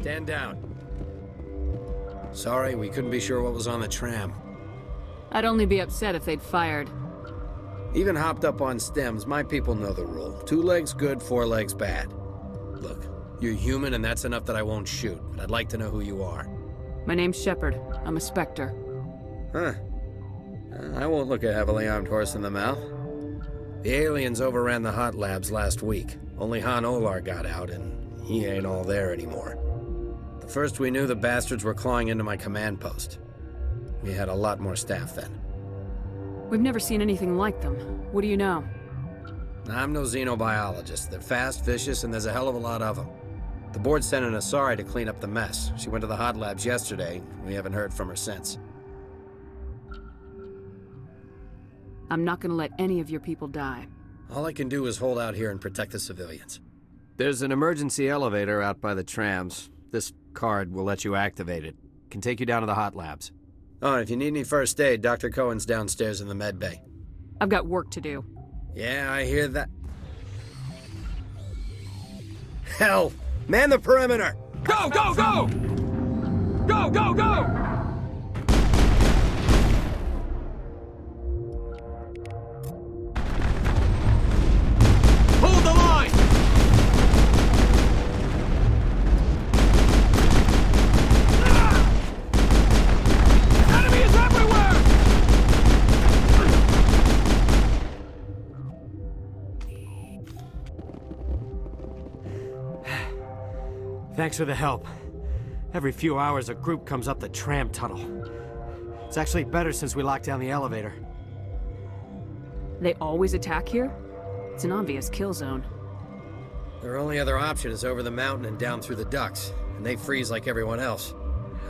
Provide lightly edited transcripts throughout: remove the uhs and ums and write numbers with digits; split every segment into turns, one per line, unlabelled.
Stand down. Sorry, we couldn't be sure what was on the tram.
I'd only be upset if they'd fired.
Even hopped up on stems, my people know the rule. 2 legs good, 4 legs bad. Look, you're human and that's enough that I won't shoot, but I'd like to know who you are.
My name's Shepard. I'm a Spectre.
Huh. I won't look a heavily armed horse in the mouth. The aliens overran the hot labs last week. Only Han Olar got out, and he ain't all there anymore. The first we knew, the bastards were clawing into my command post. We had a lot more staff then.
We've never seen anything like them. What do you know?
I'm no xenobiologist. They're fast, vicious, and there's a hell of a lot of them. The board sent an Asari to clean up the mess. She went to the hot labs yesterday. We haven't heard from her since.
I'm not gonna let any of your people die.
All I can do is hold out here and protect the civilians. There's an emergency elevator out by the trams. This card will let you activate it. Can take you down to the hot labs. Oh, and if you need any first aid, Dr. Cohen's downstairs in the med bay.
I've got work to do.
Yeah, I hear that. Hell! Man the perimeter!
Go, go, go! Go, go, go! Hold the line! Enemy is everywhere!
Thanks for the help. Every few hours, a group comes up the tram tunnel. It's actually better since we locked down the elevator.
They always attack here? It's an obvious kill zone.
Their only other option is over the mountain and down through the ducts, and they freeze like everyone else.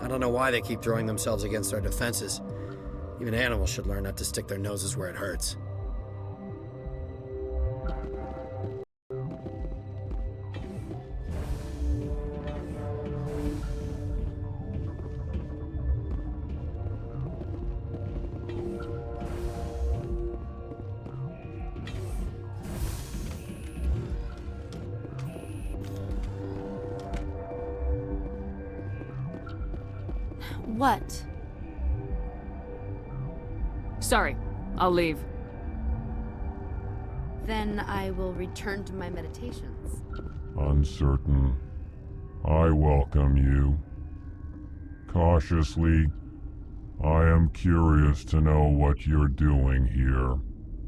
I don't know why they keep throwing themselves against our defenses. Even animals should learn not to stick their noses where it hurts.
What?
Sorry, I'll leave.
Then I will return to my meditations.
Uncertain. I welcome you. Cautiously, I am curious to know what you're doing here.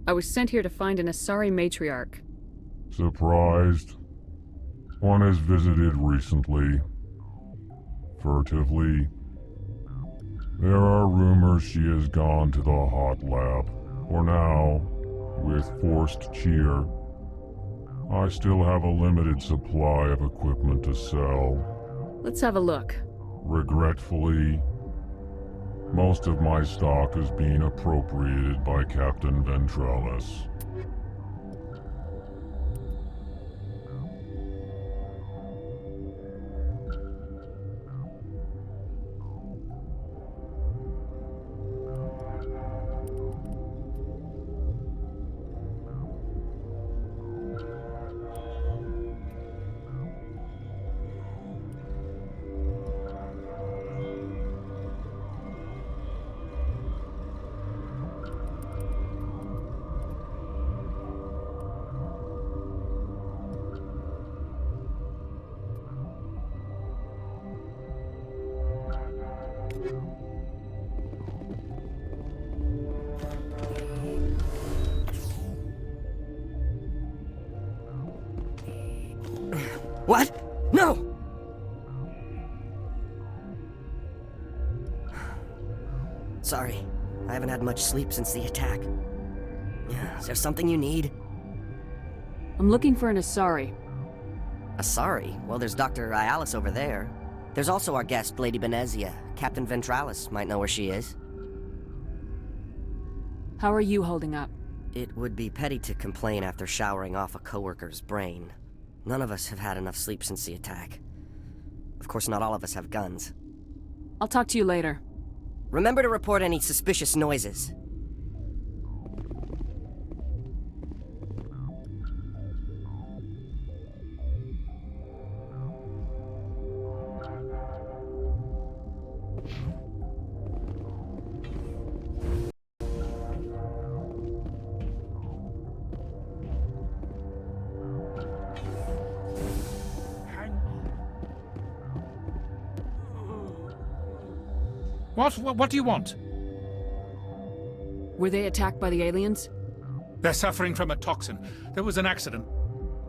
I was sent here to find an Asari Matriarch.
Surprised? One has visited recently. Furtively. There are rumors she has gone to the hot lab. For now, with forced cheer, I still have a limited supply of equipment to sell.
Let's have a look.
Regretfully, most of my stock is being appropriated by Captain Ventralis.
What? No! Sorry, I haven't had much sleep since the attack. Is there something you need?
I'm looking for an Asari.
Asari? Well, there's Dr. Ialis over there. There's also our guest, Lady Benezia. Captain Ventralis might know where she is.
How are you holding up?
It would be petty to complain after showering off a coworker's brain. None of us have had enough sleep since the attack. Of course, not all of us have guns.
I'll talk to you later.
Remember to report any suspicious noises.
What do you want?
Were they attacked by the aliens?
They're suffering from a toxin. There was an accident.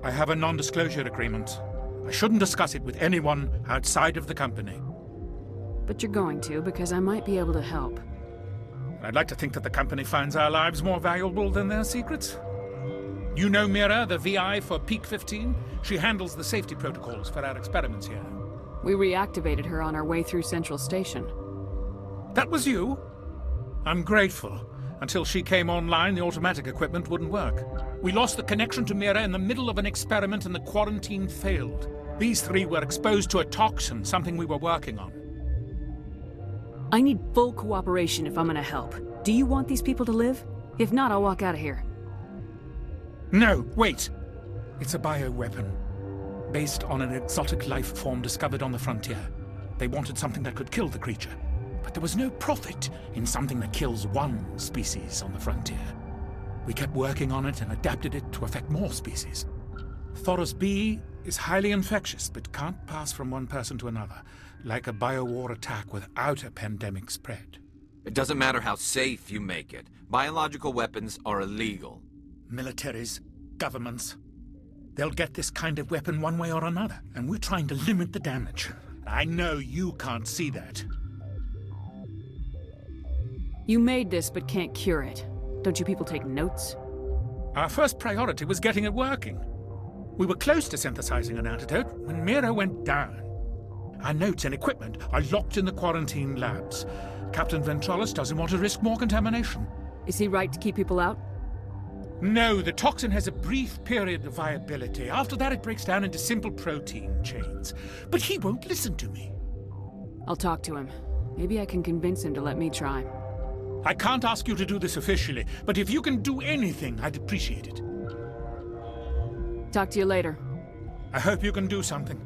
I have a non-disclosure agreement. I shouldn't discuss it with anyone outside of the company.
But you're going to, because I might be able to help.
I'd like to think that the company finds our lives more valuable than their secrets. You know Mira, the VI for Peak 15? She handles the safety protocols for our experiments here.
We reactivated her on our way through Central Station.
That was you? I'm grateful. Until she came online, the automatic equipment wouldn't work. We lost the connection to Mira in the middle of an experiment and the quarantine failed. These three were exposed to a toxin, something we were working on.
I need full cooperation if I'm gonna help. Do you want these people to live? If not, I'll walk out of here.
No, wait! It's a bioweapon, based on an exotic life form discovered on the frontier. They wanted something that could kill the creature, but there was no profit in something that kills one species on the frontier. We kept working on it and adapted it to affect more species. Thoros B is highly infectious, but can't pass from one person to another, like a biowar attack without a pandemic spread.
It doesn't matter how safe you make it. Biological weapons are illegal.
Militaries, governments, they'll get this kind of weapon one way or another, and we're trying to limit the damage. I know you can't see that.
You made this, but can't cure it. Don't you people take notes?
Our first priority was getting it working. We were close to synthesizing an antidote when Mira went down. Our notes and equipment are locked in the quarantine labs. Captain Ventralis doesn't want to risk more contamination.
Is he right to keep people out?
No, the toxin has a brief period of viability. After that, it breaks down into simple protein chains. But he won't listen to me.
I'll talk to him. Maybe I can convince him to let me try.
I can't ask you to do this officially, but if you can do anything, I'd appreciate it.
Talk to you later.
I hope you can do something.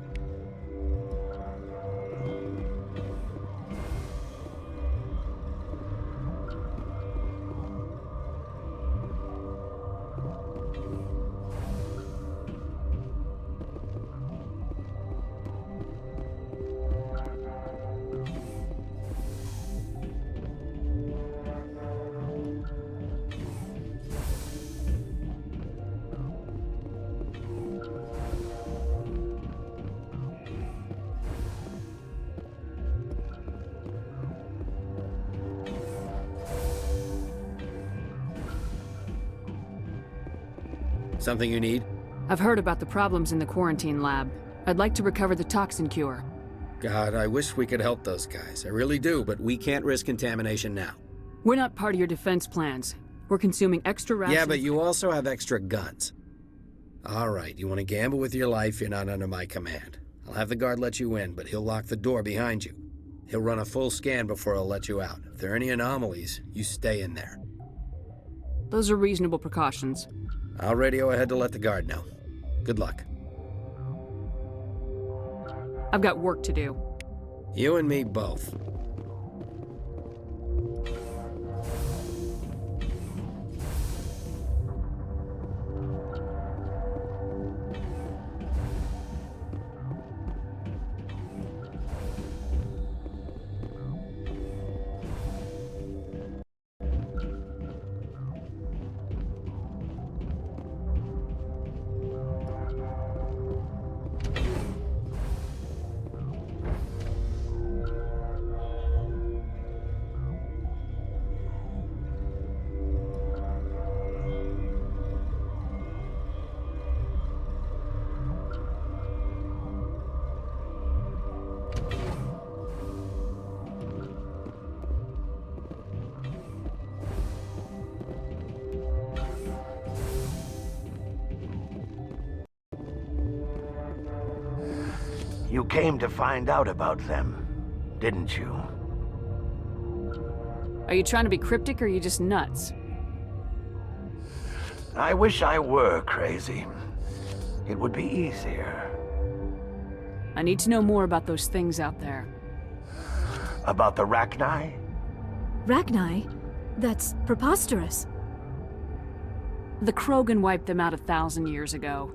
Something you need?
I've heard about the problems in the quarantine lab. I'd like to recover the toxin cure.
God, I wish we could help those guys. I really do, but we can't risk contamination now.
We're not part of your defense plans. We're consuming extra rations.
Yeah, but you also have extra guns. All right, you want to gamble with your life, you're not under my command. I'll have the guard let you in, but he'll lock the door behind you. He'll run a full scan before he'll let you out. If there are any anomalies, you stay in there.
Those are reasonable precautions.
I'll radio ahead to let the guard know. Good luck.
I've got work to do.
You and me both.
You came to find out about them, didn't you?
Are you trying to be cryptic or are you just nuts?
I wish I were crazy. It would be easier.
I need to know more about those things out there.
About the Rachni?
Rachni? That's preposterous.
The Krogan wiped them out 1,000 years ago.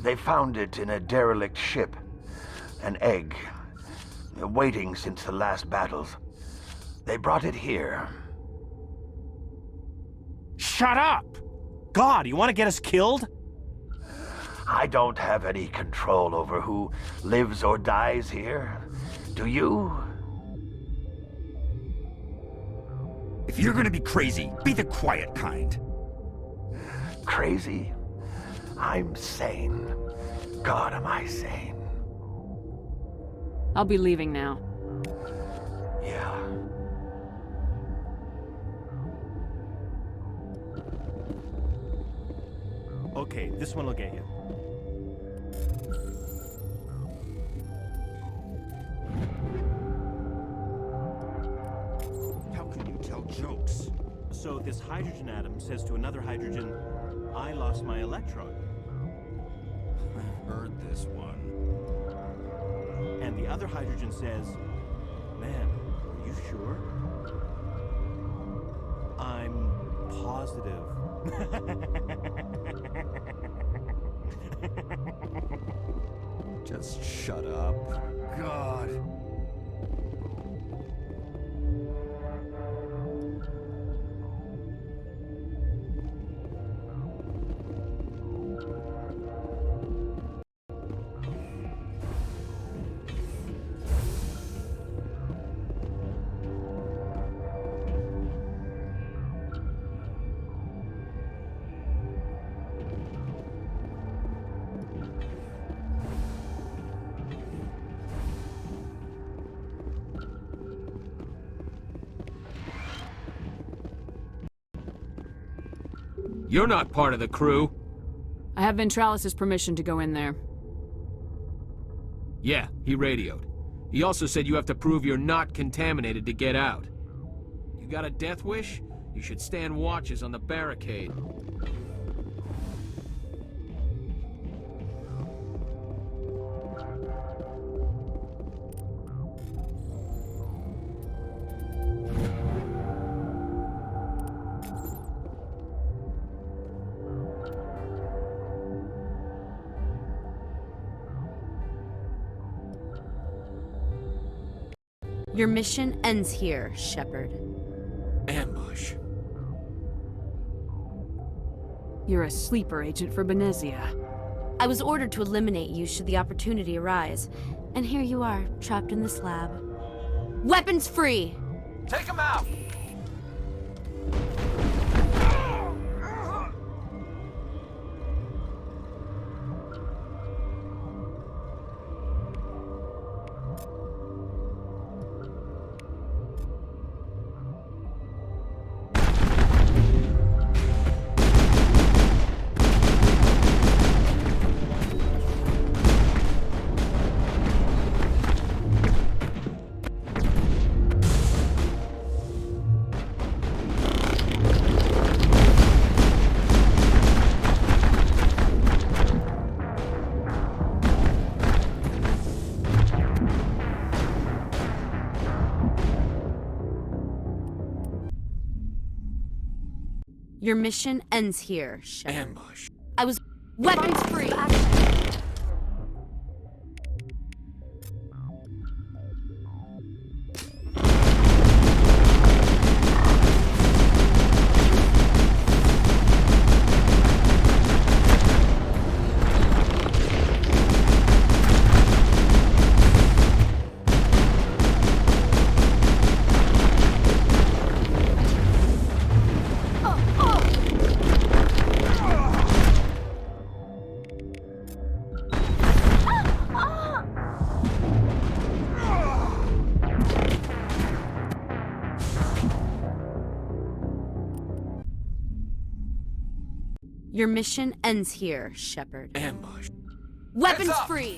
They found it in a derelict ship. An egg. Waiting since the last battles. They brought it here.
Shut up! God, you want to get us killed?
I don't have any control over who lives or dies here. Do you?
If you're gonna be crazy, be the quiet kind.
Crazy? I'm sane. God, am I sane?
I'll be leaving now.
Yeah.
Okay, this one will get you. How can you tell jokes? So this hydrogen atom says to another hydrogen, I lost my electron. I've heard this one. And the other hydrogen says, man, are you sure? I'm positive. Just shut up. God.
You're not part of the crew.
I have Ventralis' permission to go in there.
Yeah, he radioed. He also said you have to prove you're not contaminated to get out. You got a death wish? You should stand watches on the barricade.
Your mission ends here, Shepard.
Ambush.
You're a sleeper agent for Benezia.
I was ordered to eliminate you should the opportunity arise. And here you are, trapped in this lab. Weapons free!
Take him out!
Your mission ends here, Shepard.
Ambush.
I was weapons free! Your mission ends here, Shepard.
Ambush.
Weapons free!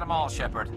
them all, Shepard.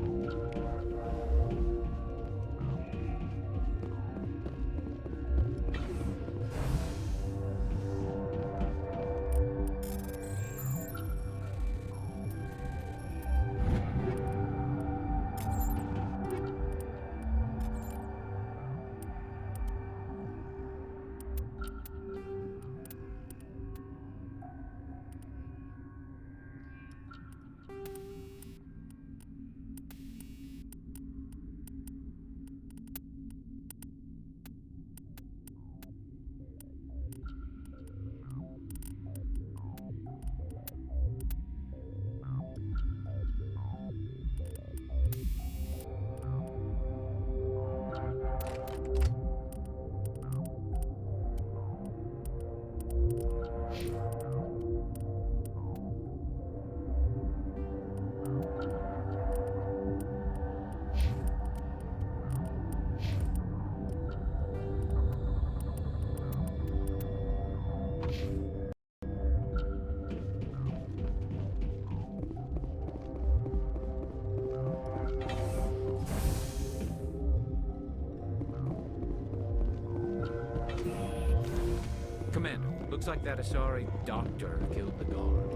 Commander, looks like that Asari doctor killed the guard.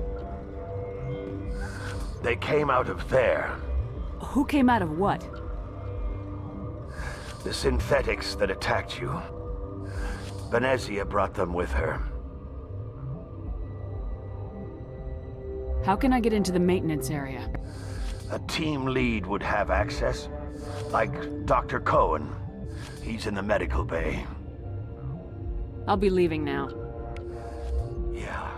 They came out of there.
Who came out of what?
The synthetics that attacked you. Venezia brought them with her.
How can I get into the maintenance area?
A team lead would have access. Like Dr. Cohen. He's in the medical bay.
I'll be leaving now.
Yeah.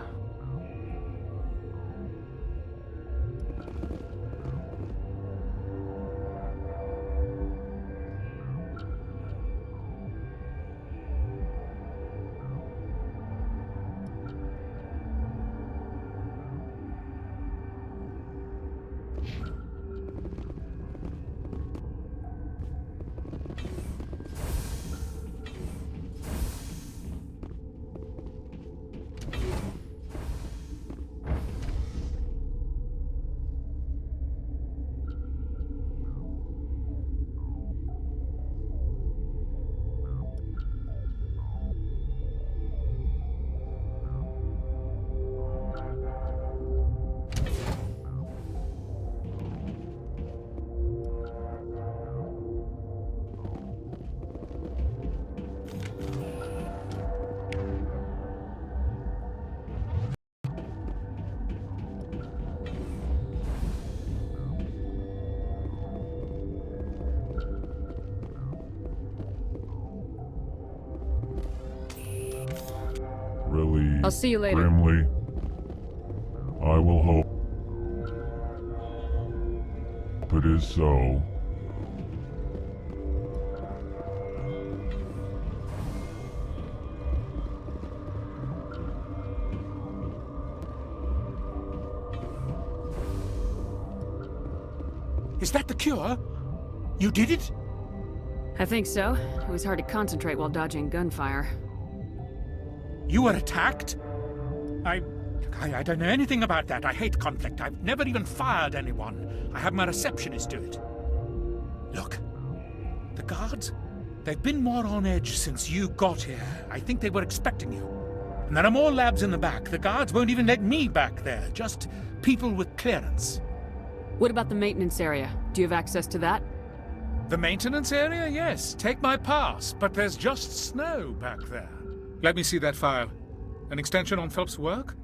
Really,
I'll see you later.
Grimly, I will hope it is so.
Is that the cure? You did it?
I think so. It was hard to concentrate while dodging gunfire.
You were attacked? I don't know anything about that. I hate conflict. I've never even fired anyone. I have my receptionist do it. Look, the guards, they've been more on edge since you got here. I think they were expecting you. And there are more labs in the back. The guards won't even let me back there. Just people with clearance.
What about the maintenance area? Do you have access to that?
The maintenance area? Yes. Take my pass. But there's just snow back there. Let me see that file. An extension on Phelps' work?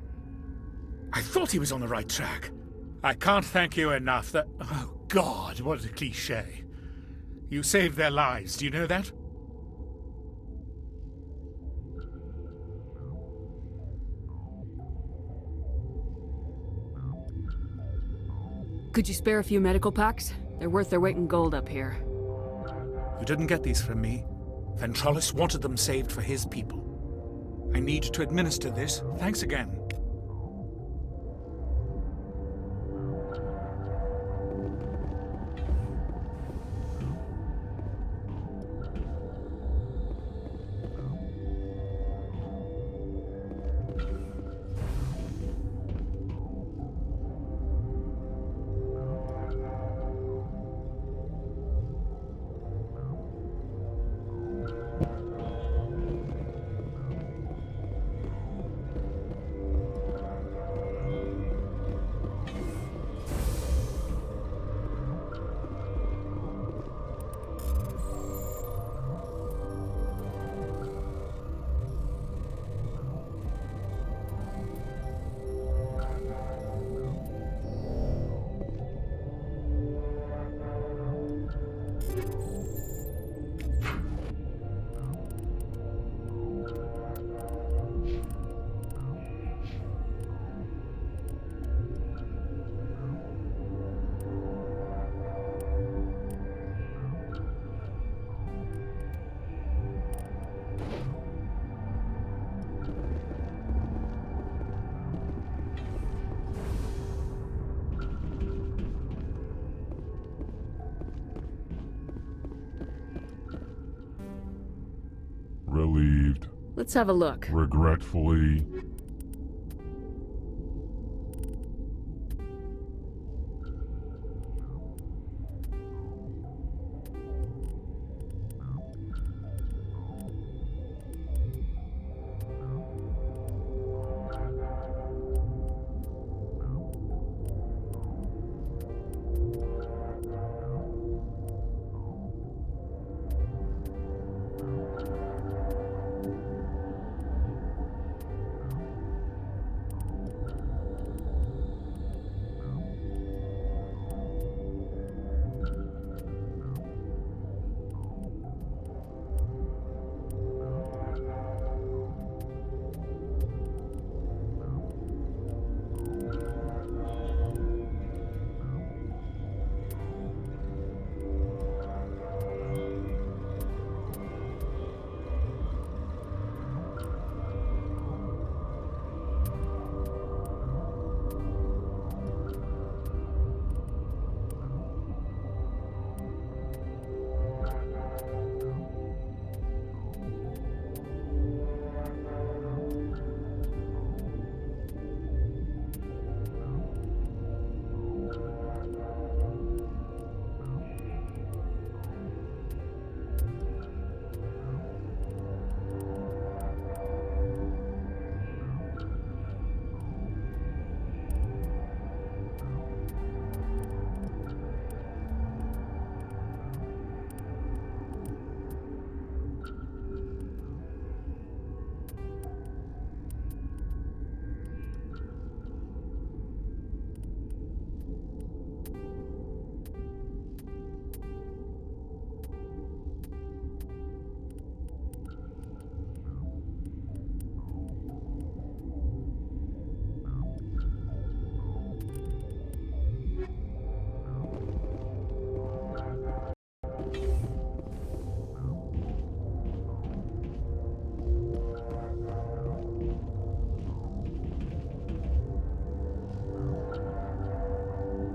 I thought he was on the right track. I can't thank you enough that... Oh, God, what a cliché. You saved their lives, do you know that?
Could you spare a few medical packs? They're worth their weight in gold up here.
You didn't get these from me. Ventralis wanted them saved for his people. I need to administer this. Thanks again.
Let's have a look.
Regretfully,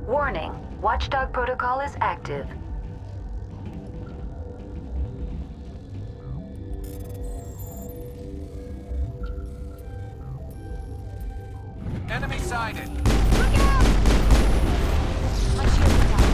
Warning, Watchdog protocol is active.
Enemy sighted.
Look out! My shield is down. My shields are down.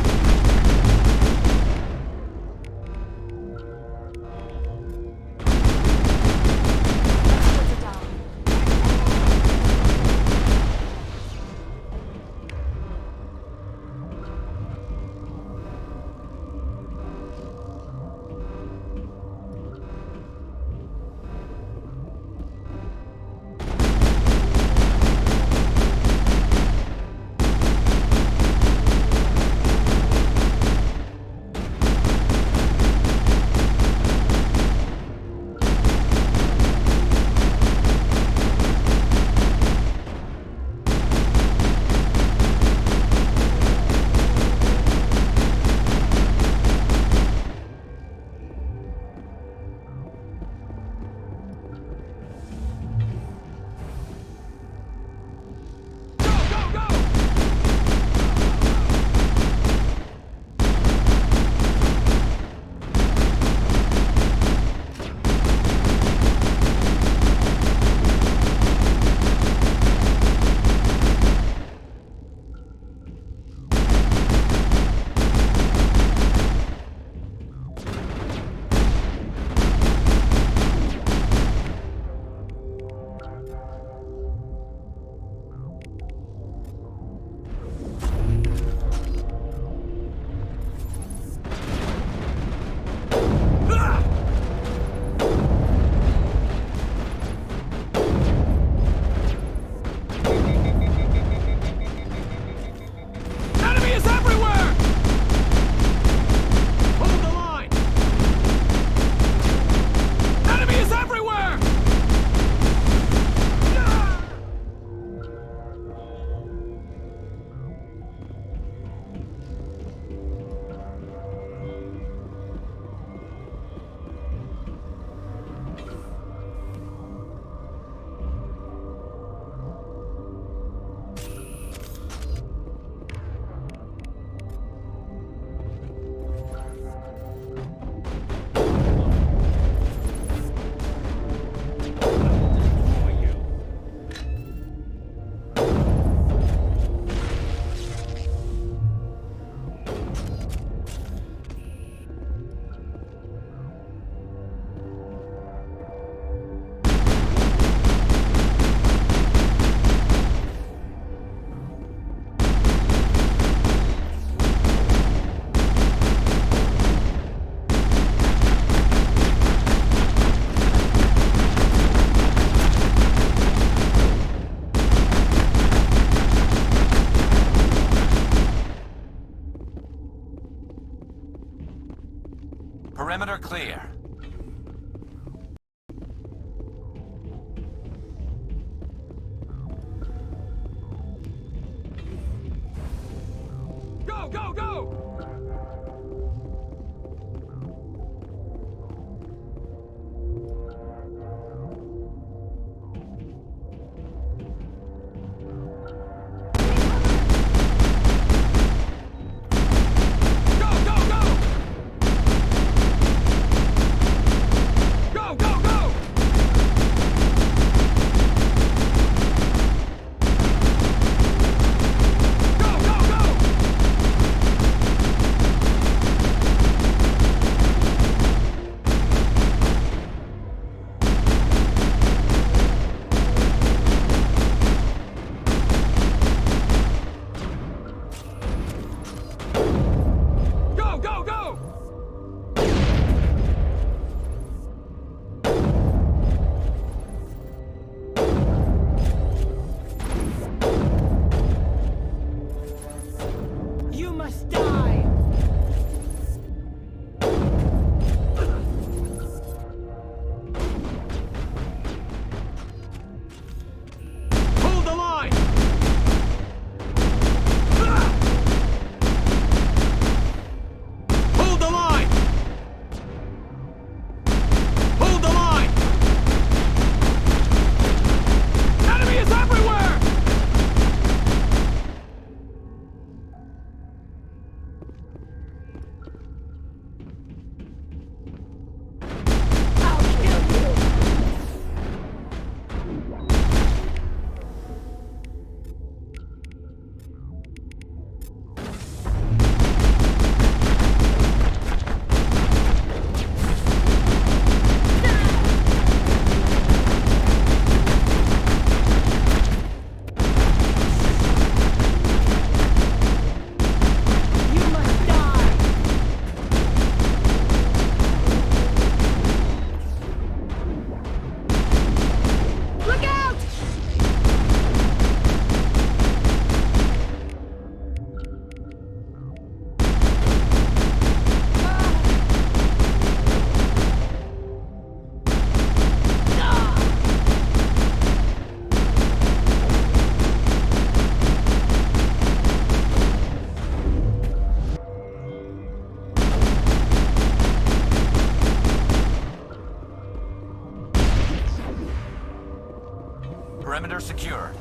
Perimeter secured.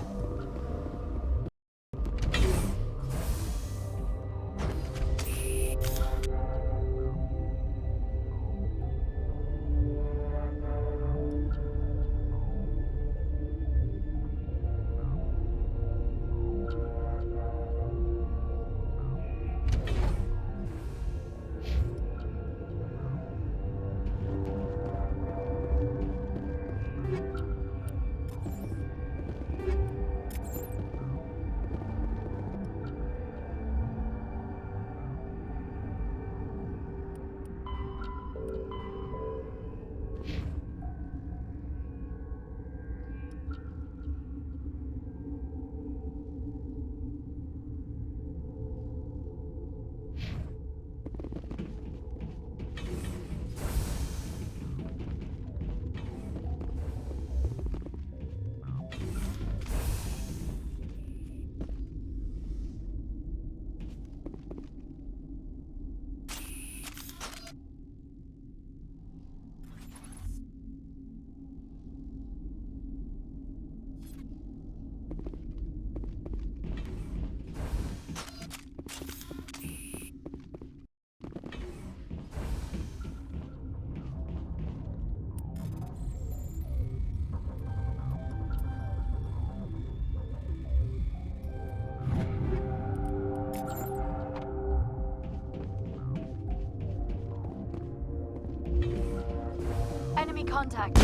Enemy contact.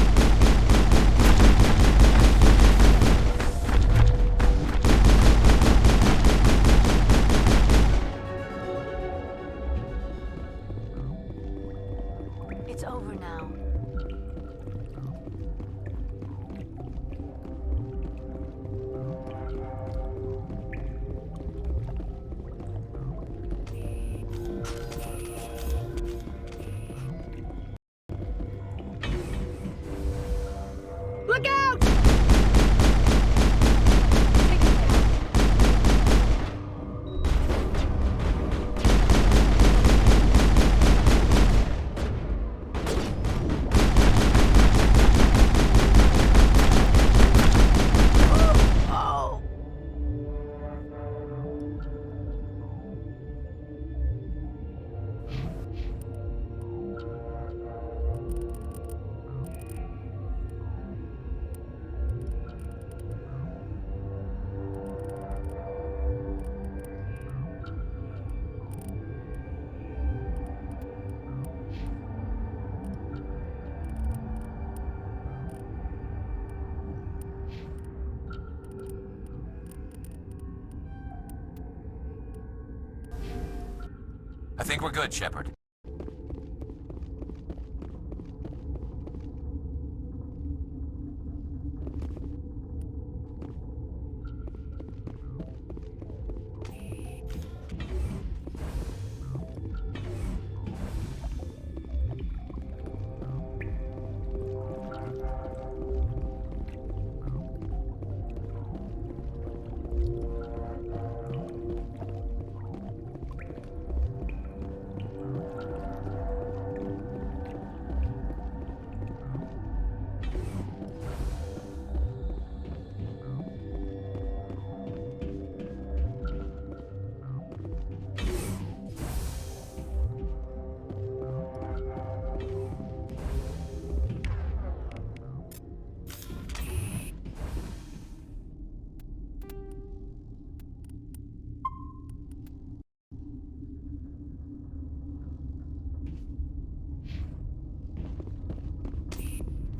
It's over now.
Look out!
I think we're good, Shepard.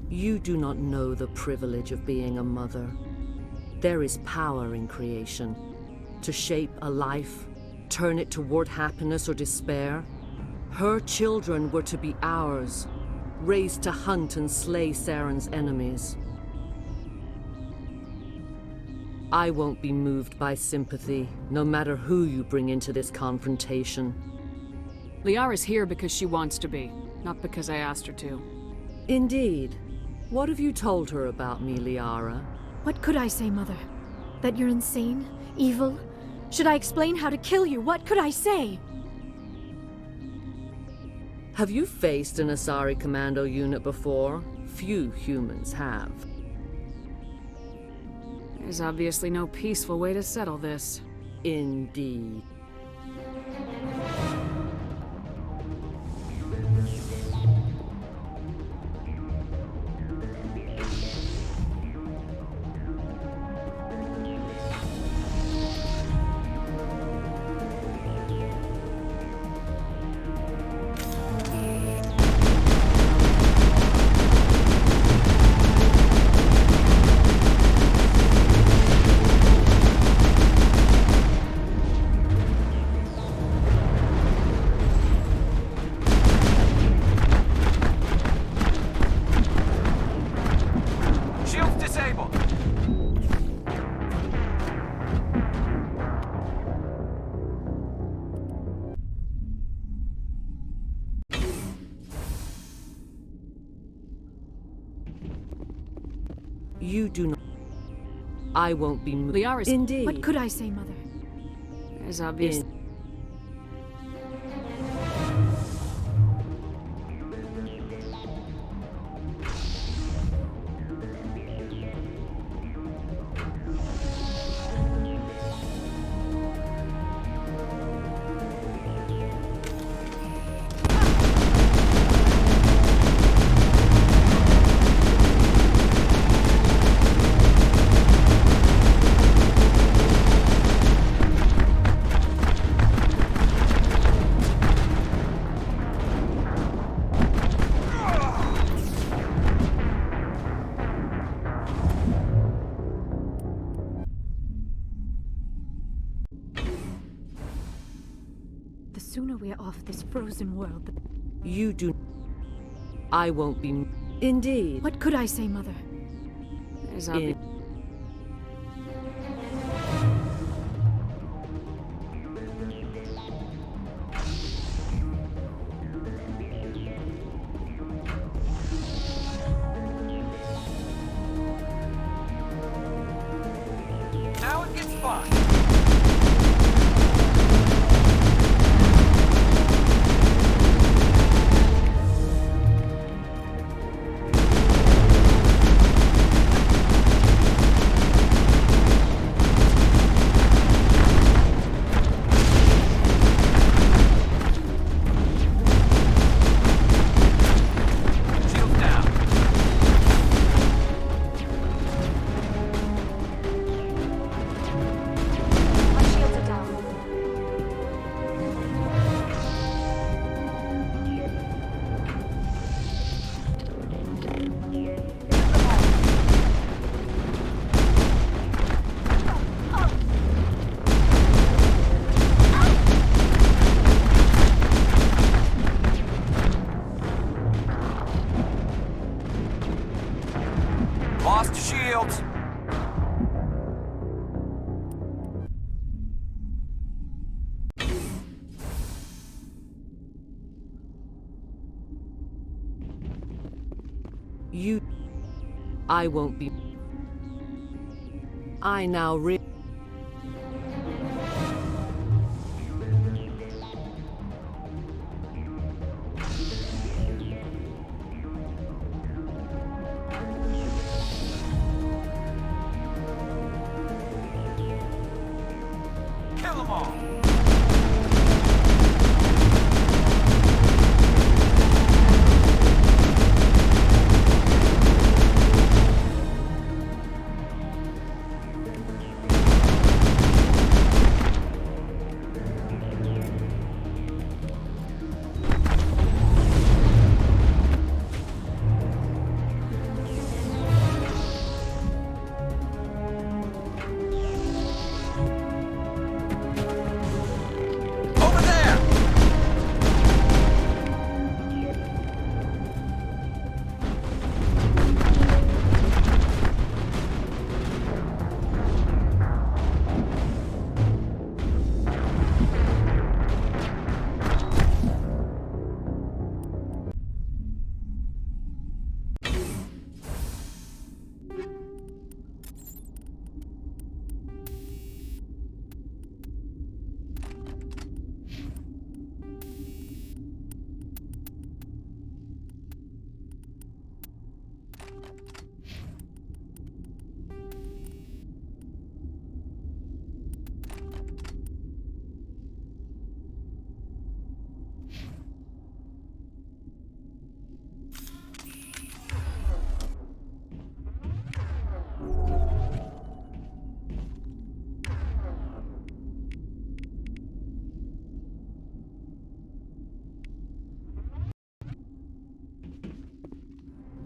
You do not know the privilege of being a mother. There is power in creation. To shape a life, turn it toward happiness or despair. Her children were to be ours, raised to hunt and slay Saren's enemies. I won't be moved by sympathy, no matter who you bring into this confrontation.
Liara's here because she wants to be, not because I asked her to.
Indeed. What have you told her about me, Liara?
What could I say, Mother? That you're insane? Evil? Should I explain how to kill you? What could I say?
Have you faced an Asari commando unit before? Few humans have.
There's obviously no peaceful way to settle this.
Indeed.
Shields disabled.
You do not. I won't be moved.
Liara's...
Indeed.
What could I say, Mother?
There's obviously...
The sooner we're off this frozen world, the...
You do. I won't be. Indeed.
What could I say, Mother?
There's obviously...
Now it gets fun. Shields down.
My shields are down.
Lost shields.
You. I won't be. I now re.
Kill them all.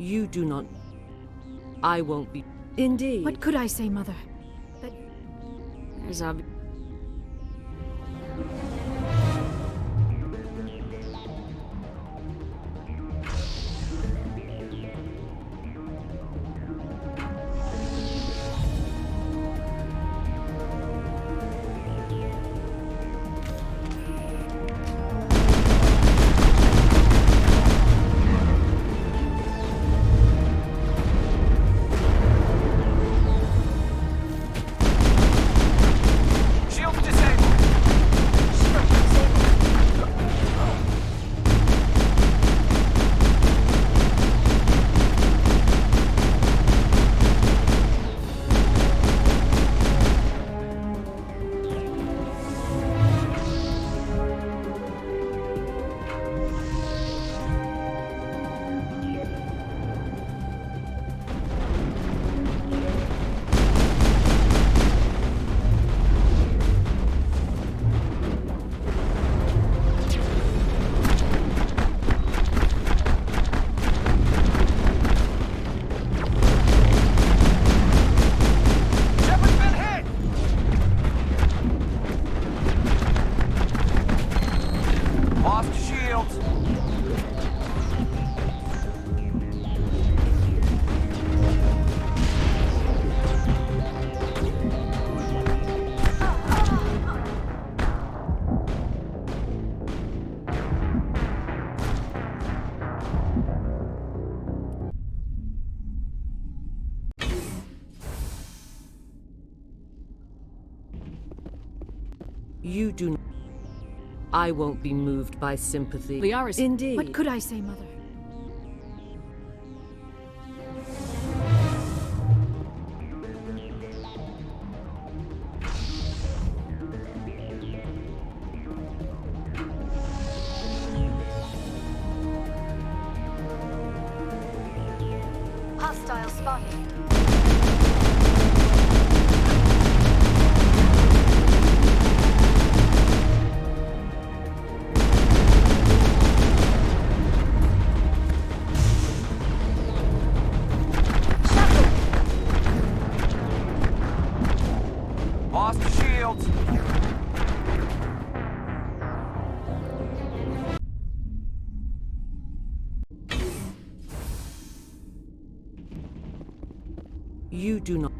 You do not... I won't be... Indeed.
What could I say, Mother? That...
There's obvious...
You do not... I won't be moved by sympathy.
Liara's...
Indeed.
What could I say, Mother?
Hostile spotted.
You do not...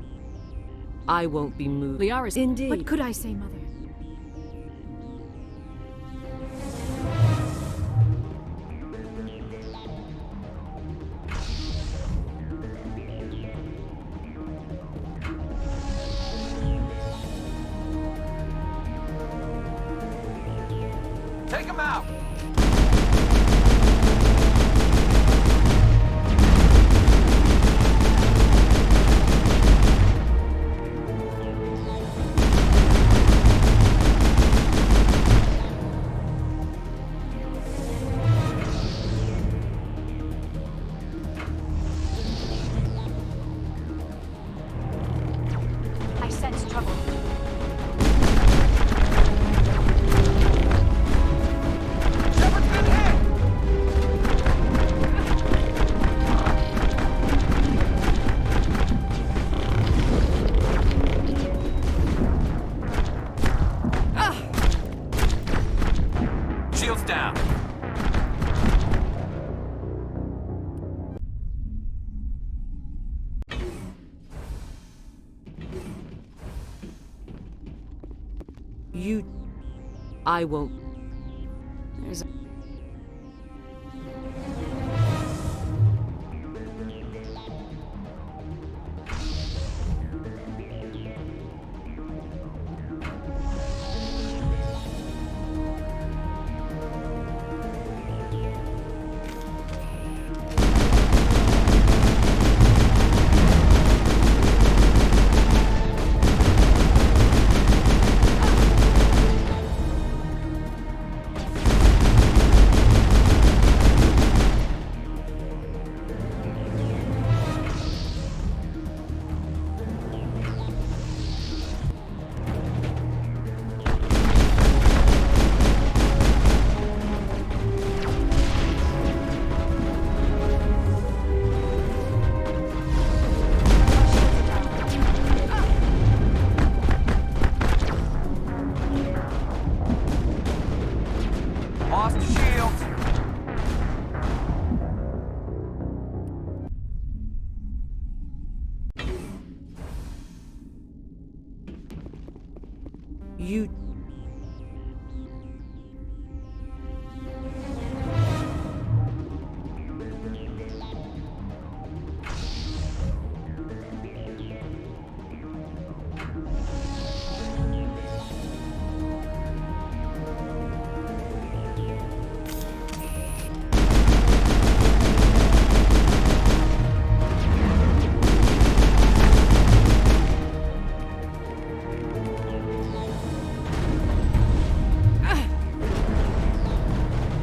I won't be moved.
Liara's...
Indeed.
What could I say, Mother?
Take him out!
I sense trouble.
Shields down.
You... I won't...
There's...
You...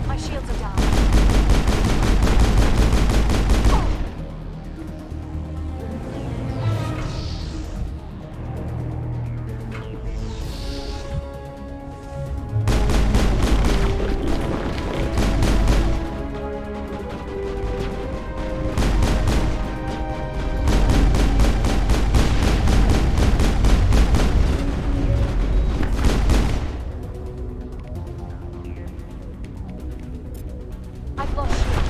My shields are down. I've lost shields.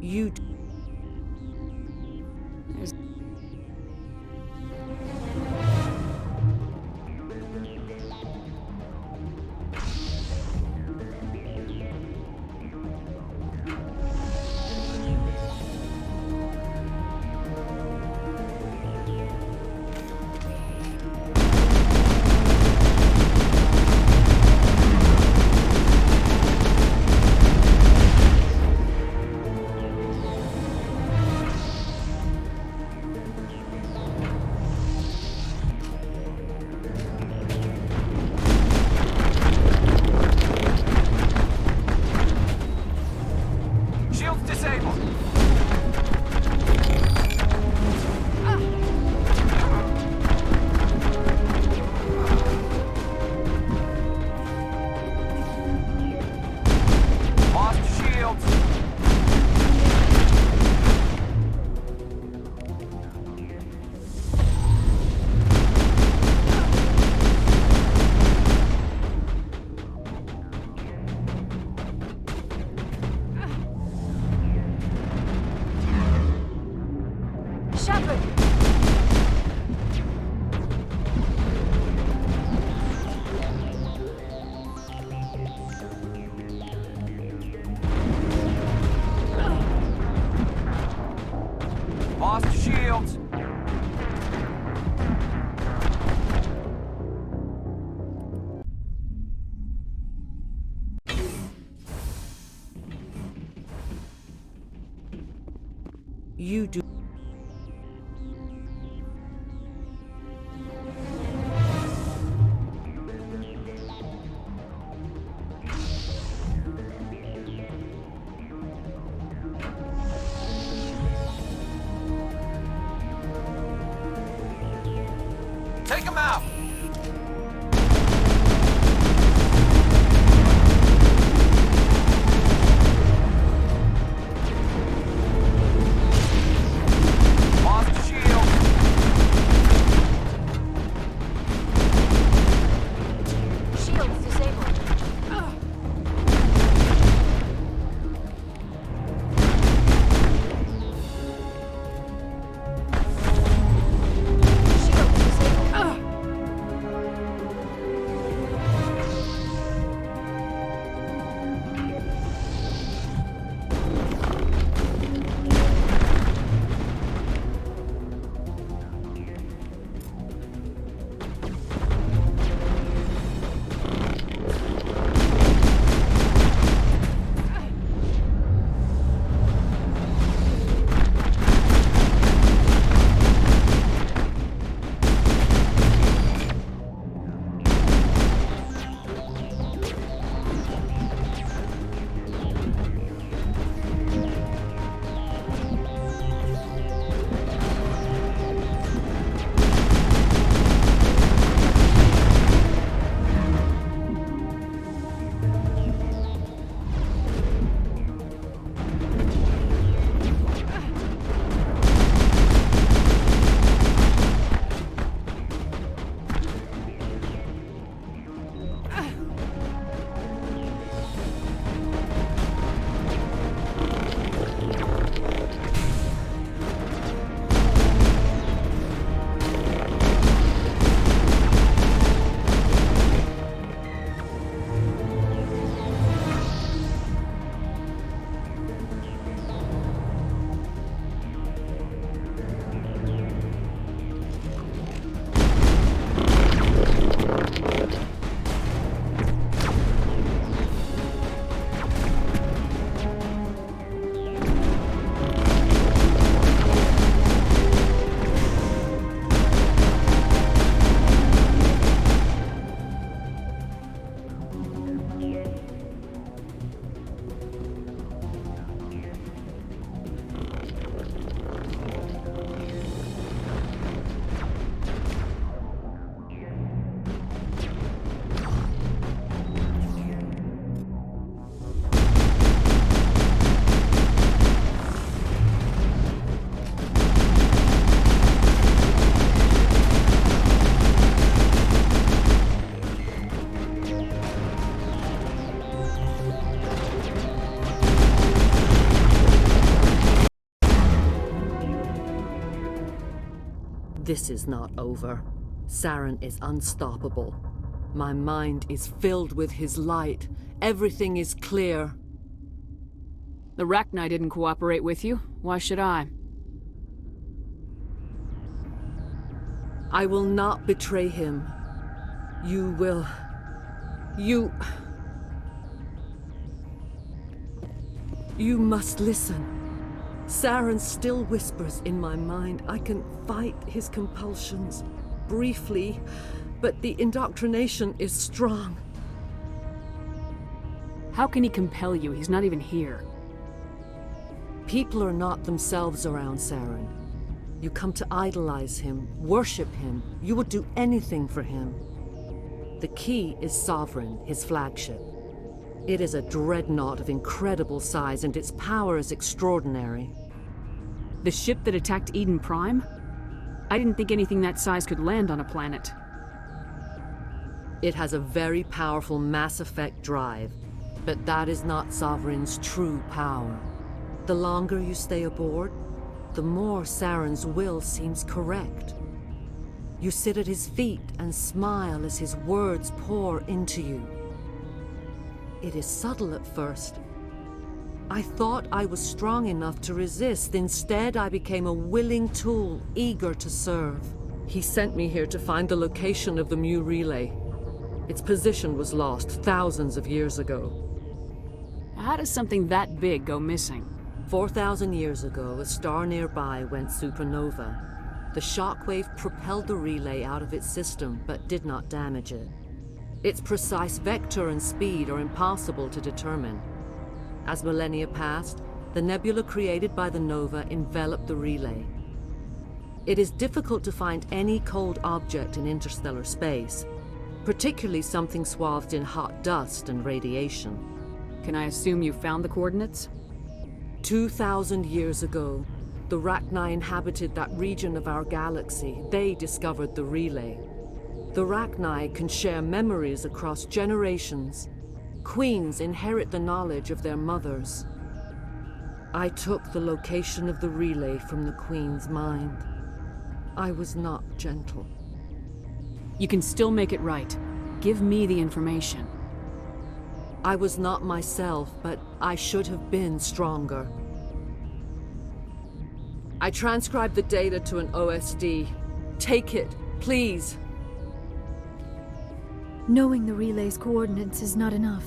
You... You do.
Take him out! Lost shield!
Shields disabled. Shields disabled.
This is not over. Saren is unstoppable. My mind is filled with his light. Everything is clear.
The Rachni didn't cooperate with you. Why should I?
I will not betray him. You will... You must listen. Saren still whispers in my mind. I can fight his compulsions, briefly, but the indoctrination is strong.
How can he compel you? He's not even here.
People are not themselves around Saren. You come to idolize him, worship him. You would do anything for him. The key is Sovereign, his flagship. It is a dreadnought of incredible size, and its power is extraordinary.
The ship that attacked Eden Prime? I didn't think anything that size could land on a planet.
It has a very powerful Mass Effect drive, but that is not Sovereign's true power. The longer you stay aboard, the more Saren's will seems correct. You sit at his feet and smile as his words pour into you. It is subtle at first. I thought I was strong enough to resist. Instead, I became a willing tool, eager to serve. He sent me here to find the location of the Mu relay. Its position was lost thousands of years ago.
How does something that big go missing?
4,000 years ago, a star nearby went supernova. The shockwave propelled the relay out of its system, but did not damage it. Its precise vector and speed are impossible to determine. As millennia passed, the nebula created by the nova enveloped the relay. It is difficult to find any cold object in interstellar space, particularly something swathed in hot dust and radiation.
Can I assume you found the coordinates?
2,000 years ago, the Rachni inhabited that region of our galaxy. They discovered the relay. The Rachni can share memories across generations. Queens inherit the knowledge of their mothers. I took the location of the relay from the Queen's mind. I was not gentle.
You can still make it right. Give me the information.
I was not myself, but I should have been stronger. I transcribed the data to an OSD. Take it, please.
Knowing the relay's coordinates is not enough.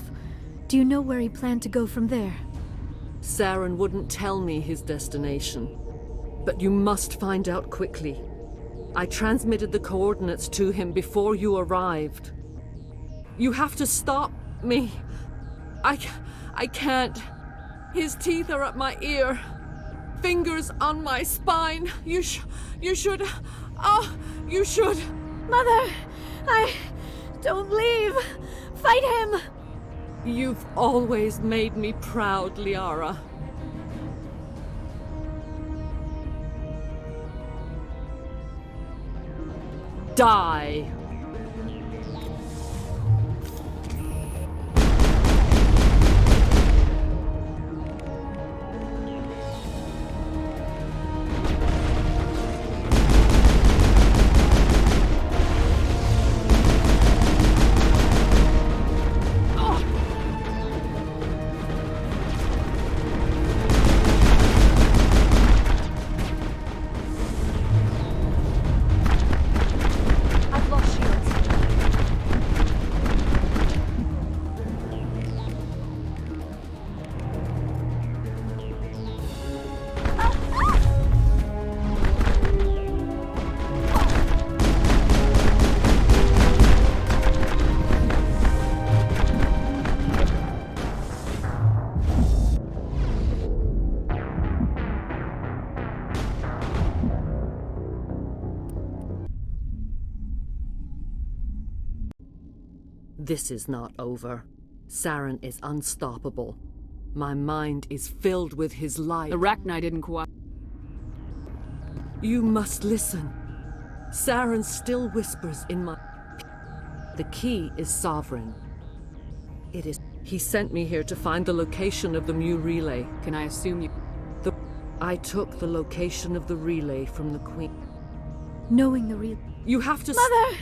Do you know where he planned to go from there?
Saren wouldn't tell me his destination. But you must find out quickly. I transmitted the coordinates to him before you arrived. You have to stop me. I can't. His teeth are at my ear. Fingers on my spine. You should. Oh, you should.
Mother! Don't leave! Fight him!
You've always made me proud, Liara. Die! This is not over. Saren is unstoppable. My mind is filled with his light.
The Rachni didn't cooperate.
You must listen. Saren still whispers in my... The key is sovereign. It is... He sent me here to find the location of the Mu relay.
Can I assume you...
I took the location of the relay from the Queen.
Knowing the relay...
You have to...
Mother!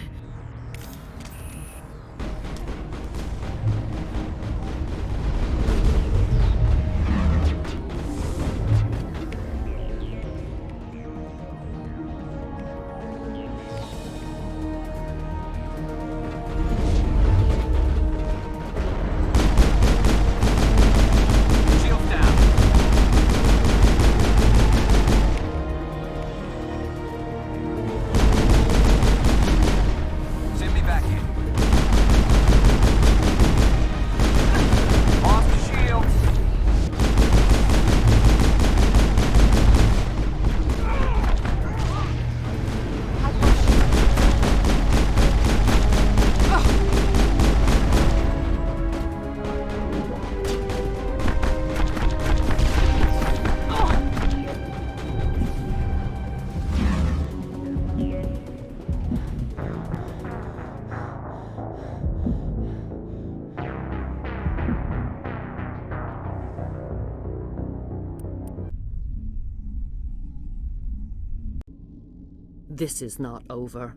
This is not over.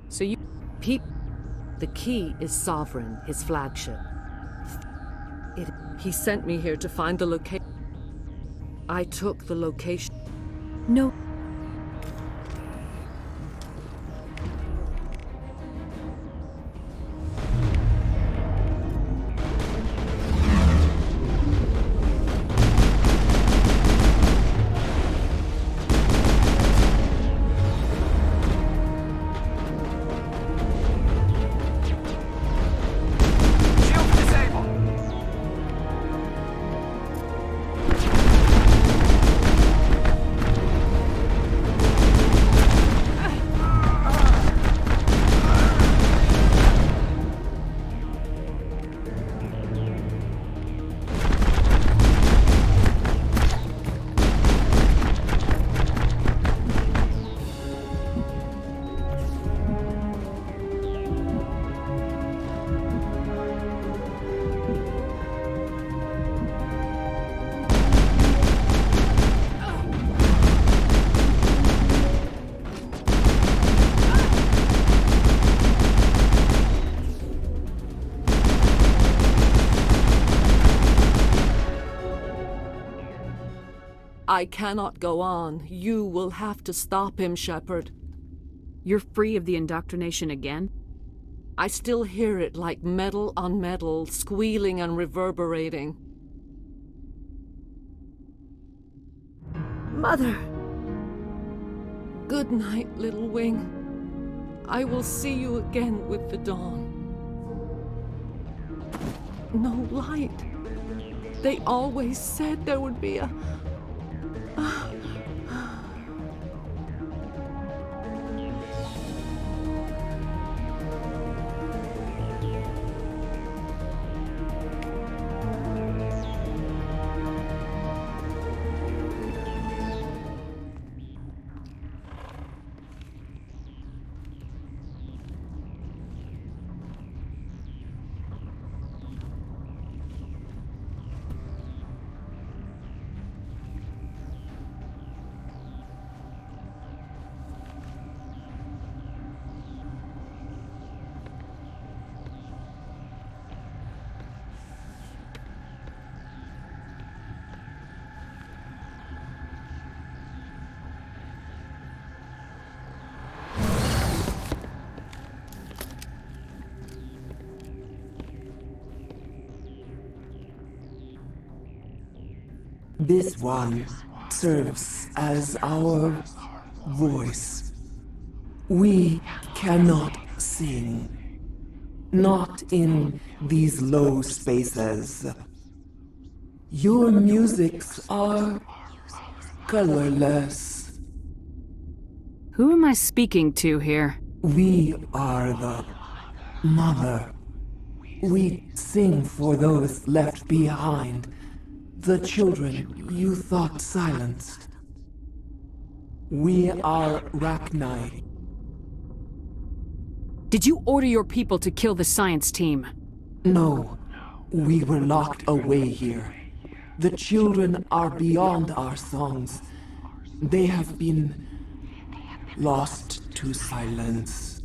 So you...
The key is Sovereign, his flagship. He sent me here to find the location. I took the location.
No.
I cannot go on. You will have to stop him, Shepard.
You're free of the indoctrination again?
I still hear it like metal on metal, squealing and reverberating.
Mother!
Good night, little wing. I will see you again with the dawn. No light. They always said there would be a...
This one serves as our voice. We cannot sing. Not in these low spaces. Your musics are colorless.
Who am I speaking to here?
We are the mother. We sing for those left behind. The children you thought silenced. We are Rachni.
Did you order your people to kill the science team?
No. We were locked away here. The children are beyond our songs. They have been lost to silence.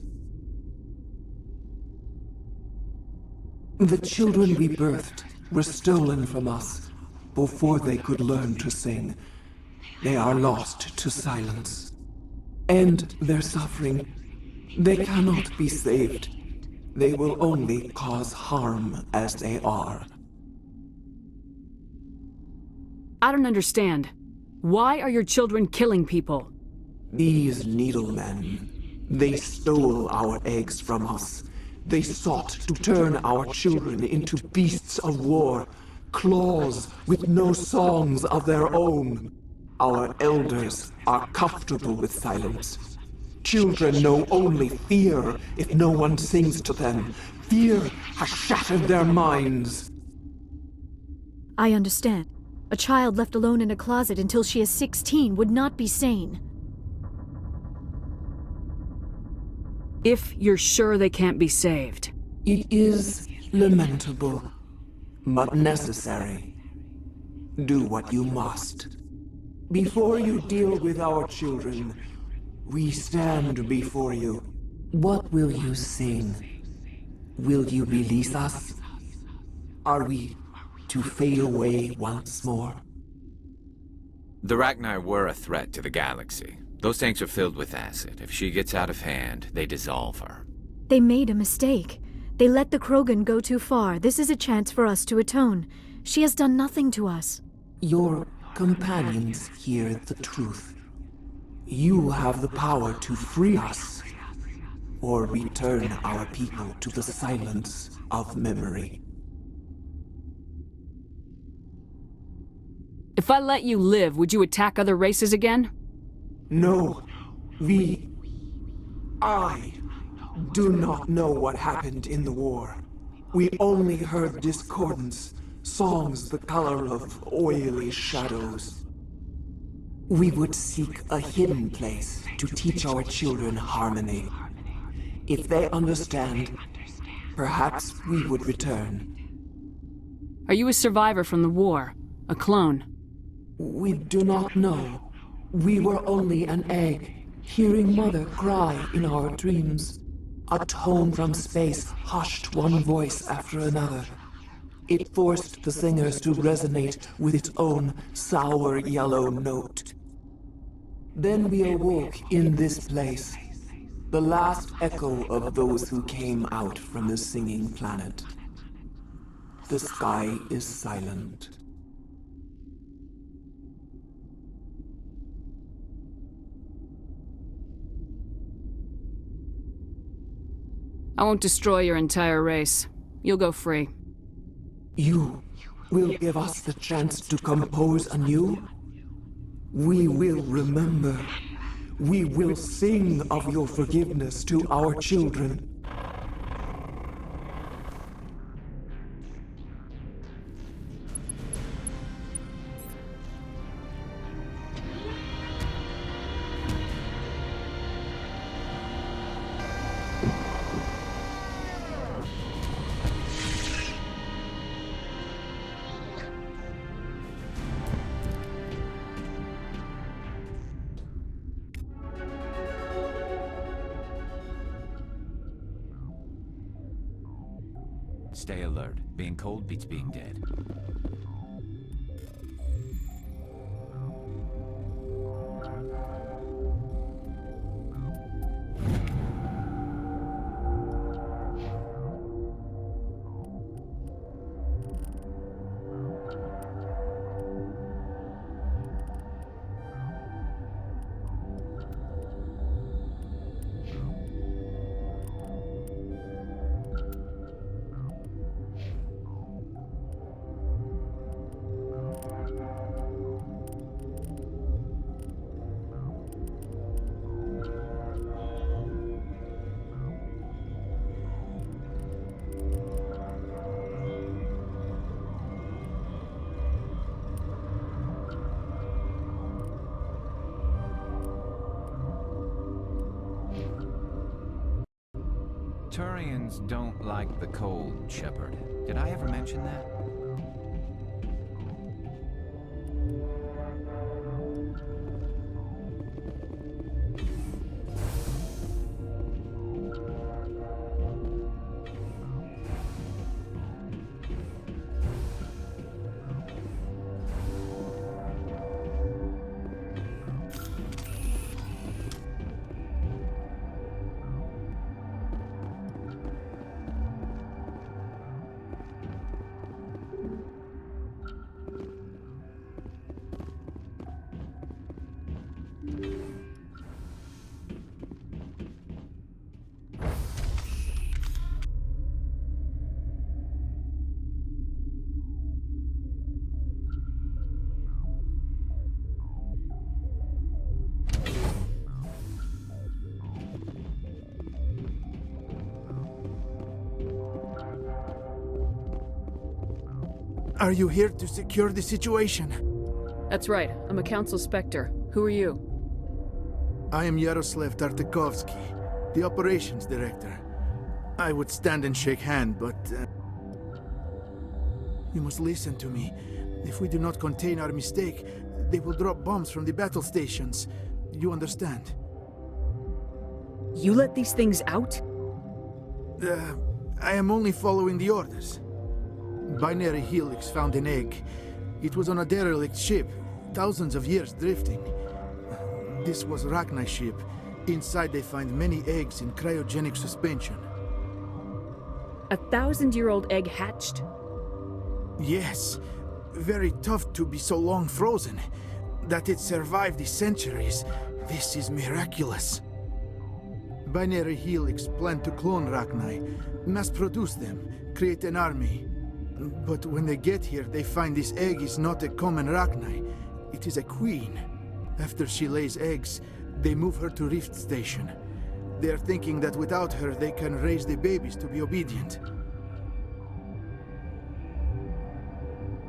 The children we birthed were stolen from us before they could learn to sing. They are lost to silence. And their suffering, they cannot be saved. They will only cause harm as they are.
I don't understand. Why are your children killing people?
These needlemen, they stole our eggs from us. They sought to turn our children into beasts of war, claws with no songs of their own. Our elders are comfortable with silence. Children know only fear if no one sings to them. Fear has shattered their minds.
I understand. A child left alone in a closet until she is 16 would not be sane.
If you're sure they can't be saved.
It is lamentable, but necessary. Do what you must. Before you deal with our children, we stand before you. What will you sing? Will you release us? Are we to fade away once more?
The Rachni were a threat to the galaxy. Those tanks are filled with acid. If she gets out of hand, they dissolve her.
They made a mistake. They let the Krogan go too far. This is a chance for us to atone. She has done nothing to us.
Your companions hear the truth. You have the power to free us, or return our people to the silence of memory.
If I let you live, would you attack other races again?
No. I do not know what happened in the war. We only heard discordance, songs the color of oily shadows. We would seek a hidden place to teach our children harmony. If they understand, perhaps we would return.
Are you a survivor from the war? A clone?
We do not know. We were only an egg, hearing Mother cry in our dreams. A tone from space hushed one voice after another. It forced the singers to resonate with its own sour yellow note. Then we awoke in this place, the last echo of those who came out from the singing planet. The sky is silent.
I won't destroy your entire race. You'll go free.
You will give us the chance to compose anew? We will remember. We will sing of your forgiveness to our children.
Stay alert. Being cold beats being dead. Turians don't like the cold, Shepard. Did I ever mention that?
Are you here to secure the situation?
That's right. I'm a Council Spectre. Who are you?
I am Yaroslav Tartakovsky, the Operations Director. I would stand and shake hand, but... You must listen to me. If we do not contain our mistake, they will drop bombs from the battle stations. You understand?
You let these things out?
I am only following the orders. Binary Helix found an egg. It was on a derelict ship, thousands of years drifting. This was Rachni's ship. Inside they find many eggs in cryogenic suspension.
A 1,000-year-old egg hatched?
Yes. Very tough to be so long frozen. That it survived the centuries. This is miraculous. Binary Helix planned to clone Rachni, mass-produce them, create an army. But when they get here, they find this egg is not a common Rachni. It is a queen. After she lays eggs, they move her to Rift Station. They are thinking that without her, they can raise the babies to be obedient.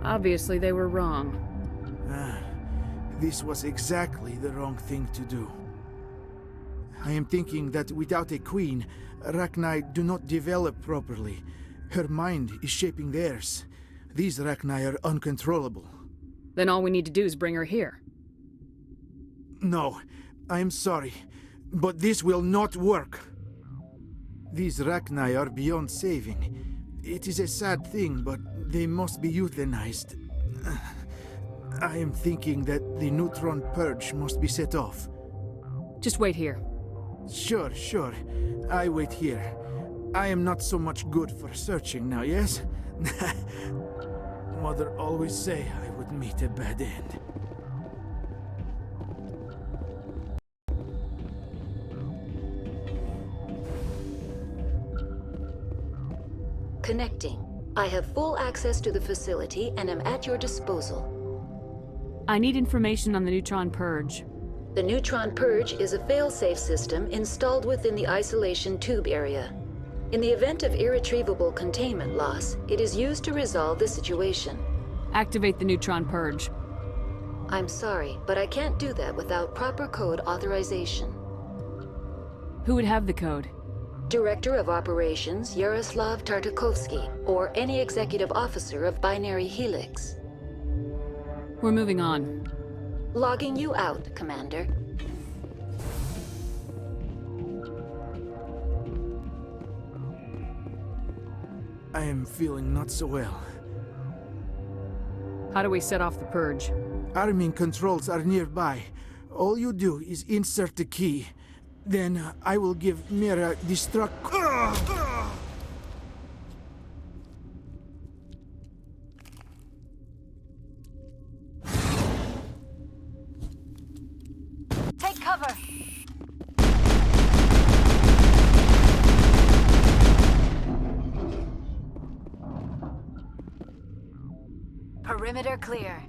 Obviously, they were wrong.
This was exactly the wrong thing to do. I am thinking that without a queen, Rachni do not develop properly. Her mind is shaping theirs. These Rachni are uncontrollable.
Then all we need to do is bring her here.
No, I am sorry, but this will not work. These Rachni are beyond saving. It is a sad thing, but They must be euthanized. I am thinking that the neutron purge must be set off.
Just wait here.
Sure. I wait here. I am not so much good for searching now, yes? Mother always say I would meet a bad end.
Connecting. I have full access to the facility and am at your disposal.
I need information on the neutron purge.
The neutron purge is a fail-safe system installed within the isolation tube area. In the event of irretrievable containment loss, it is used to resolve the situation.
Activate the neutron purge.
I'm sorry, but I can't do that without proper code authorization.
Who would have the code?
Director of Operations Yaroslav Tartakovsky, or any executive officer of Binary Helix.
We're moving on.
Logging you out, Commander.
I am feeling not so well.
How do we set off the purge?
Arming controls are nearby. All you do is insert the key. Then I will give Mira destruct.
Take cover! Perimeter clear.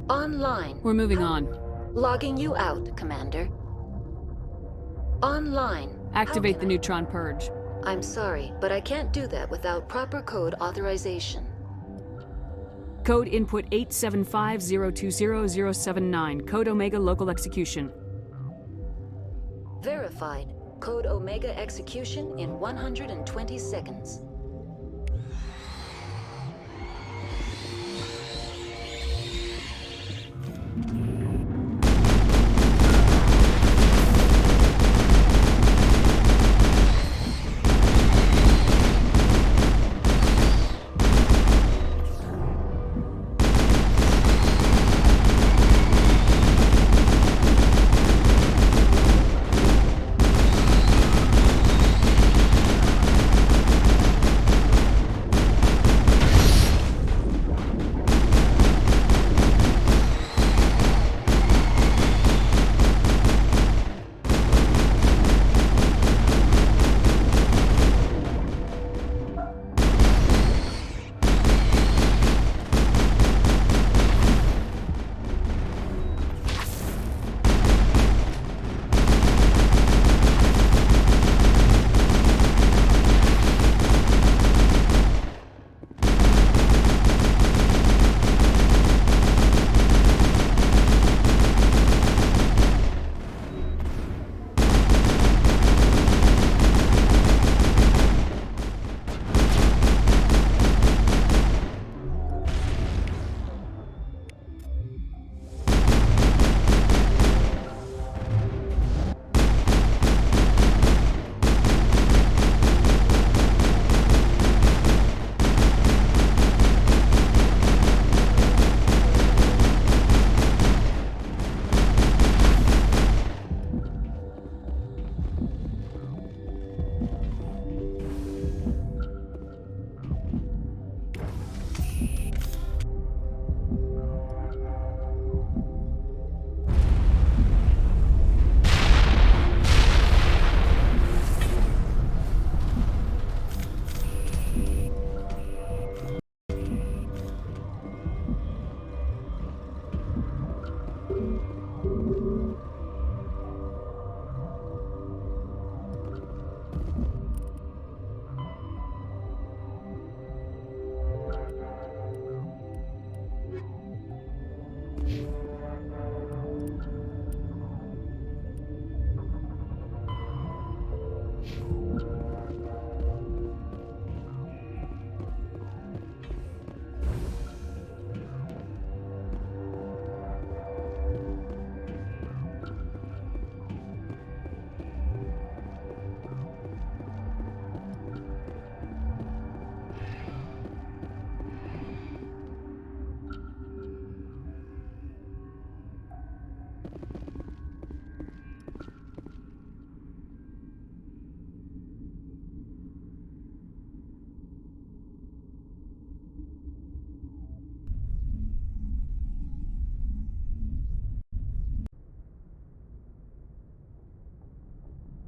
Online.
We're moving on.
Logging you out, Commander. Online.
Activate the neutron purge.
I'm sorry, but I can't do that without proper code authorization.
Code input 875020079. Code Omega local execution.
Verified. Code Omega execution in 120 seconds.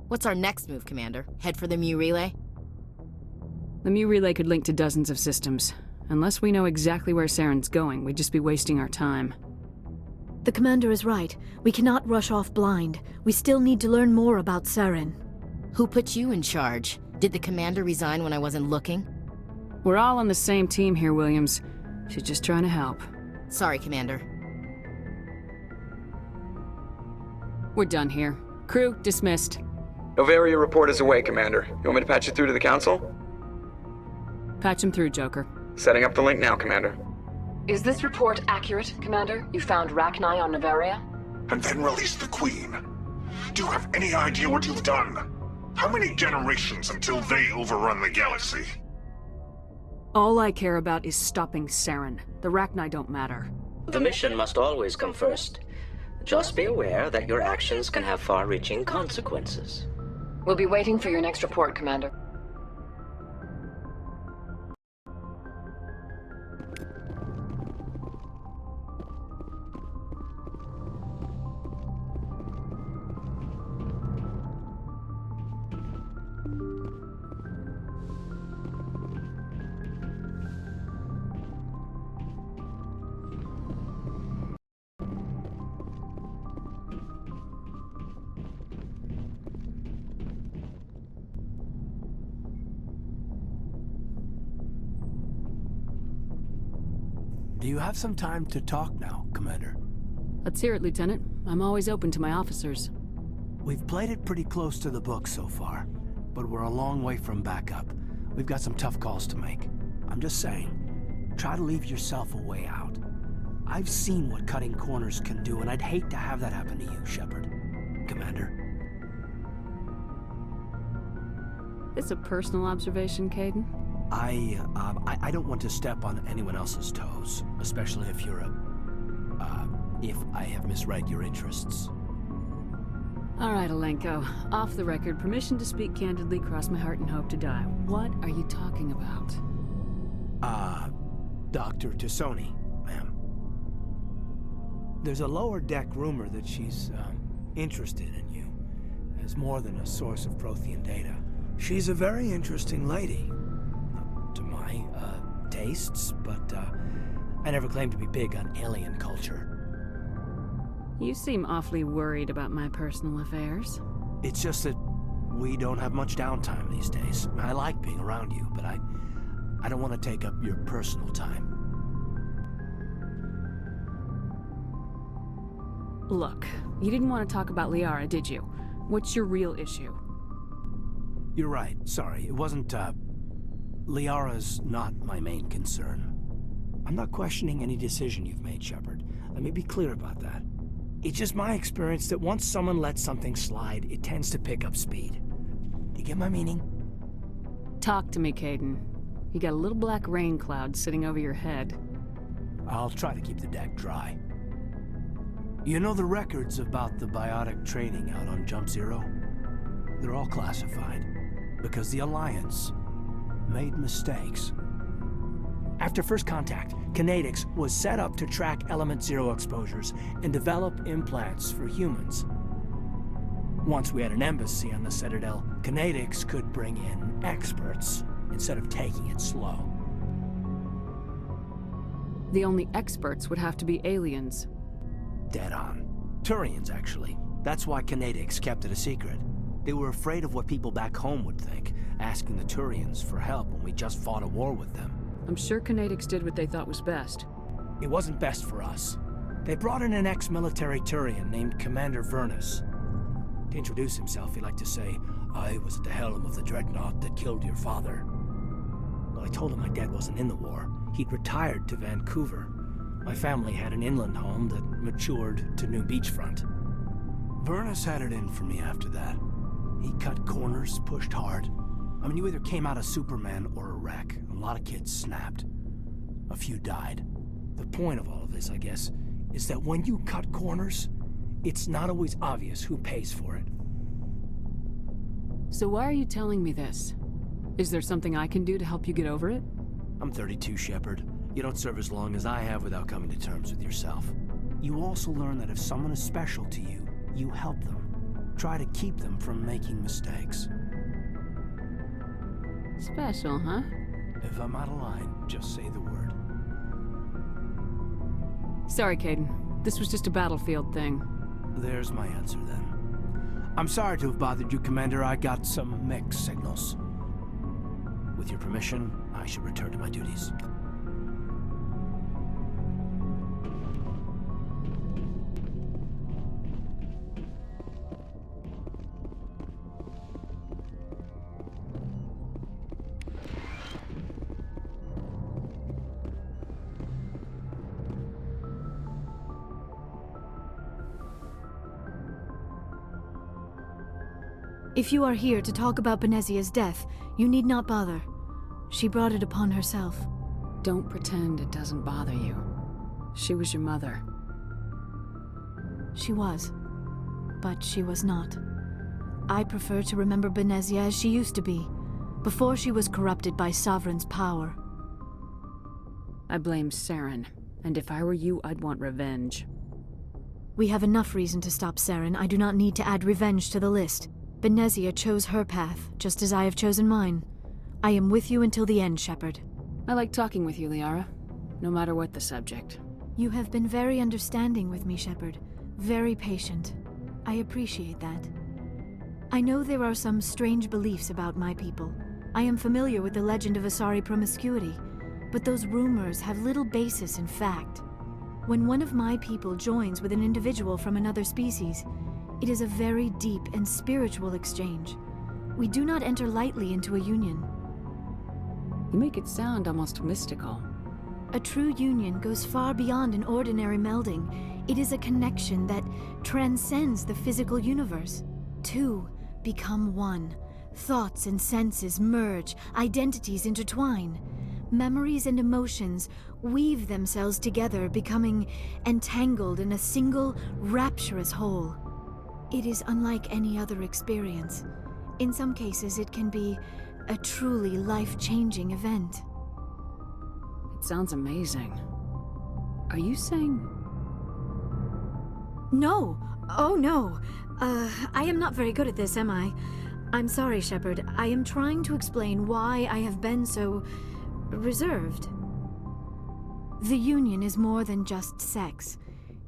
What's our next move, Commander? Head for the Mu Relay?
The Mu Relay could link to dozens of systems. Unless we know exactly where Saren's going, we'd just be wasting our time.
The Commander is right. We cannot rush off blind. We still need to learn more about Saren.
Who put you in charge? Did the Commander resign when I wasn't looking?
We're all on the same team here, Williams. She's just trying to help.
Sorry, Commander.
We're done here. Crew, dismissed.
Noveria report is away, Commander. You want me to patch it through to the Council?
Patch him through, Joker.
Setting up the link now, Commander.
Is this report accurate, Commander? You found Rachni on Noveria?
And then released the Queen. Do you have any idea what you've done? How many generations until they overrun the galaxy?
All I care about is stopping Saren. The Rachni don't matter.
The mission must always come first. Just be aware that your actions can have far-reaching consequences.
We'll be waiting for your next report, Commander.
Do you have some time to talk now, Commander?
Let's hear it, Lieutenant. I'm always open to my officers.
We've played it pretty close to the book so far, but we're a long way from backup. We've got some tough calls to make. I'm just saying, try to leave yourself a way out. I've seen what cutting corners can do, and I'd hate to have that happen to you, Shepard. Commander.
This a personal observation, Caden?
I don't want to step on anyone else's toes, especially if you're if I have misread your interests.
All right, Alenko. Off the record, permission to speak candidly, cross my heart and hope to die. What are you talking about?
Dr. Tassoni, ma'am. There's a lower deck rumor that she's, interested in you, as more than a source of Prothean data. She's a very interesting lady. To my, tastes, but, I never claimed to be big on alien culture.
You seem awfully worried about my personal affairs.
It's just that we don't have much downtime these days. I like being around you, but I don't want to take up your personal time.
Look, you didn't want to talk about Liara, did you? What's your real issue?
You're right. Sorry. It wasn't, Liara's not my main concern. I'm not questioning any decision you've made, Shepard. Let me be clear about that. It's just my experience that once someone lets something slide, it tends to pick up speed. Do you get my meaning?
Talk to me, Caden. You got a little black rain cloud sitting over your head.
I'll try to keep the deck dry. You know the records about the biotic training out on Jump Zero? They're all classified, because the Alliance made mistakes. After first contact, Kinetics was set up to track Element Zero exposures and develop implants for humans. Once we had an embassy on the Citadel, Kinetics could bring in experts instead of taking it slow.
The only experts would have to be aliens.
Dead on. Turians, actually. That's why Kinetics kept it a secret. They were afraid of what people back home would think, asking the Turians for help when we just fought a war with them.
I'm sure Kinetics did what they thought was best.
It wasn't best for us. They brought in an ex-military Turian named Commander Vernus. To introduce himself, he liked to say, "I was at the helm of the dreadnought that killed your father." Well, I told him my dad wasn't in the war. He'd retired to Vancouver. My family had an inland home that matured to New Beachfront. Vernus had it in for me after that. He cut corners, pushed hard. I mean, you either came out a Superman or a wreck. A lot of kids snapped. A few died. The point of all of this, I guess, is that when you cut corners, it's not always obvious who pays for it.
So why are you telling me this? Is there something I can do to help you get over it?
I'm 32, Shepard. You don't serve as long as I have without coming to terms with yourself. You also learn that if someone is special to you, you help them. Try to keep them from making mistakes.
Special, huh?
If I'm out of line, just say the word.
Sorry, Caden. This was just a battlefield thing.
There's my answer, then. I'm sorry to have bothered you, Commander. I got some mixed signals. With your permission, I should return to my duties.
If you are here to talk about Benezia's death, you need not bother. She brought it upon herself.
Don't pretend it doesn't bother you. She was your mother.
She was. But she was not. I prefer to remember Benezia as she used to be, before she was corrupted by Sovereign's power.
I blame Saren, and if I were you, I'd want revenge.
We have enough reason to stop Saren. I do not need to add revenge to the list. Benezia chose her path, just as I have chosen mine. I am with you until the end, Shepard.
I like talking with you, Liara, no matter what the subject.
You have been very understanding with me, Shepard. Very patient. I appreciate that. I know there are some strange beliefs about my people. I am familiar with the legend of Asari promiscuity, but those rumors have little basis in fact. When one of my people joins with an individual from another species, it is a very deep and spiritual exchange. We do not enter lightly into a union.
You make it sound almost mystical.
A true union goes far beyond an ordinary melding. It is a connection that transcends the physical universe. Two become one. Thoughts and senses merge, identities intertwine. Memories and emotions weave themselves together, becoming entangled in a single, rapturous whole. It is unlike any other experience. In some cases, it can be a truly life-changing event.
It sounds amazing. Are you saying...
No! Oh, no! I am not very good at this, am I? I'm sorry, Shepard. I am trying to explain why I have been so... reserved. The Union is more than just sex.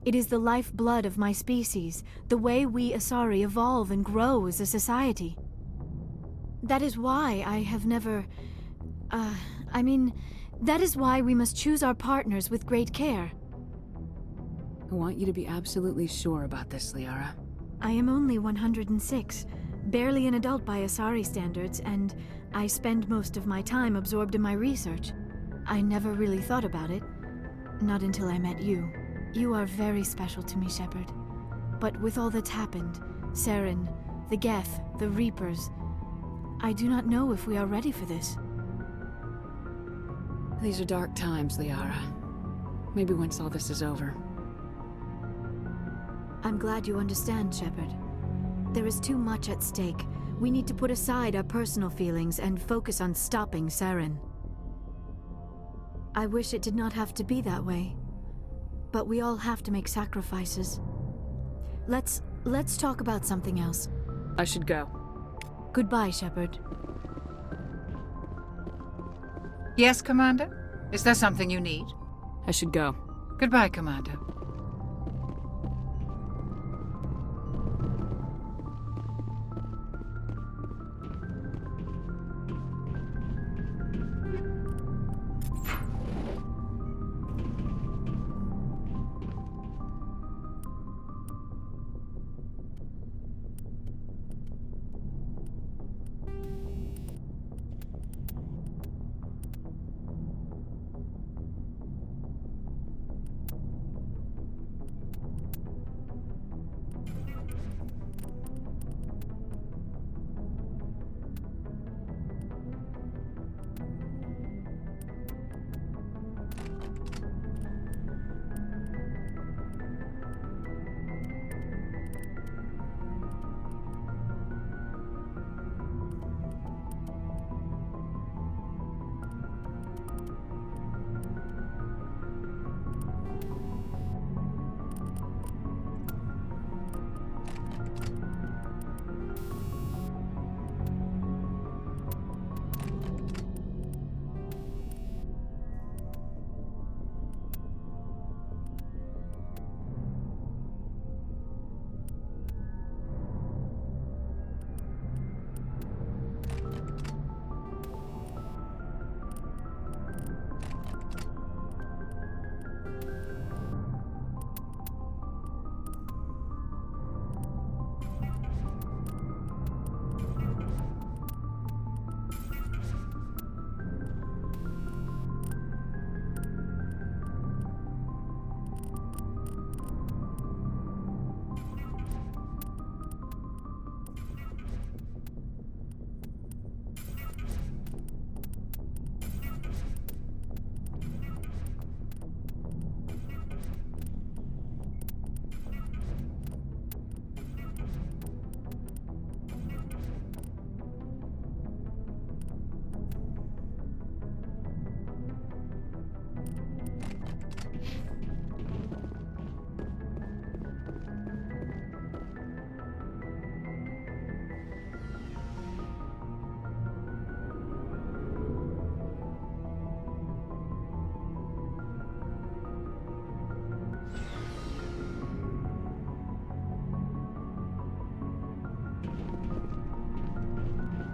It is the lifeblood of my species, the way we Asari evolve and grow as a society. That is why I have never... that is why we must choose our partners with great care.
I want you to be absolutely sure about this, Liara.
I am only 106, barely an adult by Asari standards, and I spend most of my time absorbed in my research. I never really thought about it, not until I met you. You are very special to me, Shepard. But with all that's happened, Saren, the Geth, the Reapers, I do not know if we are ready for this.
These are dark times, Liara. Maybe once all this is over.
I'm glad you understand, Shepard. There is too much at stake. We need to put aside our personal feelings and focus on stopping Saren. I wish it did not have to be that way. But we all have to make sacrifices. Let's talk about something else.
I should go.
Goodbye, Shepard.
Yes, Commander? Is there something you need?
I should go.
Goodbye, Commander.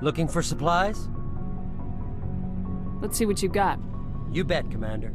Looking for supplies?
Let's see what you got.
You bet, Commander.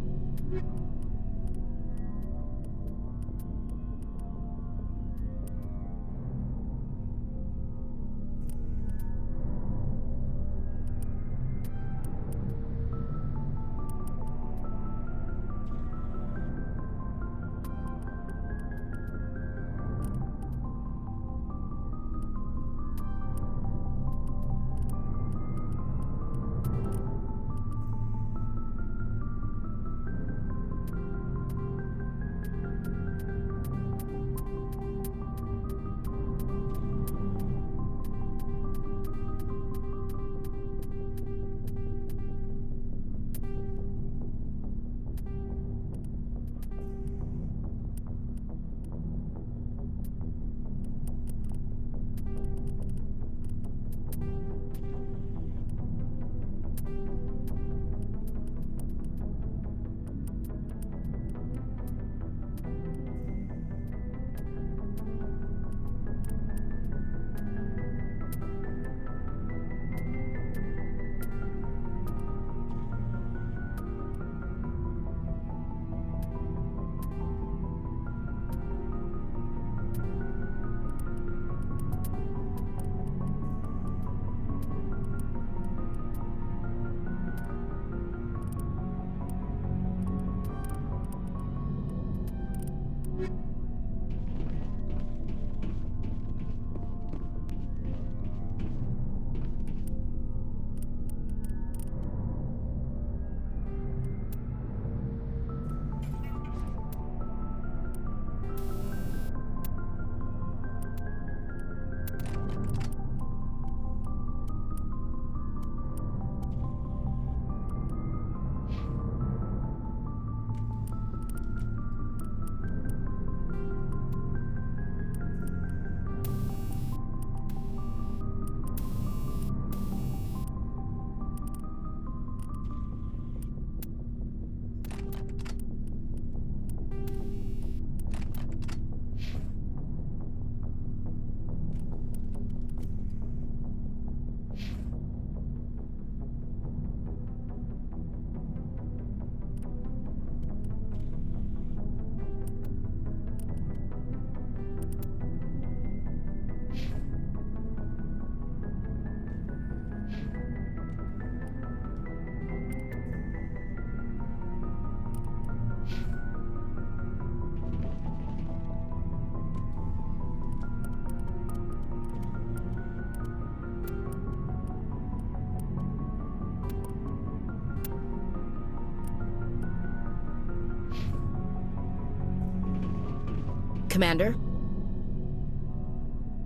Commander?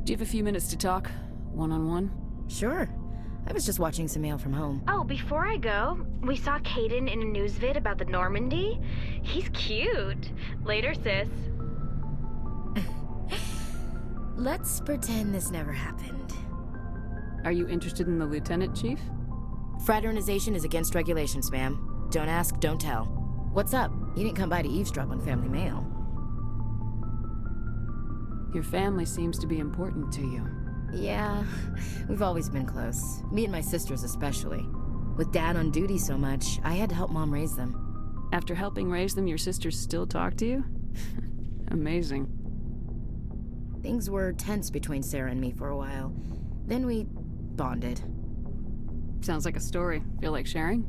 Do you have a few minutes to talk? One-on-one?
Sure. I was just watching some mail from home.
Oh, before I go, we saw Caden in a news vid about the Normandy. He's cute. Later, sis.
Let's pretend this never happened.
Are you interested in the Lieutenant, Chief?
Fraternization is against regulations, ma'am. Don't ask, don't tell. What's up? You didn't come by to eavesdrop on family mail.
Your family seems to be important to you.
Yeah, we've always been close. Me and my sisters especially. With Dad on duty so much, I had to help Mom raise them.
After helping raise them, your sisters still talk to you? Amazing.
Things were tense between Sarah and me for a while. Then we bonded.
Sounds like a story. Feel like sharing?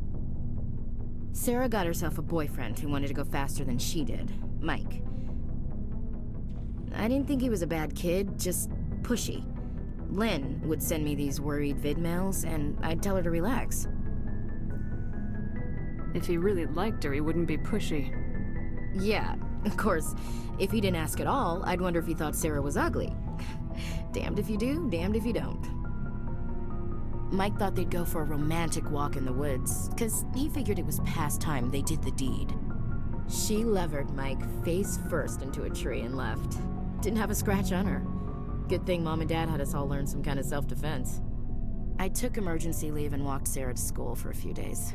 Sarah got herself a boyfriend who wanted to go faster than she did, Mike. I didn't think he was a bad kid, just pushy. Lynn would send me these worried vid mails, and I'd tell her to relax.
If he really liked her, he wouldn't be pushy.
Yeah, of course. If he didn't ask at all, I'd wonder if he thought Sarah was ugly. Damned if you do, damned if you don't. Mike thought they'd go for a romantic walk in the woods, because he figured it was past time they did the deed. She levered Mike face first into a tree and left. Didn't have a scratch on her. Good thing Mom and Dad had us all learn some kind of self-defense. I took emergency leave and walked Sarah to school for a few days.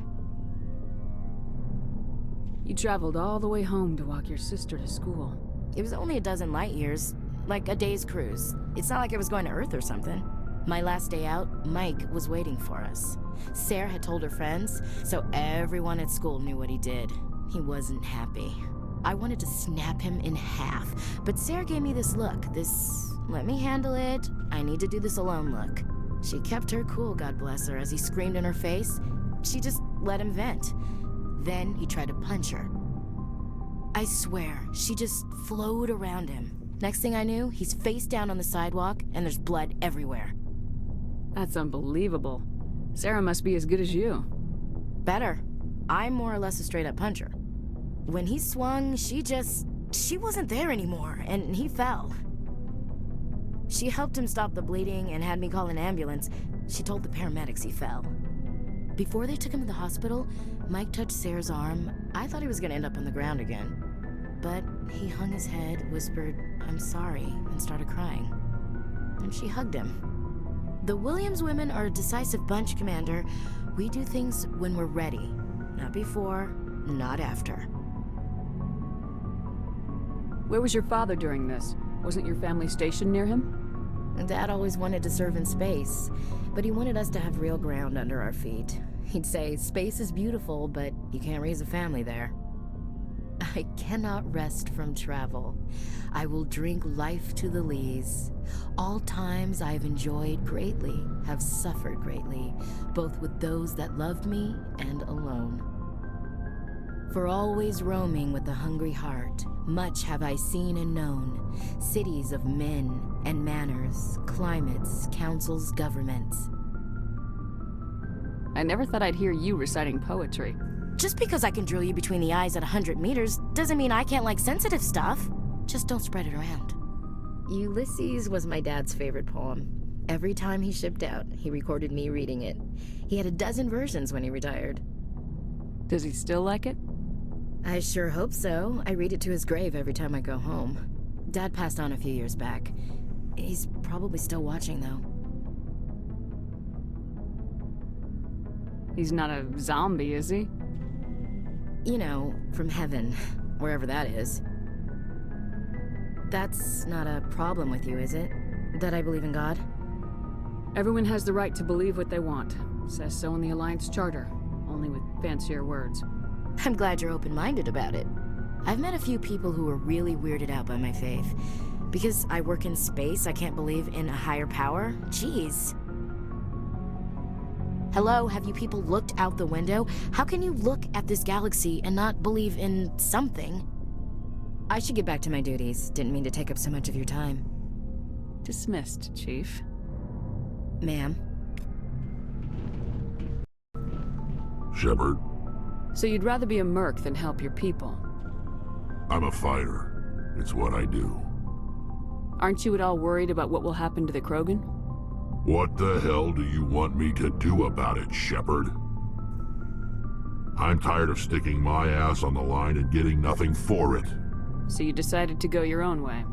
You traveled all the way home to walk your sister to school.
It was only a dozen light years, like a day's cruise. It's not like I was going to Earth or something. My last day out, Mike was waiting for us. Sarah had told her friends, so everyone at school knew what he did. He wasn't happy. I wanted to snap him in half, but Sarah gave me this look, this let me handle it, I need to do this alone look. She kept her cool, God bless her, as he screamed in her face. She just let him vent. Then he tried to punch her. I swear, she just flowed around him. Next thing I knew, he's face down on the sidewalk, and there's blood everywhere.
That's unbelievable. Sarah must be as good as you.
Better. I'm more or less a straight-up puncher. When he swung, she wasn't there anymore, and he fell. She helped him stop the bleeding and had me call an ambulance. She told the paramedics he fell. Before they took him to the hospital, Mike touched Sarah's arm. I thought he was gonna end up on the ground again. But he hung his head, whispered, "I'm sorry," and started crying. And she hugged him. The Williams women are a decisive bunch, Commander. We do things when we're ready. Not before, not after.
Where was your father during this? Wasn't your family stationed near him?
Dad always wanted to serve in space, but he wanted us to have real ground under our feet. He'd say, space is beautiful, but you can't raise a family there. I cannot rest from travel. I will drink life to the lees. All times I have enjoyed greatly, have suffered greatly, both with those that loved me and alone. For always roaming with a hungry heart, much have I seen and known, cities of men and manners, climates, councils, governments.
I never thought I'd hear you reciting poetry.
Just because I can drill you between the eyes at 100 meters doesn't mean I can't like sensitive stuff. Just don't spread it around. Ulysses was my dad's favorite poem. Every time he shipped out, he recorded me reading it. He had a dozen versions when he retired.
Does he still like it?
I sure hope so. I read it to his grave every time I go home. Dad passed on a few years back. He's probably still watching, though.
He's not a zombie, is he?
You know, from heaven, wherever that is. That's not a problem with you, is it? That I believe in God?
Everyone has the right to believe what they want. Says so in the Alliance Charter, only with fancier words.
I'm glad you're open-minded about it. I've met a few people who are really weirded out by my faith. Because I work in space, I can't believe in a higher power? Jeez. Hello, have you people looked out the window? How can you look at this galaxy and not believe in something? I should get back to my duties. Didn't mean to take up so much of your time.
Dismissed, Chief.
Ma'am.
Shepard.
So you'd rather be a merc than help your people?
I'm a fighter. It's what I do.
Aren't you at all worried about what will happen to the Krogan?
What the hell do you want me to do about it, Shepard? I'm tired of sticking my ass on the line and getting nothing for it.
So you decided to go your own way?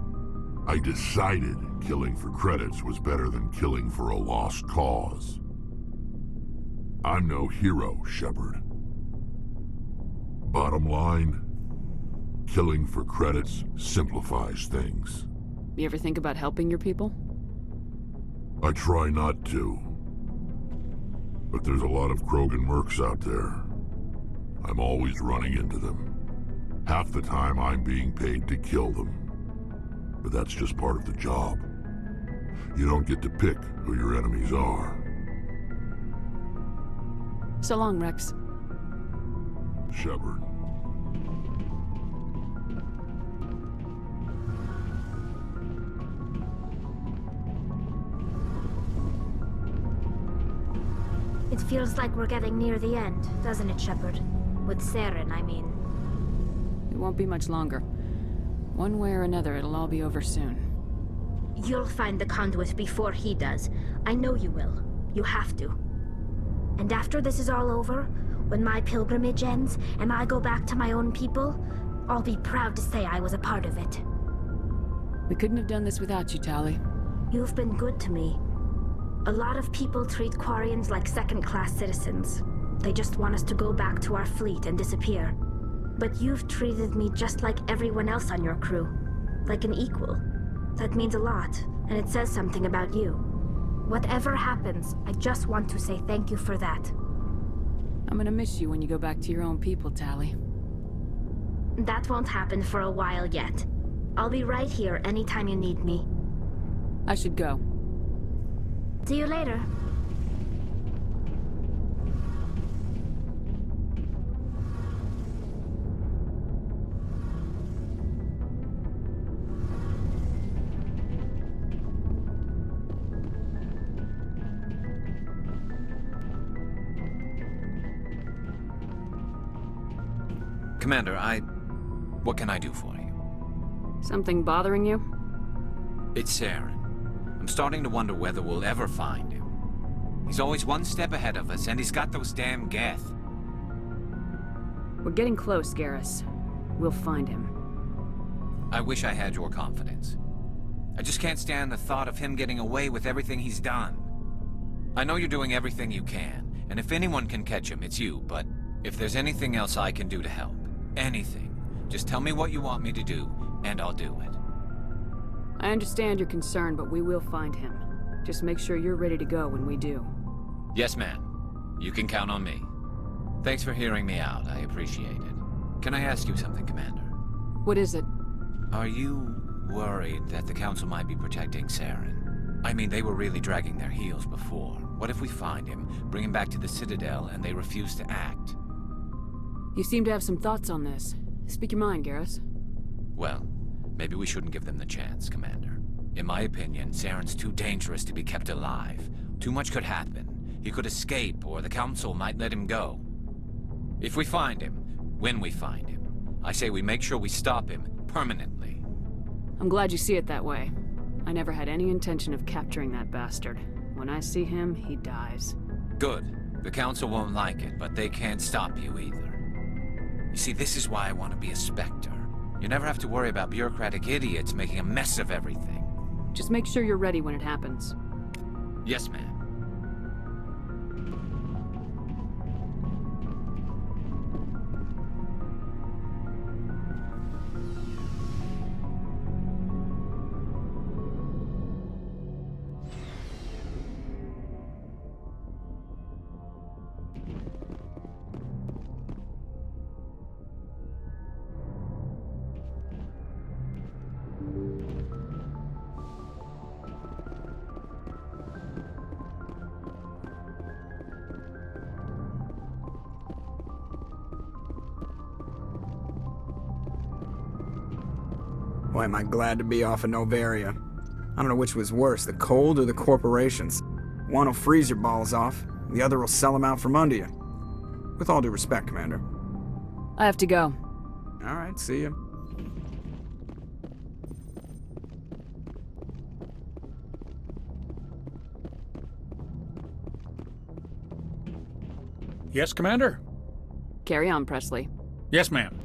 I decided killing for credits was better than killing for a lost cause. I'm no hero, Shepard. Bottom line, killing for credits simplifies things.
You ever think about helping your people?
I try not to. But there's a lot of Krogan mercs out there. I'm always running into them. Half the time I'm being paid to kill them. But that's just part of the job. You don't get to pick who your enemies are.
So long, Rex.
Shepard.
It feels like we're getting near the end, doesn't it, Shepard? With Saren, I mean.
It won't be much longer. One way or another, it'll all be over soon.
You'll find the conduit before he does. I know you will. You have to. And after this is all over, when my pilgrimage ends and I go back to my own people, I'll be proud to say I was a part of it.
We couldn't have done this without you, Tali.
You've been good to me. A lot of people treat Quarians like second-class citizens. They just want us to go back to our fleet and disappear. But you've treated me just like everyone else on your crew. Like an equal. That means a lot, and it says something about you. Whatever happens, I just want to say thank you for that.
I'm gonna miss you when you go back to your own people, Tally.
That won't happen for a while yet. I'll be right here anytime you need me.
I should go.
See you later.
Commander, what can I do for you?
Something bothering you?
It's Saren. I'm starting to wonder whether we'll ever find him. He's always one step ahead of us, and he's got those damn Geth.
We're getting close, Garrus. We'll find him.
I wish I had your confidence. I just can't stand the thought of him getting away with everything he's done. I know you're doing everything you can, and if anyone can catch him, it's you, but if there's anything else I can do to help, anything, just tell me what you want me to do, and I'll do it.
I understand your concern, but we will find him. Just make sure you're ready to go when we do.
Yes, ma'am. You can count on me. Thanks for hearing me out. I appreciate it. Can I ask you something, Commander?
What is it?
Are you worried that the Council might be protecting Saren? I mean, they were really dragging their heels before. What if we find him, bring him back to the Citadel, and they refuse to act?
You seem to have some thoughts on this. Speak your mind, Garrus.
Well, maybe we shouldn't give them the chance, Commander. In my opinion, Saren's too dangerous to be kept alive. Too much could happen. He could escape, or the Council might let him go. If we find him, when we find him, I say we make sure we stop him permanently.
I'm glad you see it that way. I never had any intention of capturing that bastard. When I see him, he dies.
Good. The Council won't like it, but they can't stop you either. You see, this is why I want to be a Spectre. You never have to worry about bureaucratic idiots making a mess of everything.
Just make sure you're ready when it happens.
Yes, ma'am.
Boy, am I glad to be off of Noveria. I don't know which was worse, the cold or the corporations. One will freeze your balls off, the other will sell them out from under you. With all due respect, Commander.
I have to go.
Alright, see ya.
Yes, Commander?
Carry on, Presley.
Yes, ma'am.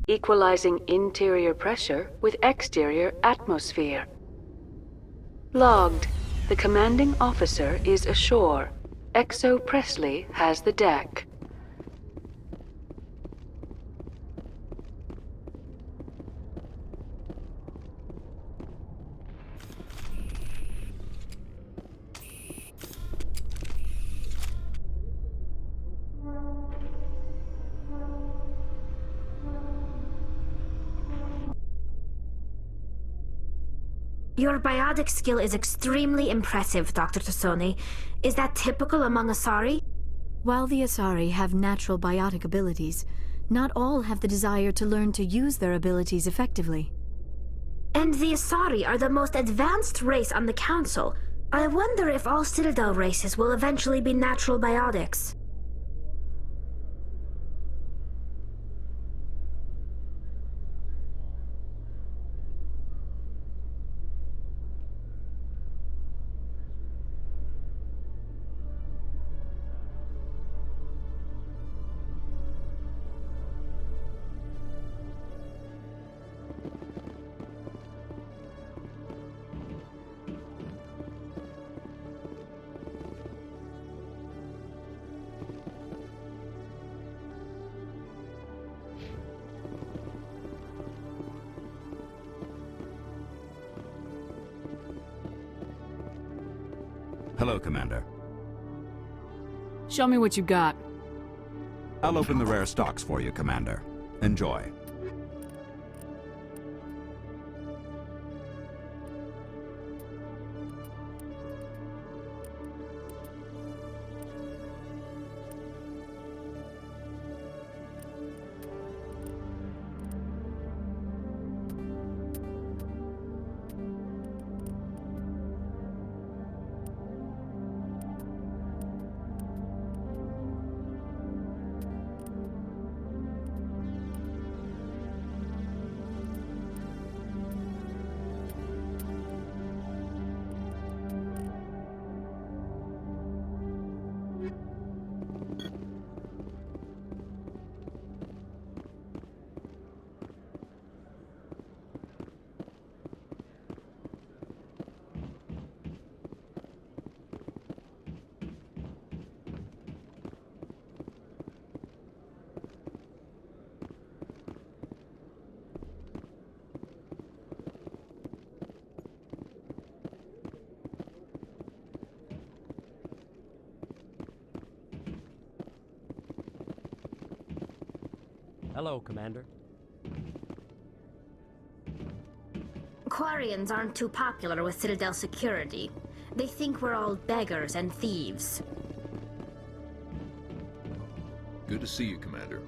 equalizing interior pressure with exterior atmosphere. Logged. The commanding officer is ashore. Exo Presley has the deck.
Your biotic skill is extremely impressive, Dr. Tassoni. Is that typical among Asari?
While the Asari have natural biotic abilities, not all have the desire to learn to use their abilities effectively.
And the Asari are the most advanced race on the Council. I wonder if all Citadel races will eventually be natural biotics.
Hello, Commander.
Show me what you got.
I'll open the rare stocks for you, Commander. Enjoy.
Hello, Commander.
Quarians aren't too popular with Citadel security. They think we're all beggars and thieves.
Good to see you, Commander.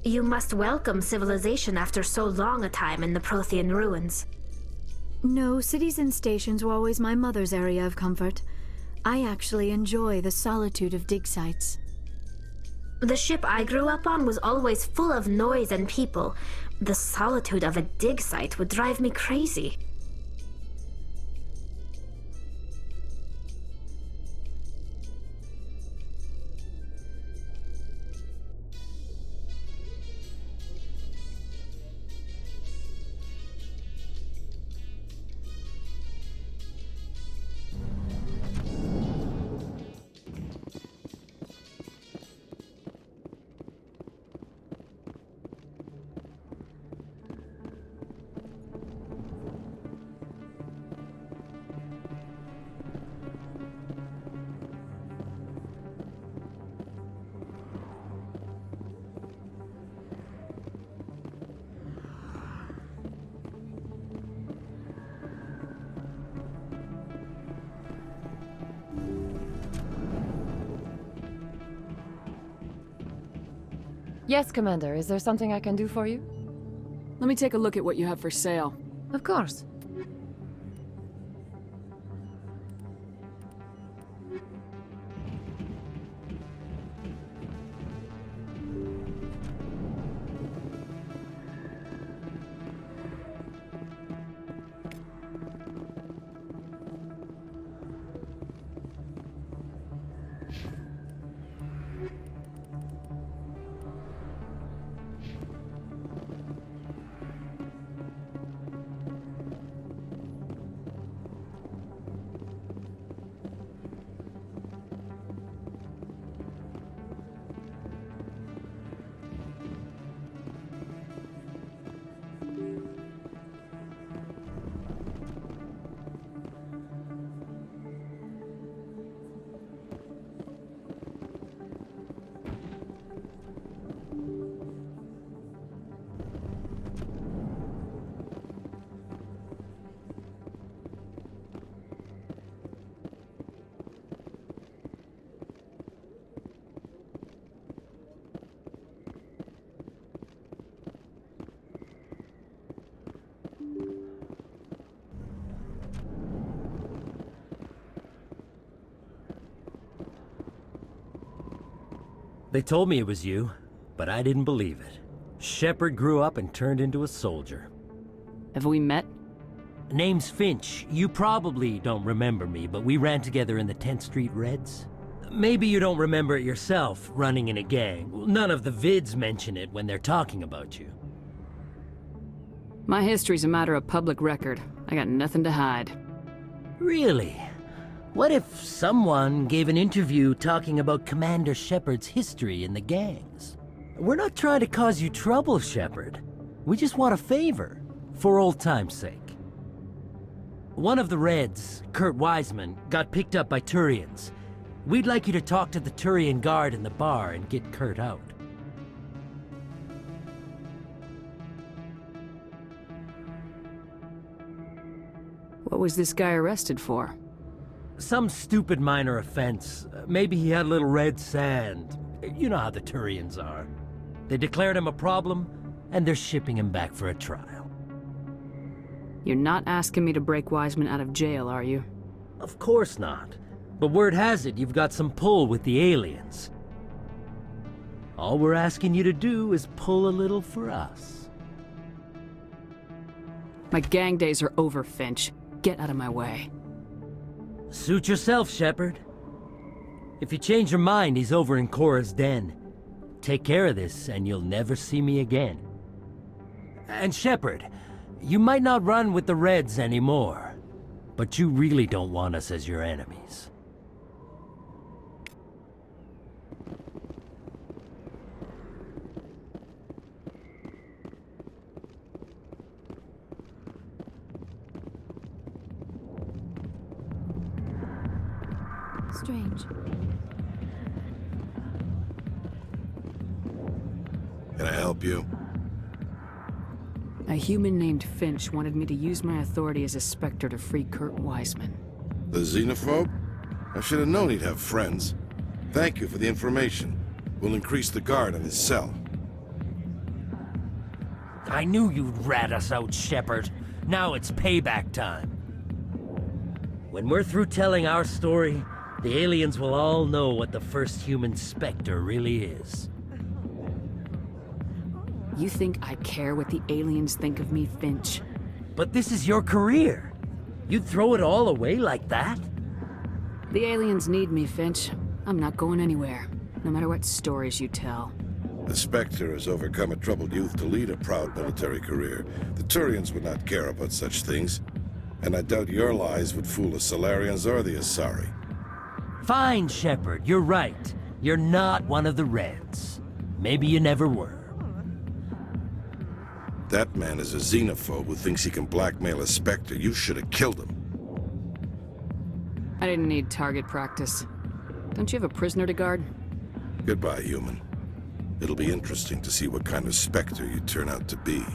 You must welcome civilization after so long a time in the Prothean ruins.
No, cities and stations were always my mother's area of comfort. I actually enjoy the solitude of dig sites.
The ship I grew up on was always full of noise and people. The solitude of a dig site would drive me crazy.
Yes, Commander. Is there something I can do for you?
Let me take a look at what you have for sale.
Of course.
They told me it was you, but I didn't believe it. Shepard grew up and turned into a soldier.
Have we met?
Name's Finch. You probably don't remember me, but we ran together in the 10th Street Reds. Maybe you don't remember it yourself, running in a gang. None of the vids mention it when they're talking about you.
My history's a matter of public record. I got nothing to hide.
Really? What if someone gave an interview talking about Commander Shepard's history in the gangs? We're not trying to cause you trouble, Shepard. We just want a favor, for old time's sake. One of the Reds, Kurt Wiseman, got picked up by Turians. We'd like you to talk to the Turian guard in the bar and get Kurt out.
What was this guy arrested for?
Some stupid minor offense. Maybe he had a little red sand. You know how the Turians are. They declared him a problem, and they're shipping him back for a trial.
You're not asking me to break Wiseman out of jail, are you?
Of course not. But word has it you've got some pull with the aliens. All we're asking you to do is pull a little for us.
My gang days are over, Finch. Get out of my way.
Suit yourself, Shepard. If you change your mind, he's over in Cora's den. Take care of this, and you'll never see me again. And Shepard, you might not run with the Reds anymore, but you really don't want us as your enemies.
Strange.
Can I help you?
A human named Finch wanted me to use my authority as a Spectre to free Kurt Wiseman.
The xenophobe? I should have known he'd have friends. Thank you for the information. We'll increase the guard on his cell.
I knew you'd rat us out, Shepard. Now it's payback time. When we're through telling our story, the aliens will all know what the first human Spectre really is.
You think I care what the aliens think of me, Finch?
But this is your career. You'd throw it all away like that?
The aliens need me, Finch. I'm not going anywhere, no matter what stories you tell.
The Spectre has overcome a troubled youth to lead a proud military career. The Turians would not care about such things, and I doubt your lies would fool the Solarians or the Asari.
Fine, Shepard, you're right. You're not one of the Reds. Maybe you never were.
That man is a xenophobe who thinks he can blackmail a Spectre. You should have killed him.
I didn't need target practice. Don't you have a prisoner to guard?
Goodbye, human. It'll be interesting to see what kind of Spectre you turn out to be.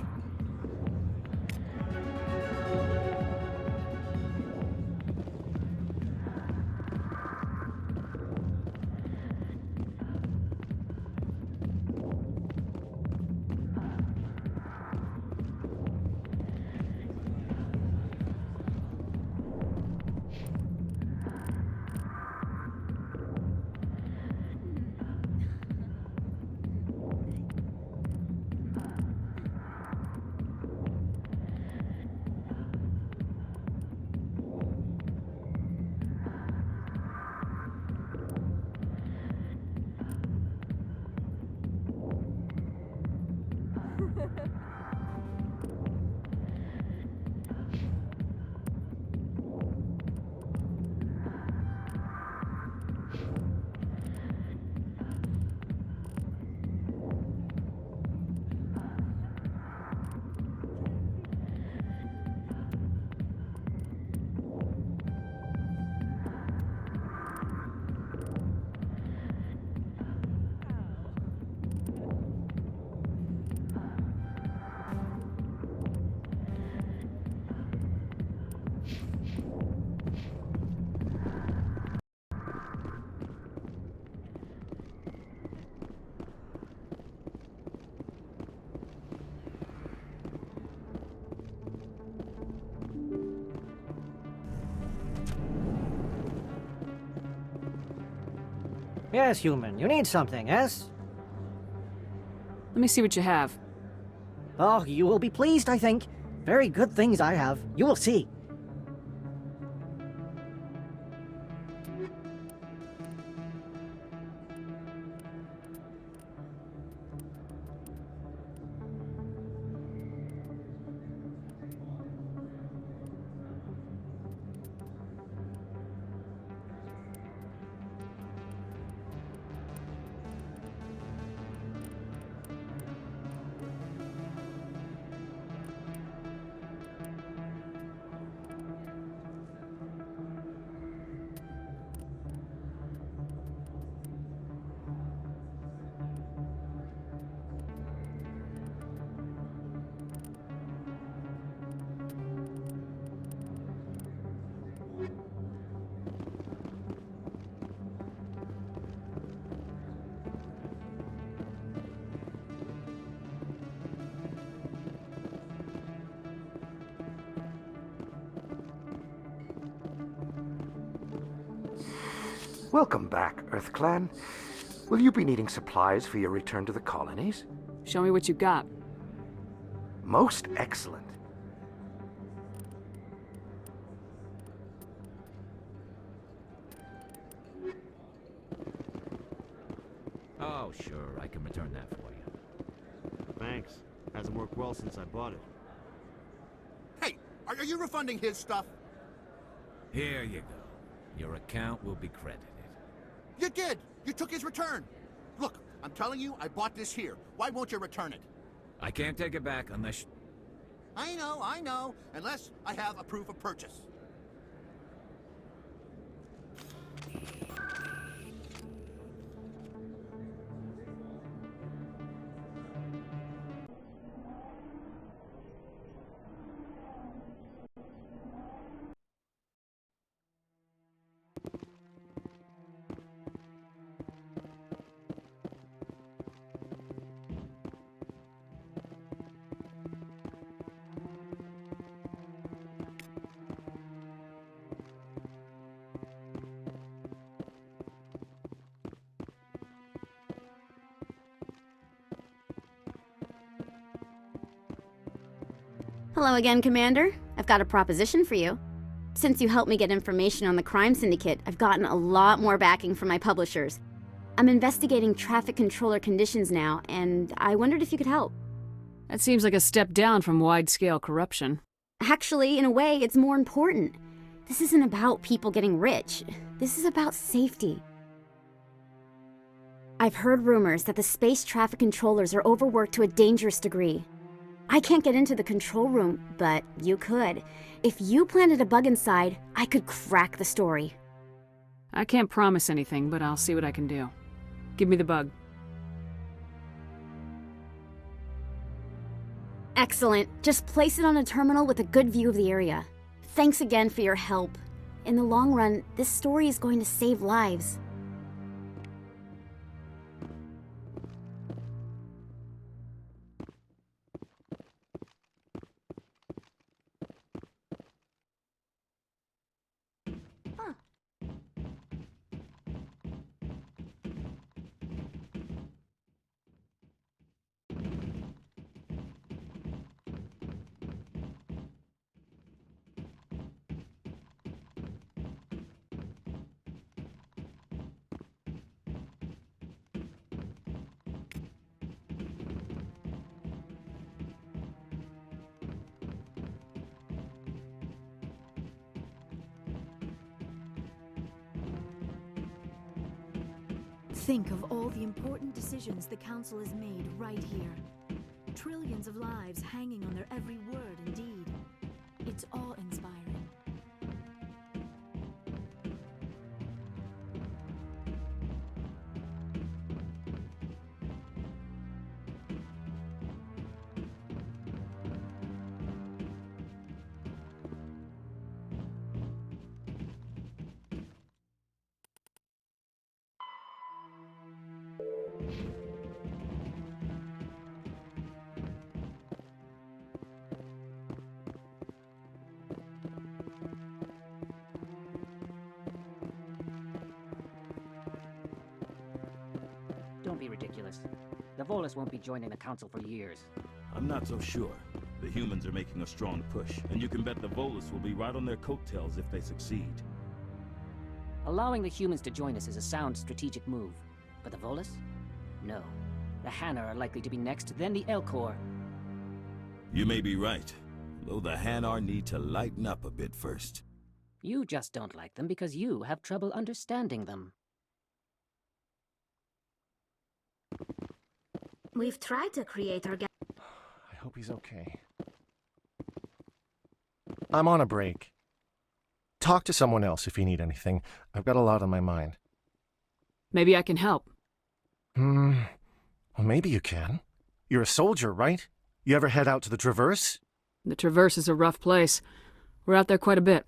Yes, human. You need something, yes?
Let me see what you have.
Oh, you will be pleased, I think. Very good things I have. You will see.
Welcome back, Earth Clan. Will you be needing supplies for your return to the colonies?
Show me what you got.
Most excellent.
Oh, sure, I can return that for you.
Thanks. Hasn't worked well since I bought it.
Hey, are you refunding his stuff?
Here you go. Your account will be credited.
You did! You took his return! Look, I'm telling you, I bought this here. Why won't you return it?
I can't take it back unless...
I know. Unless I have a proof of purchase.
Hello again, Commander. I've got a proposition for you. Since you helped me get information on the crime syndicate, I've gotten a lot more backing from my publishers. I'm investigating traffic controller conditions now, and I wondered if you could help.
That seems like a step down from wide-scale corruption.
Actually, in a way, it's more important. This isn't about people getting rich. This is about safety. I've heard rumors that the space traffic controllers are overworked to a dangerous degree. I can't get into the control room, but you could. If you planted a bug inside, I could crack the story.
I can't promise anything, but I'll see what I can do. Give me the bug.
Excellent. Just place it on a terminal with a good view of the area. Thanks again for your help. In the long run, this story is going to save lives.
Think of all the important decisions the Council has made right here. Trillions of lives hanging on their every word and deed. It's awe-inspiring.
Don't be ridiculous. The Volus won't be joining the Council for years.
I'm not so sure. The humans are making a strong push, and you can bet the Volus will be right on their coattails if they succeed.
Allowing the humans to join us is a sound strategic move. But the Volus? No. The Hanna are likely to be next, then the Elcor.
You may be right, though the Hanar need to lighten up a bit first.
You just don't like them because you have trouble understanding them.
We've tried to create our...
I hope he's okay. I'm on a break. Talk to someone else if you need anything. I've got a lot on my mind.
Maybe I can help.
Well, maybe you can. You're a soldier, right? You ever head out to the Traverse?
The Traverse is a rough place. We're out there quite a bit.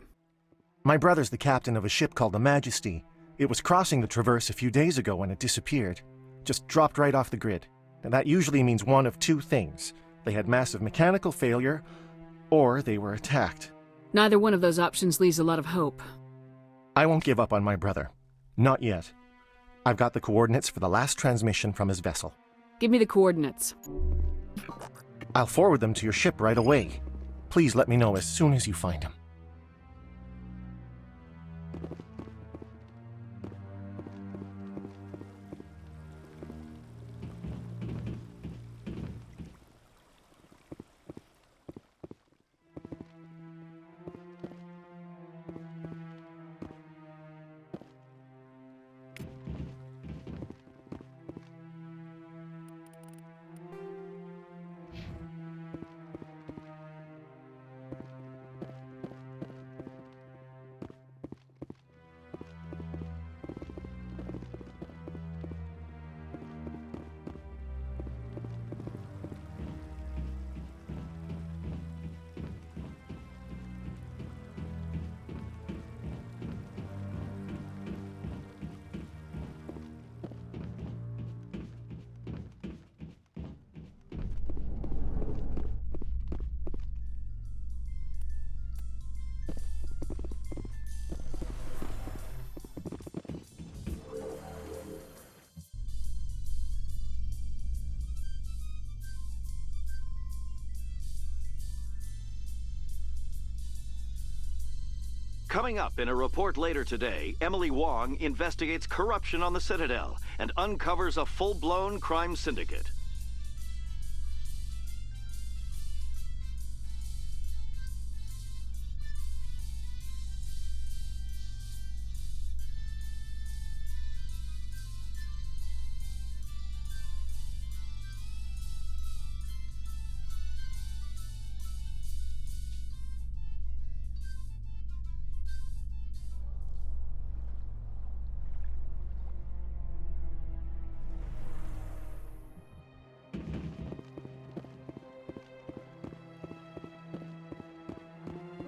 My brother's the captain of a ship called the Majesty. It was crossing the Traverse a few days ago when it disappeared. Just dropped right off the grid. And that usually means one of two things. They had massive mechanical failure, or they were attacked.
Neither one of those options leaves a lot of hope.
I won't give up on my brother. Not yet. I've got the coordinates for the last transmission from his vessel.
Give me the coordinates.
I'll forward them to your ship right away. Please let me know as soon as you find him.
Coming up in a report later today, Emily Wong investigates corruption on the Citadel and uncovers a full-blown crime syndicate.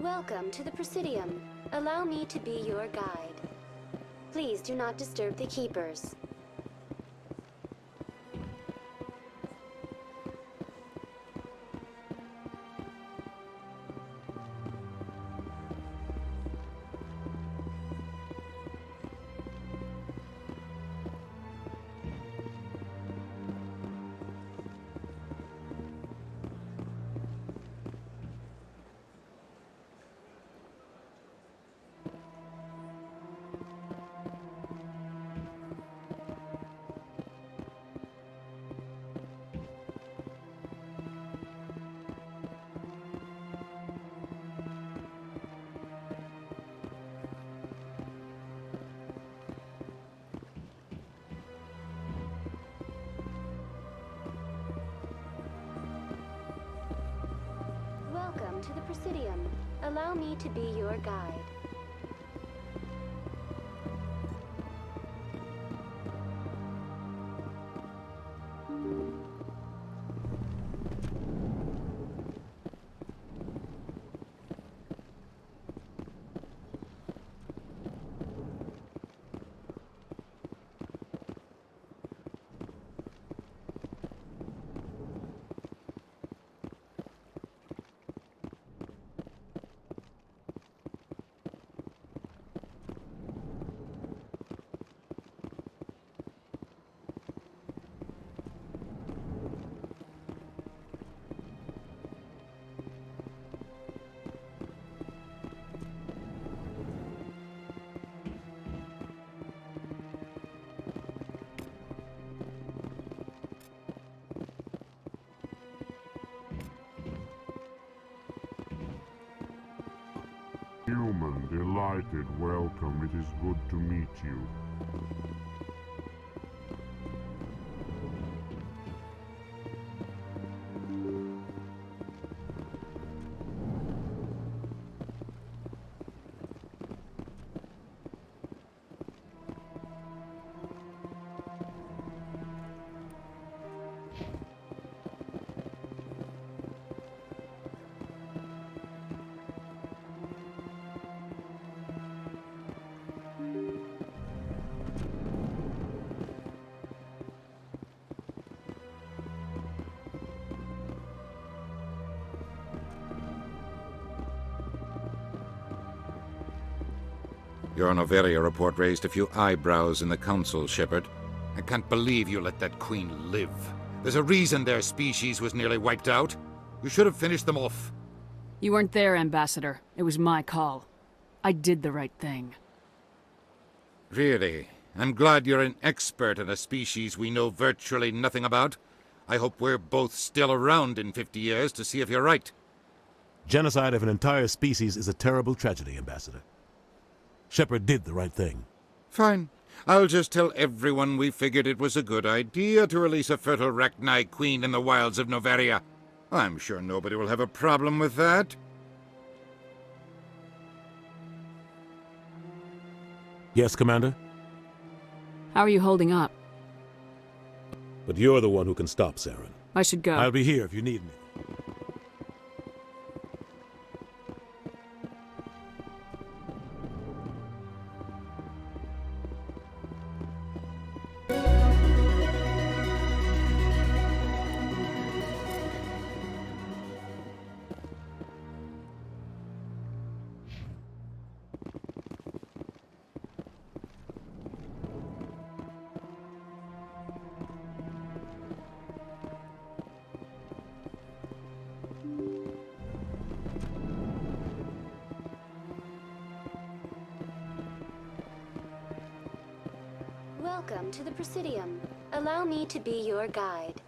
Welcome to the Presidium. Allow me to be your guide. Please do not disturb the Keepers. to the Presidium. Allow me to be your guide.
Human, delighted welcome. It is good to meet you.
Your Noveria report raised a few eyebrows in the Council, Shepard. I can't believe you let that queen live. There's a reason their species was nearly wiped out. You should have finished them off.
You weren't there, Ambassador. It was my call. I did the right thing.
Really? I'm glad you're an expert in a species we know virtually nothing about. I hope we're both still around in 50 years to see if you're right.
Genocide of an entire species is a terrible tragedy, Ambassador. Shepard did the right thing.
Fine. I'll just tell everyone we figured it was a good idea to release a fertile Rachni queen in the wilds of Noveria. I'm sure nobody will have a problem with that.
Yes, Commander?
How are you holding up?
But you're the one who can stop Saren.
I should go.
I'll be here if you need me.
Welcome to the Presidium. Allow me to be your guide.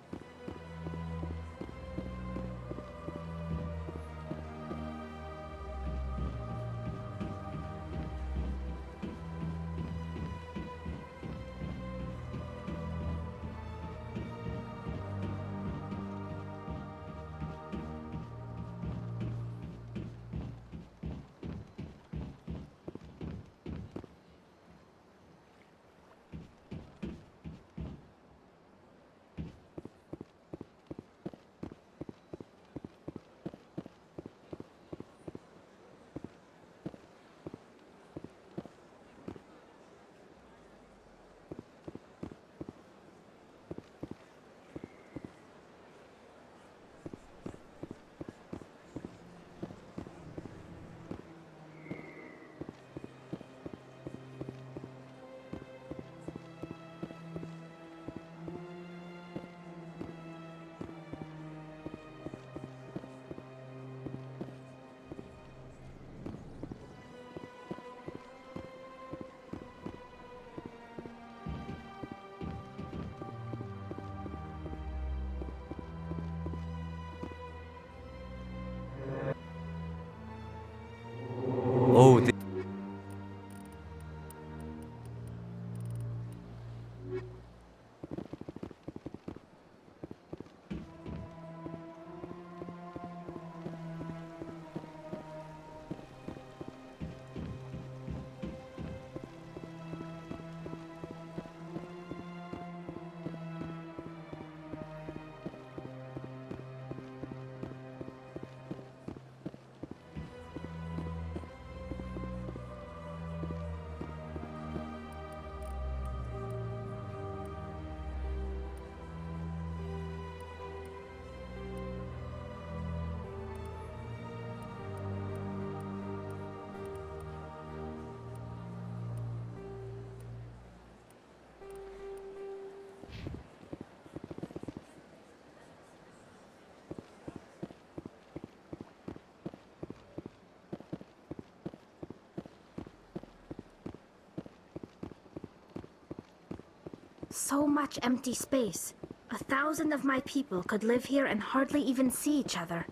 so much empty space. 1,000 of my people could live here and hardly even see each other.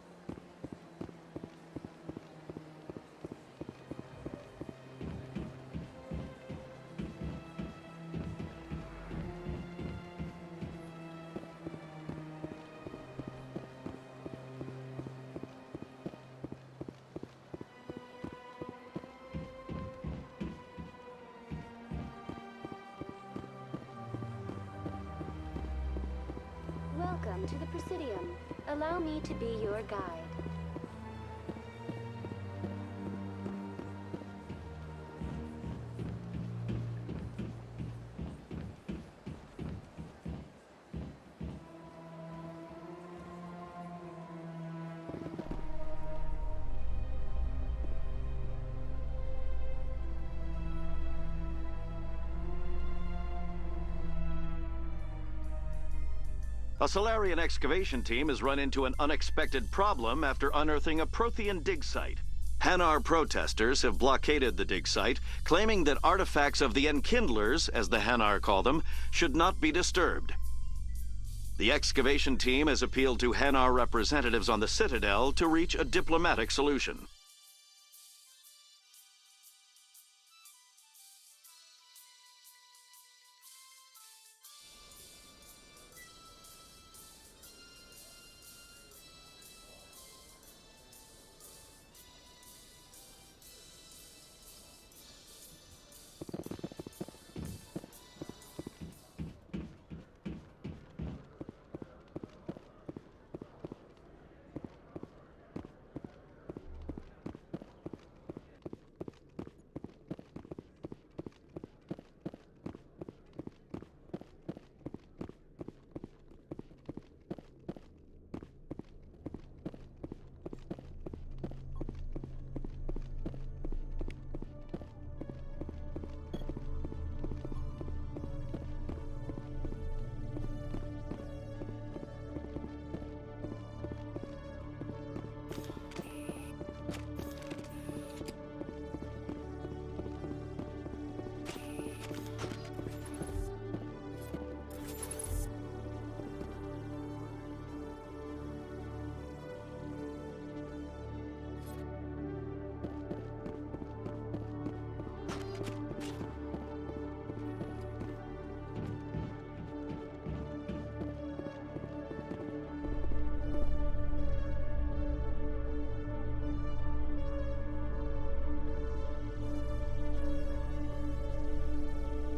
Welcome to the Presidium. Allow me to be your guide.
A Solarian excavation team has run into an unexpected problem after unearthing a Prothean dig site. Hanar protesters have blockaded the dig site, claiming that artifacts of the Enkindlers, as the Hanar call them, should not be disturbed. The excavation team has appealed to Hanar representatives on the Citadel to reach a diplomatic solution.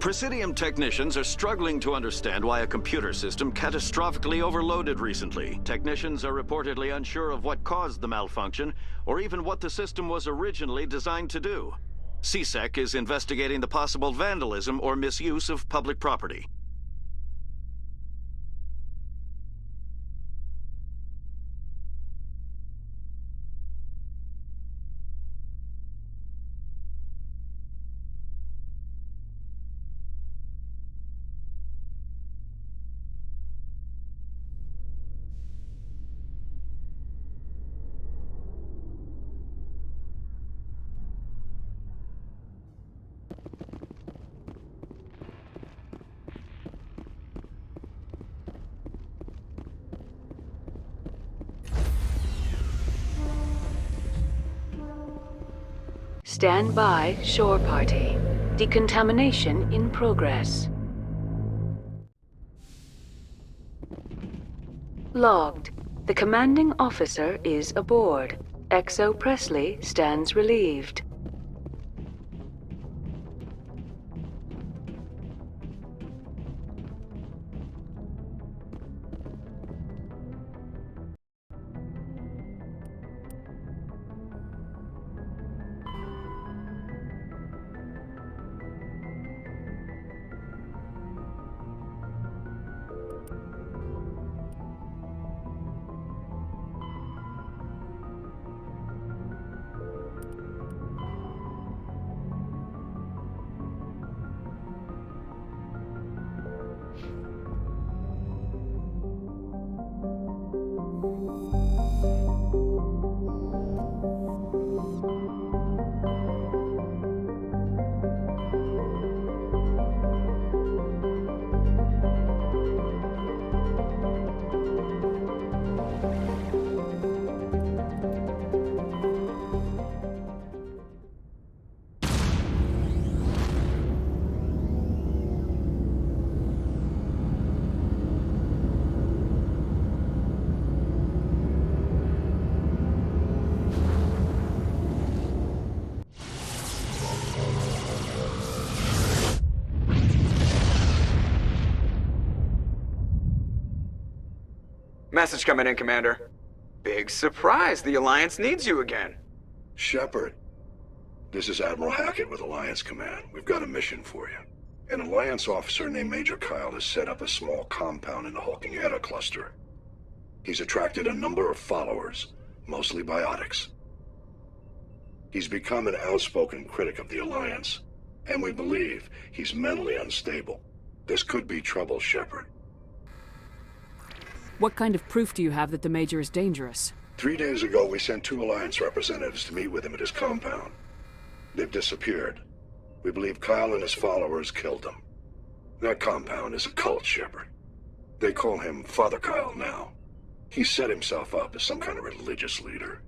Presidium technicians are struggling to understand why a computer system catastrophically overloaded recently. Technicians are reportedly unsure of what caused the malfunction, or even what the system was originally designed to do. CSEC is investigating the possible vandalism or misuse of public property.
Stand by, shore party. Decontamination in progress. Logged. The commanding officer is aboard. Exo Presley stands relieved.
Message coming in, Commander. Big surprise, the Alliance needs you again.
Shepard, this is Admiral Hackett with Alliance Command. We've got a mission for you. An Alliance officer named Major Kyle has set up a small compound in the Hulking Eta cluster. He's attracted a number of followers, mostly biotics. He's become an outspoken critic of the Alliance, and we believe he's mentally unstable. This could be trouble, Shepard.
What kind of proof do you have that the Major is dangerous?
3 days ago, we sent 2 Alliance representatives to meet with him at his compound. They've disappeared. We believe Kyle and his followers killed him. That compound is a cult, Shepard. They call him Father Kyle now. He set himself up as some kind of religious leader.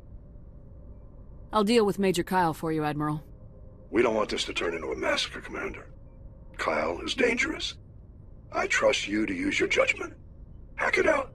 I'll deal with Major Kyle for you, Admiral.
We don't want this to turn into a massacre, Commander. Kyle is dangerous. I trust you to use your judgment. Hack it out.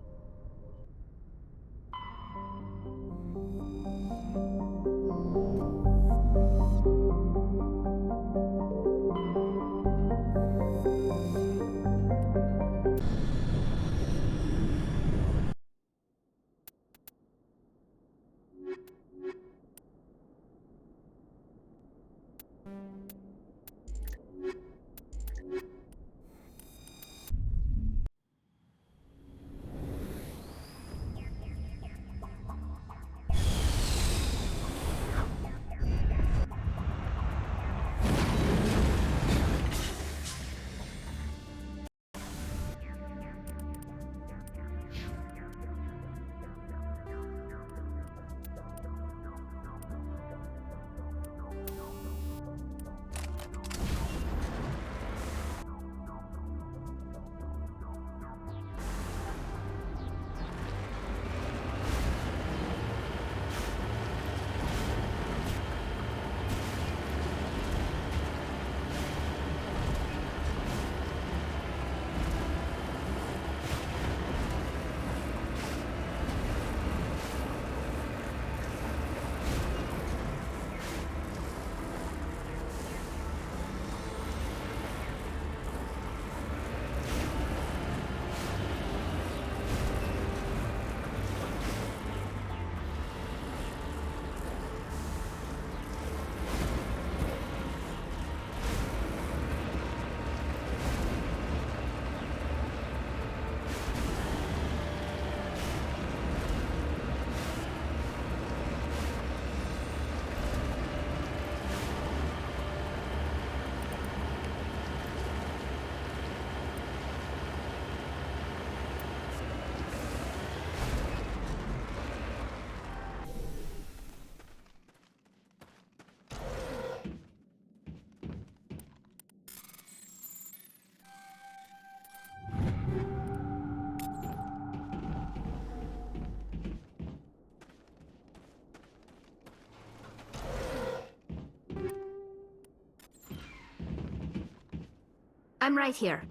I'm right here.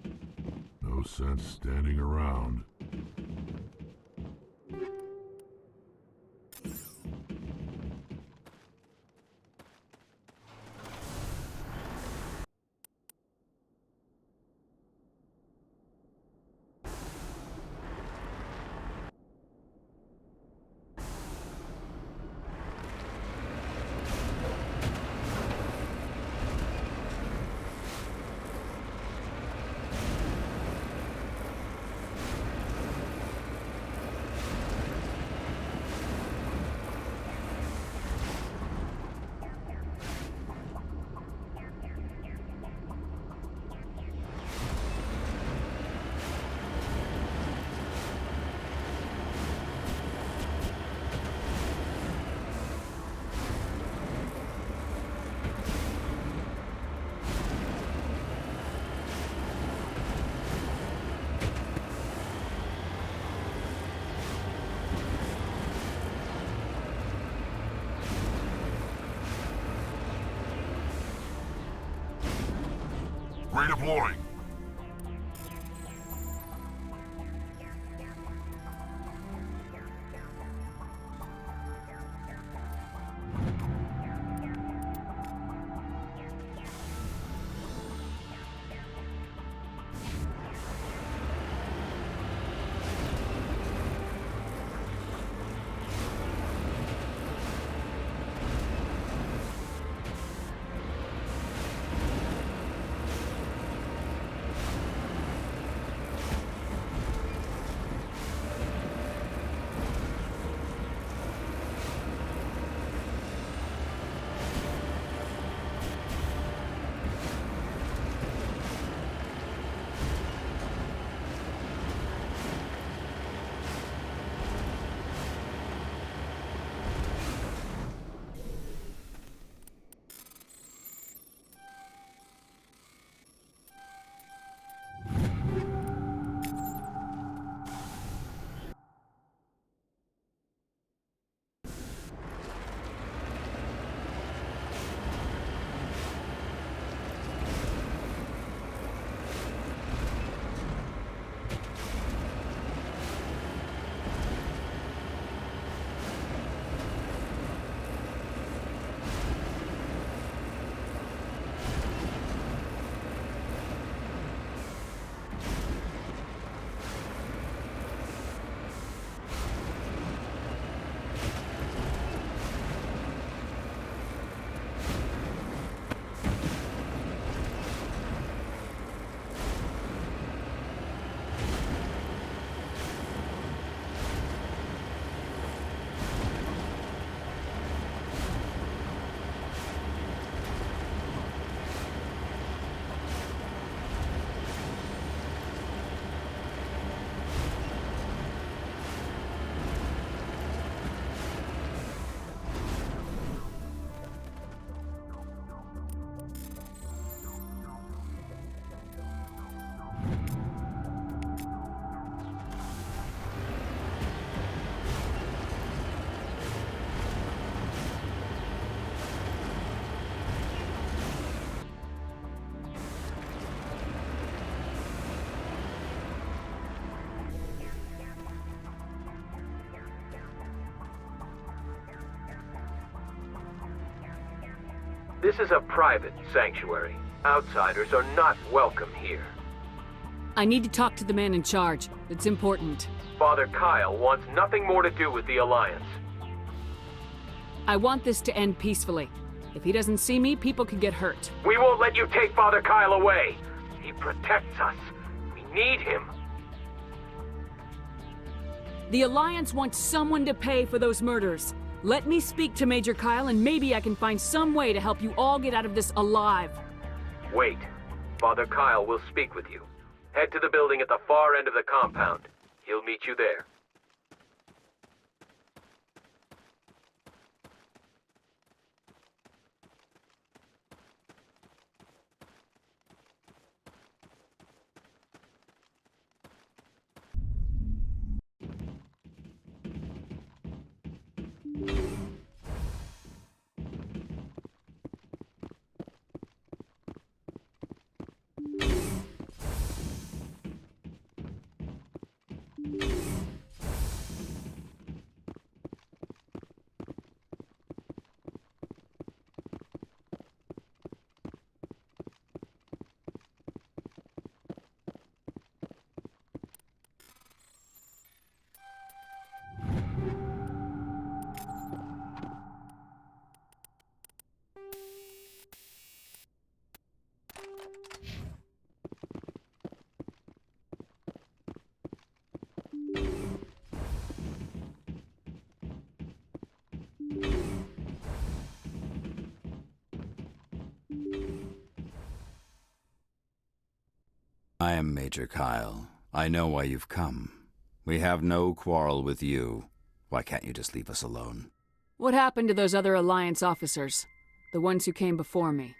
No sense standing around. Redeploying.
This is a private sanctuary. Outsiders are not welcome here.
I need to talk to the man in charge. It's important.
Father Kyle wants nothing more to do with the Alliance.
I want this to end peacefully. If he doesn't see me, people could get hurt.
We won't let you take Father Kyle away. He protects us. We need him.
The Alliance wants someone to pay for those murders. Let me speak to Major Kyle and maybe I can find some way to help you all get out of this alive.
Wait. Father Kyle will speak with you. Head to the building at the far end of the compound. He'll meet you there.
I am Major Kyle. I know why you've come. We have no quarrel with you. Why can't you just leave us alone?
What happened to those other Alliance officers? The ones who came before me?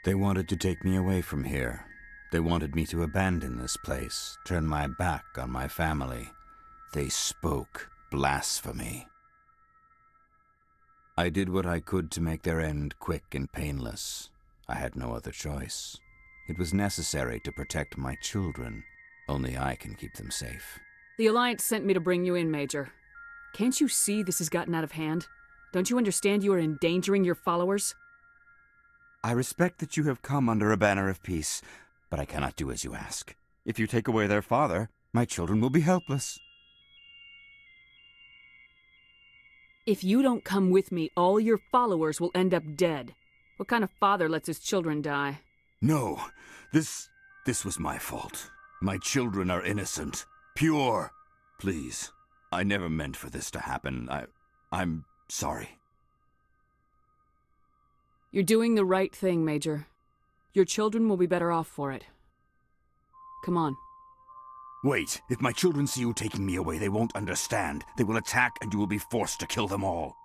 They wanted to take me away from here. They wanted me to abandon this place, turn my back on my family. They spoke blasphemy. I did what I could to make their end quick and painless. I had no other choice. It was necessary to protect my children. Only I can keep them safe.
The Alliance sent me to bring you in, Major. Can't you see this has gotten out of hand? Don't you understand you are endangering your followers?
I respect that you have come under a banner of peace, but I cannot do as you ask. If you take away their father, my children will be helpless.
If you don't come with me, all your followers will end up dead. What kind of father lets his children die?
No, this was my fault. My children are innocent, pure. Please, I never meant for this to happen. I'm sorry.
You're doing the right thing, Major. Your children will be better off for it. Come on.
Wait, if my children see you taking me away, they won't understand. They will attack and you will be forced to kill them all.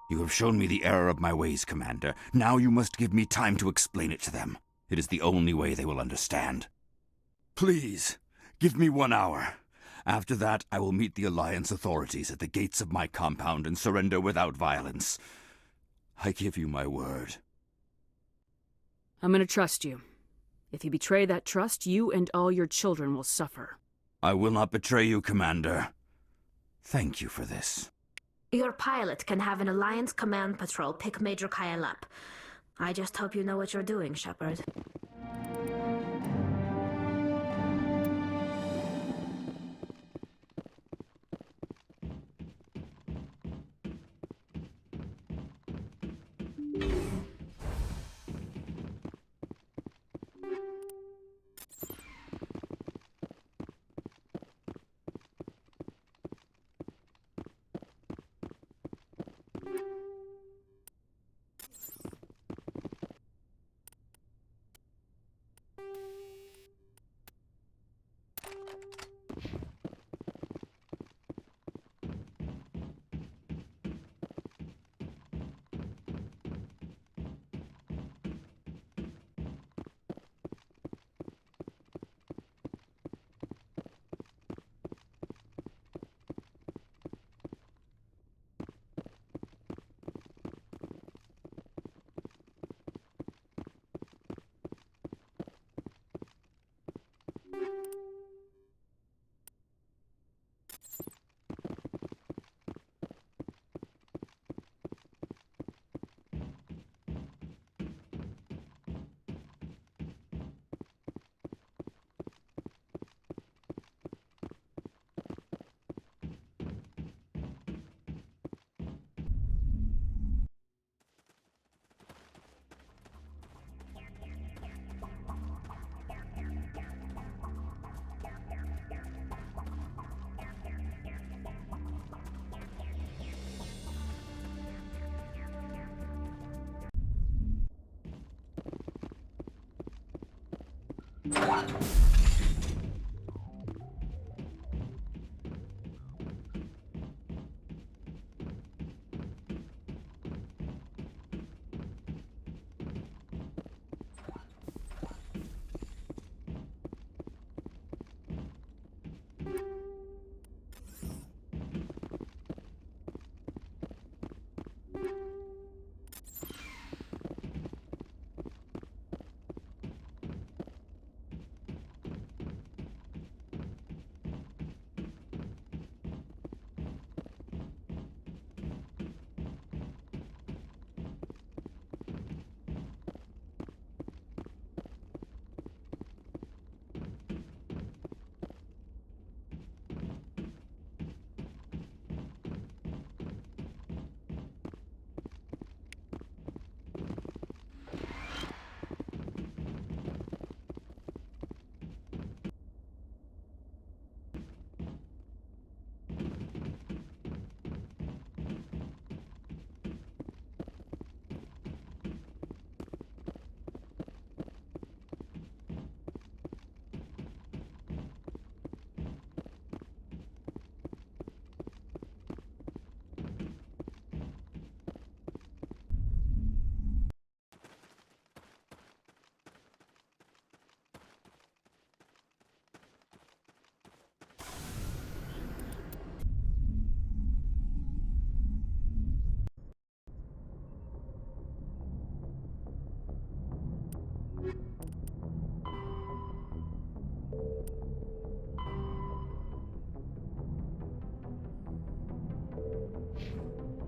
You have shown me the error of my ways, Commander. Now you must give me time to explain it to them. It is the only way they will understand. Please, give me 1 hour. After that, I will meet the Alliance authorities at the gates of my compound and surrender without violence. I give you my word.
I'm gonna trust you. If you betray that trust, you and all your children will suffer.
I will not betray you, Commander. Thank you for this.
Your pilot can have an Alliance command patrol pick Major Kyle up. I just hope you know what you're doing, Shepard.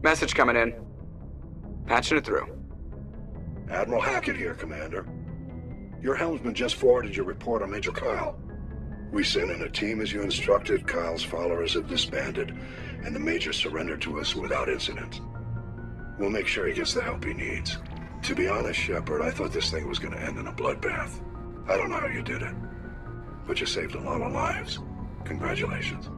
Message coming in. Patching it through.
Admiral Hackett here, Commander. Your helmsman just forwarded your report on Major Kyle. We sent in a team as you instructed, Kyle's followers have disbanded, and the Major surrendered to us without incident. We'll make sure he gets the help he needs. To be honest, Shepard, I thought this thing was gonna end in a bloodbath. I don't know how you did it, but you saved a lot of lives. Congratulations.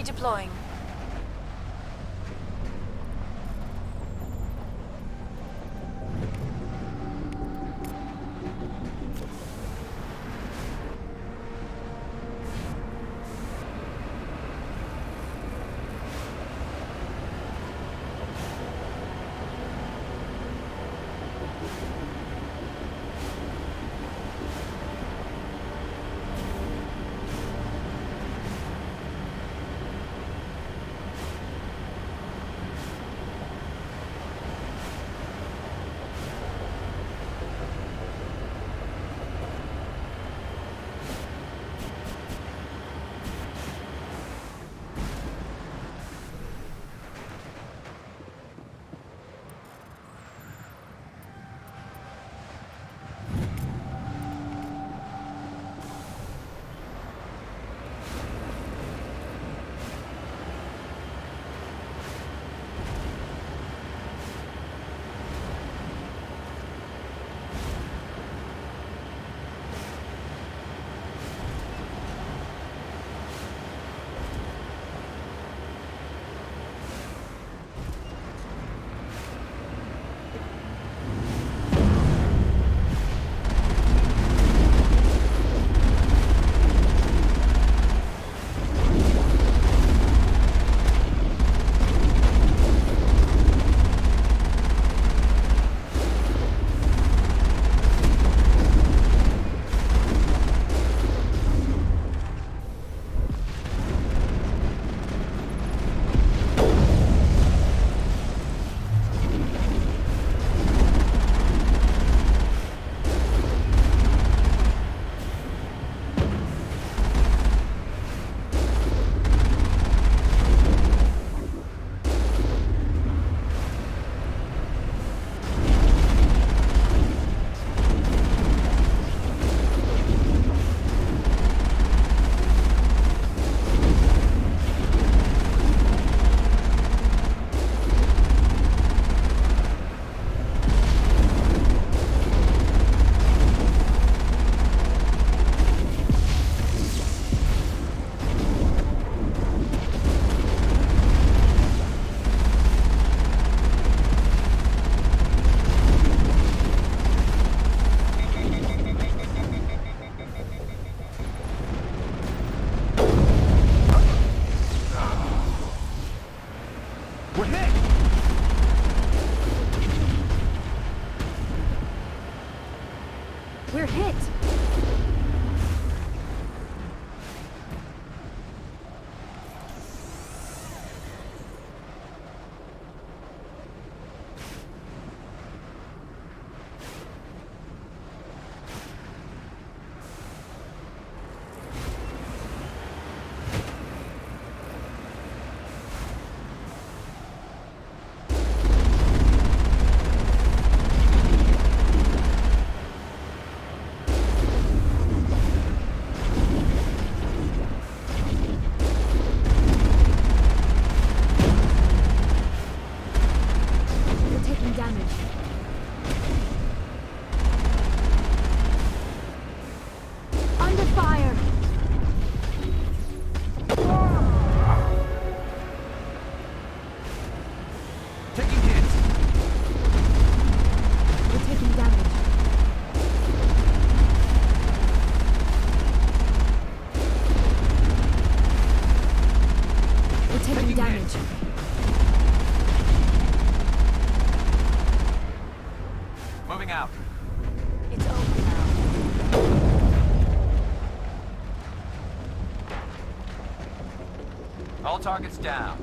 Redeploying. We're hit!
Moving out.
It's over now.
All targets down.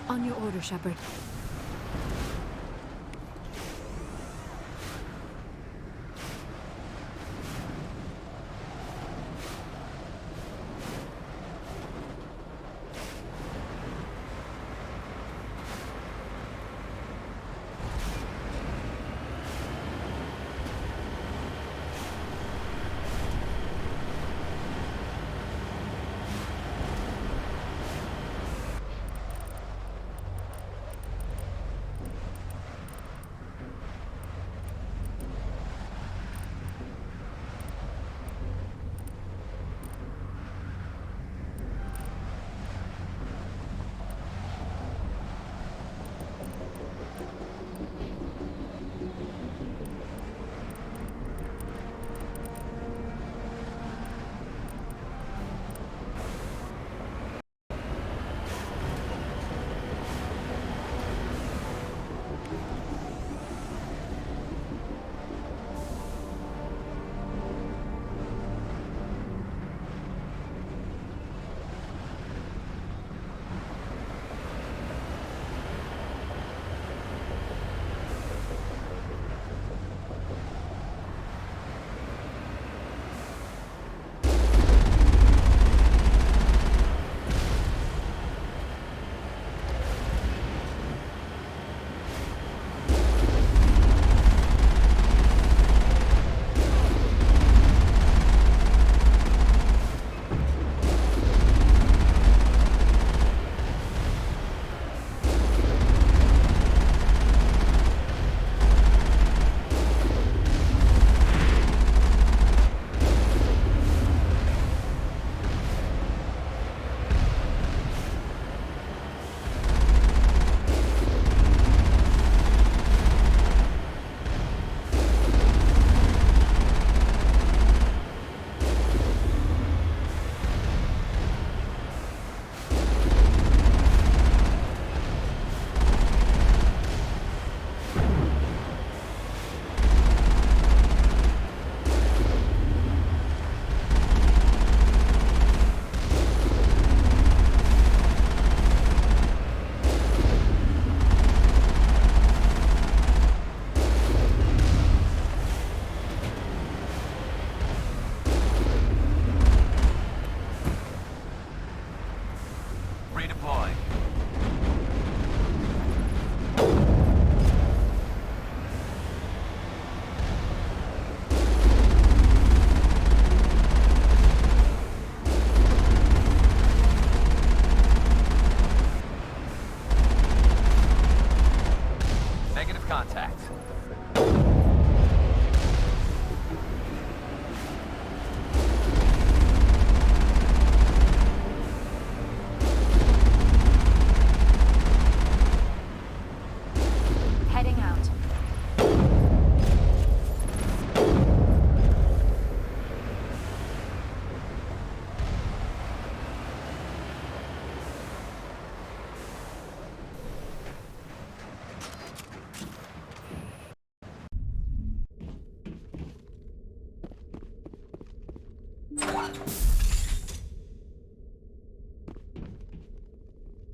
On your order, Shepard.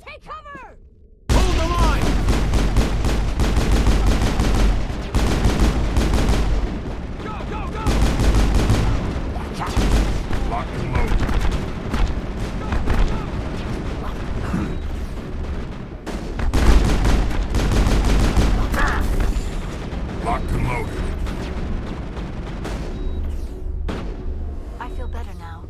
Take cover!
Hold the line! Go, go, go!
Lock and load. Locked and loaded.
I feel better now.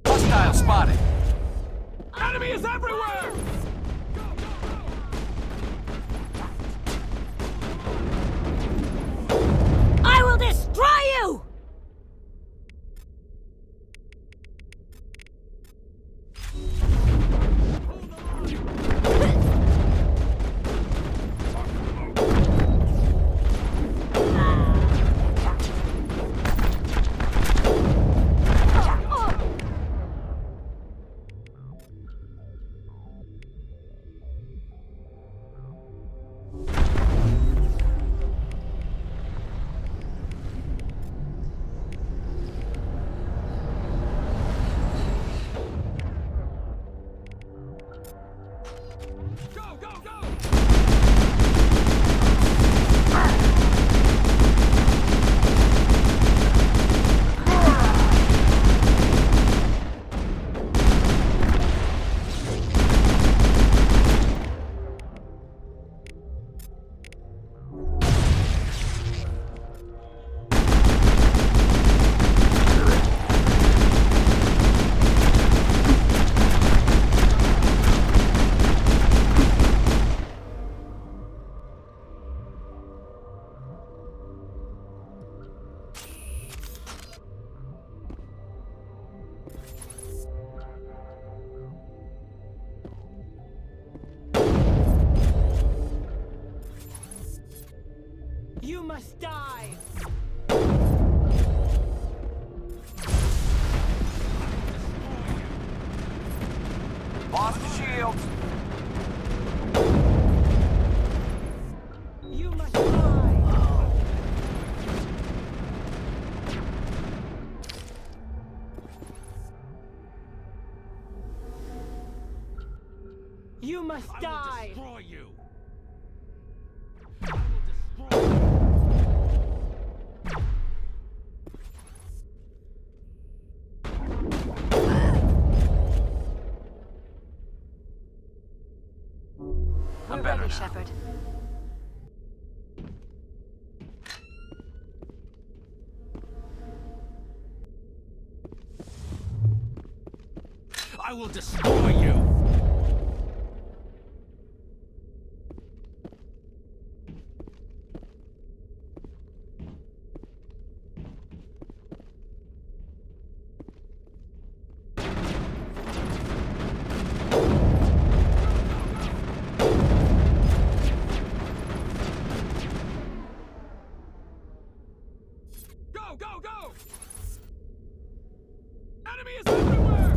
Hostile spotted!
Enemy is everywhere!
I will destroy you!
You must die!
Lost the shields!
You must die! You must die!
I will destroy you!
I'm better now.
Shepard.
I will destroy you!
Go, go, go! Enemy is everywhere!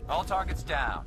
All targets down.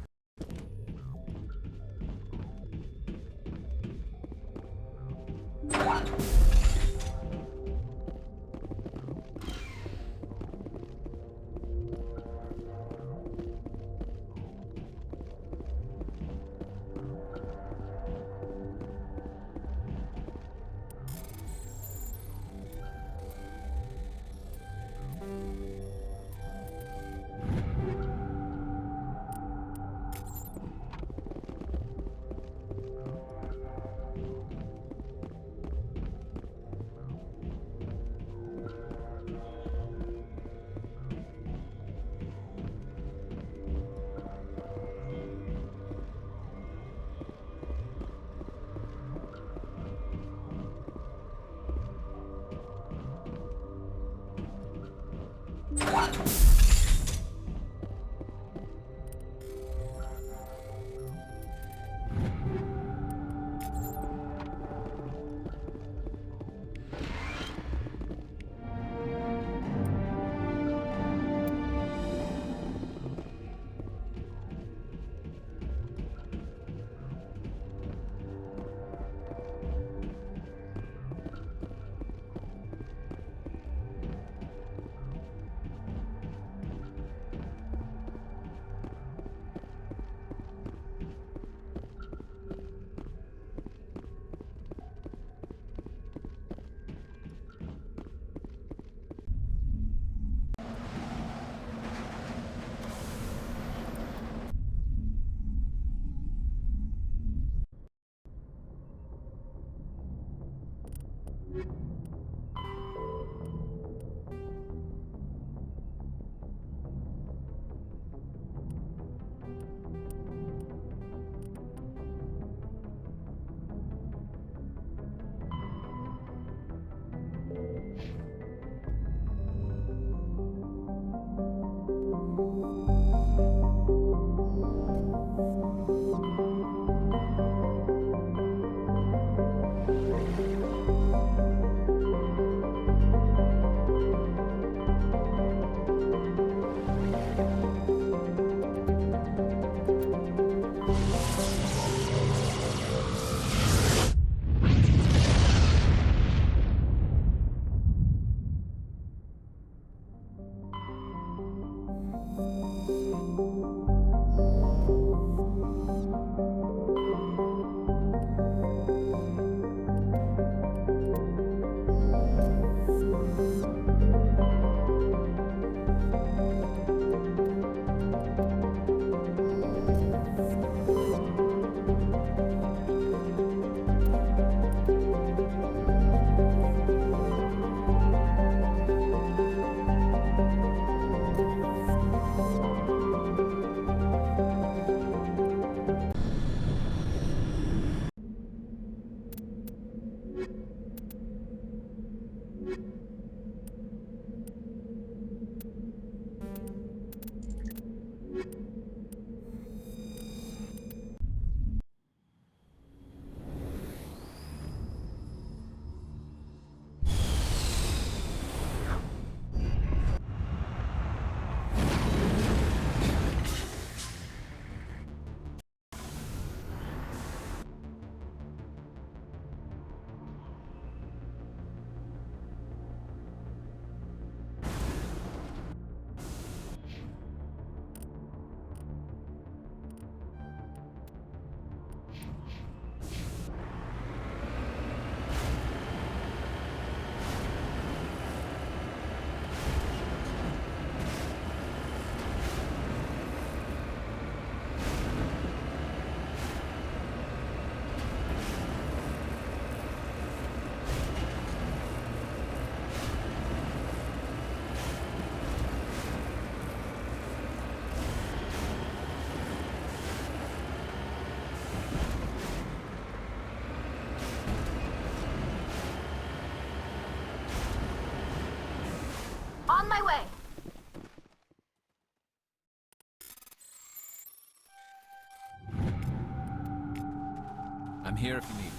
here if you need me.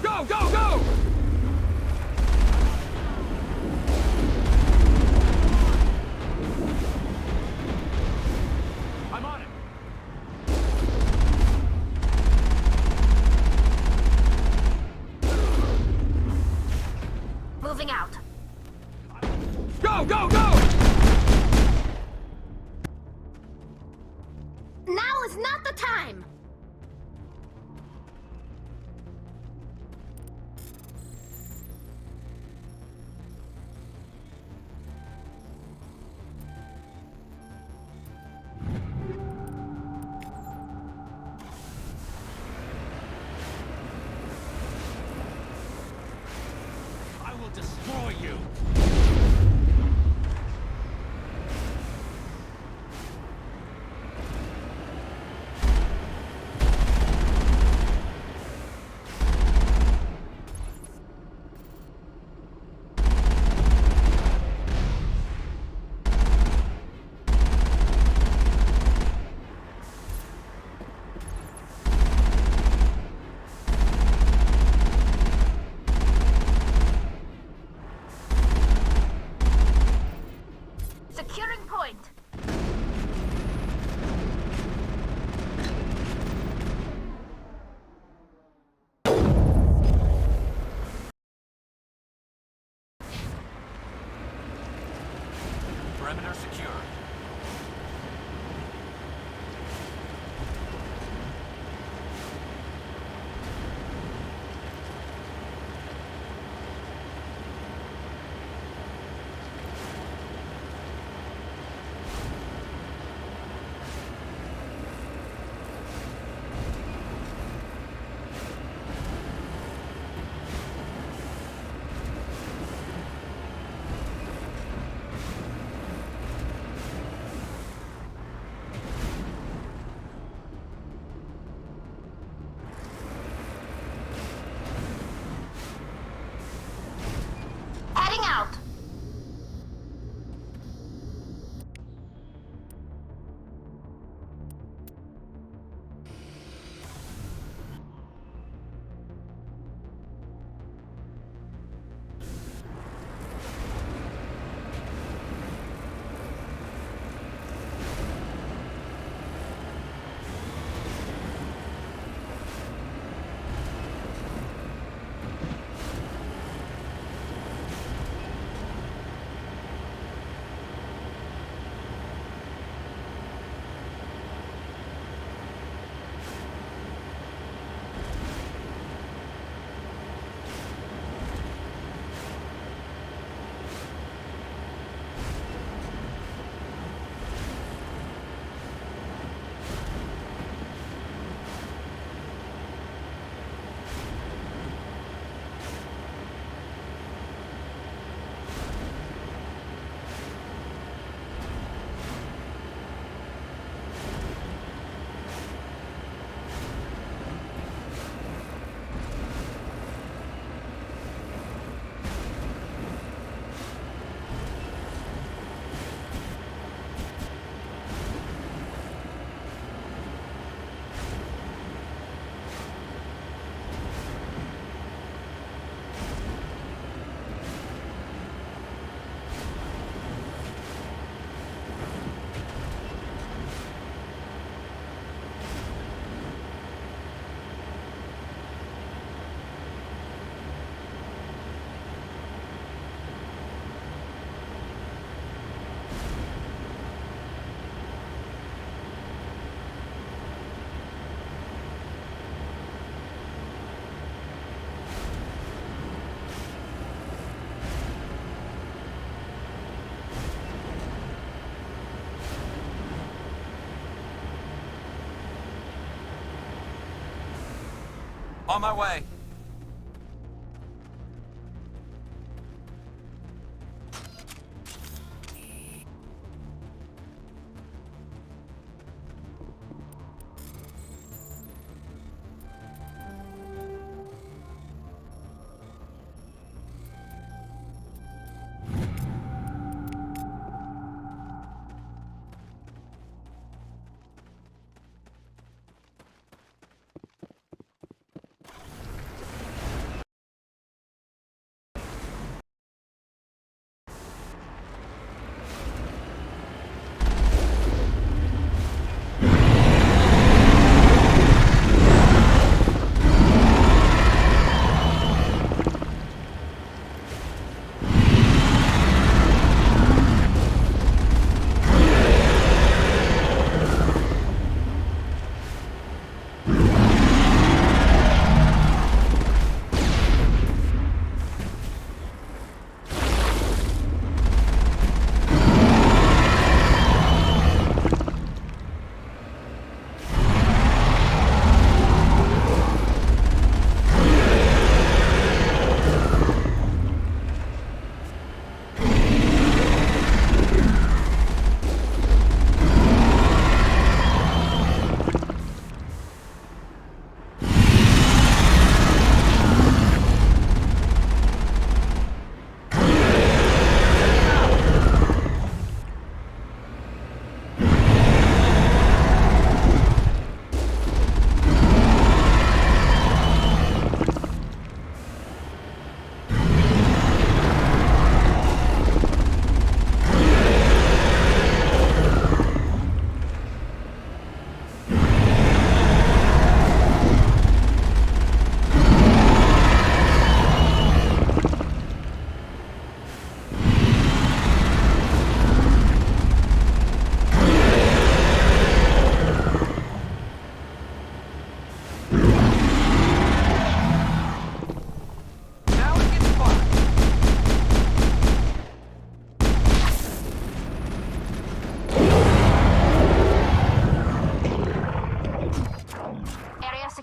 Go, go, go! I'm on it.
Moving out.
Go, go, go!
Now is not the time!
I will destroy you.
On my way.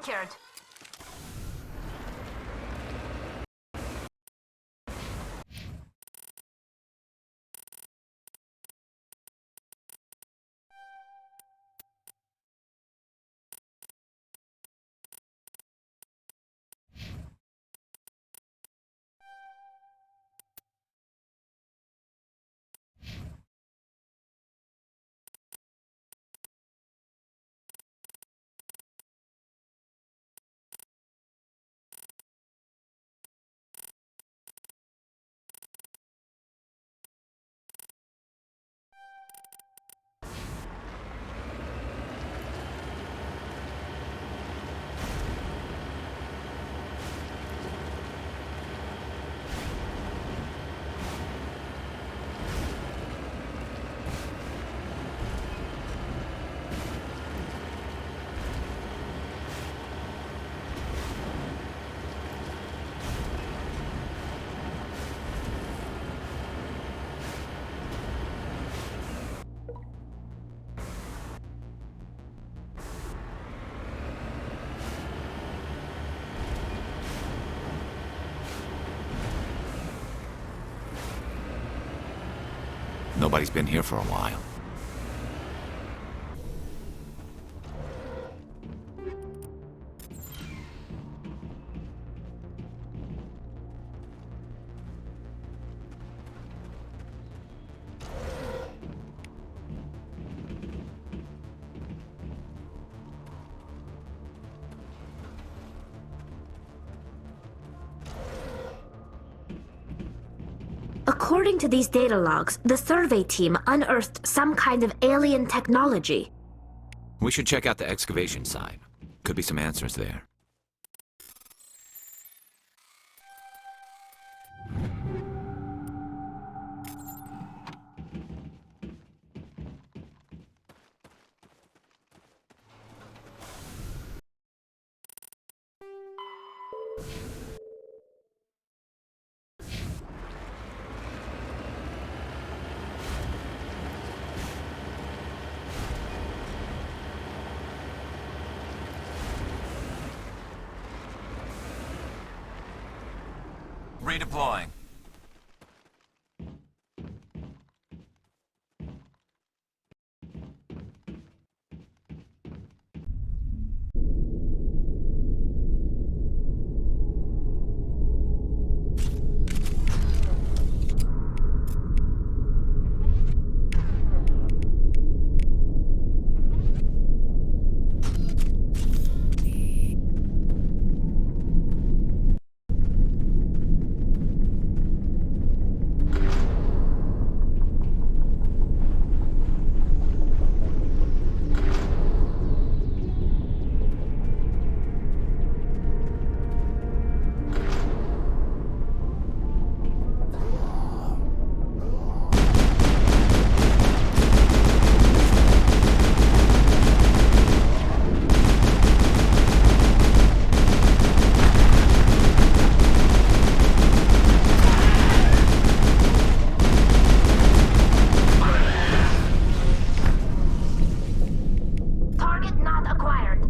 secured.
Nobody's been here for a while.
According to these data logs, the survey team unearthed some kind of alien technology.
We should check out the excavation site. Could be some answers there. Redeploying.
Target not acquired.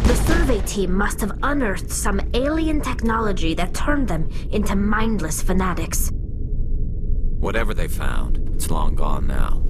The survey team must have unearthed some alien technology that turned them into mindless fanatics.
Whatever they found, it's long gone now.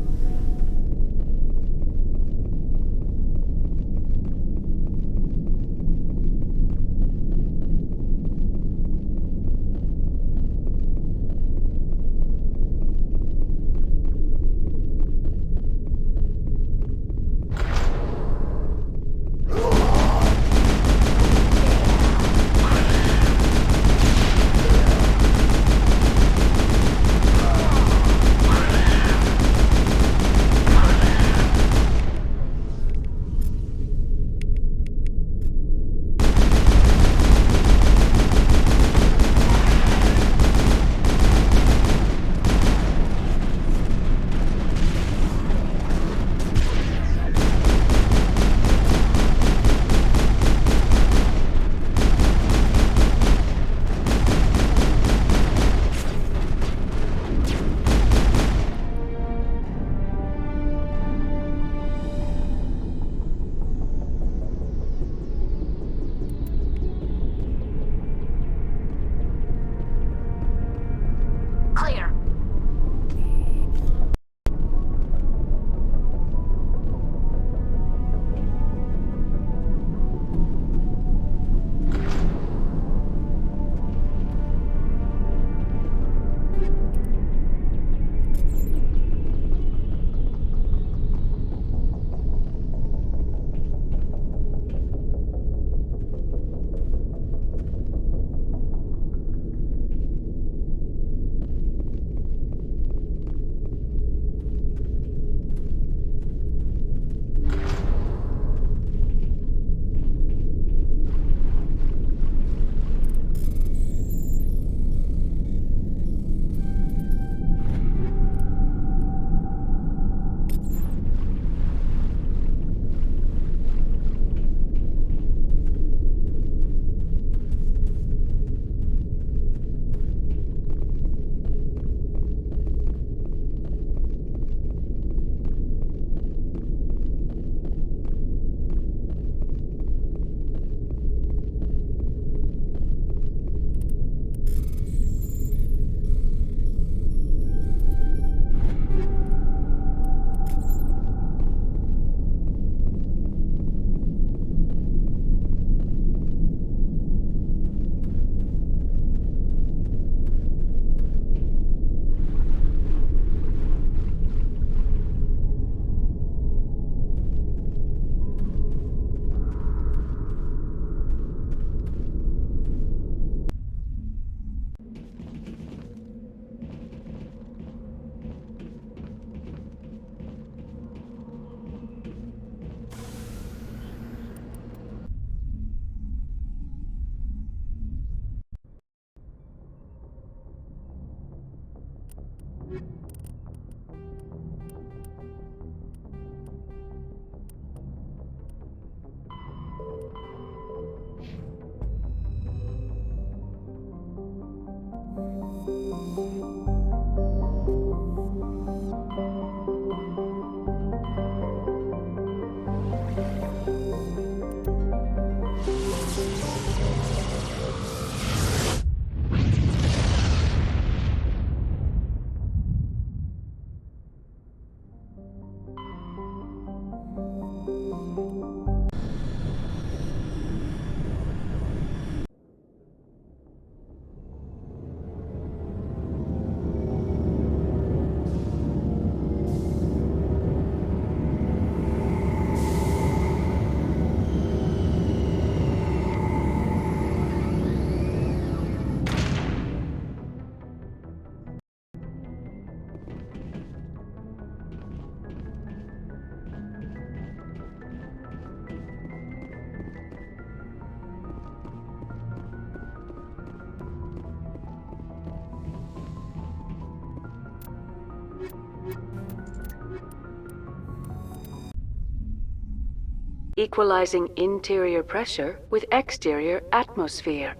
equalizing interior pressure with exterior atmosphere.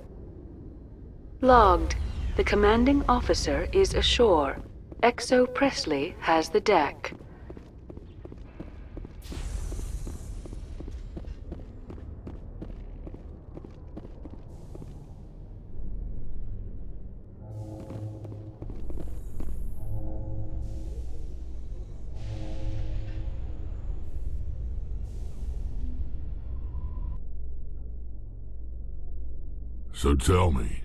Logged. The commanding officer is ashore. XO Presley has the deck.
So tell me,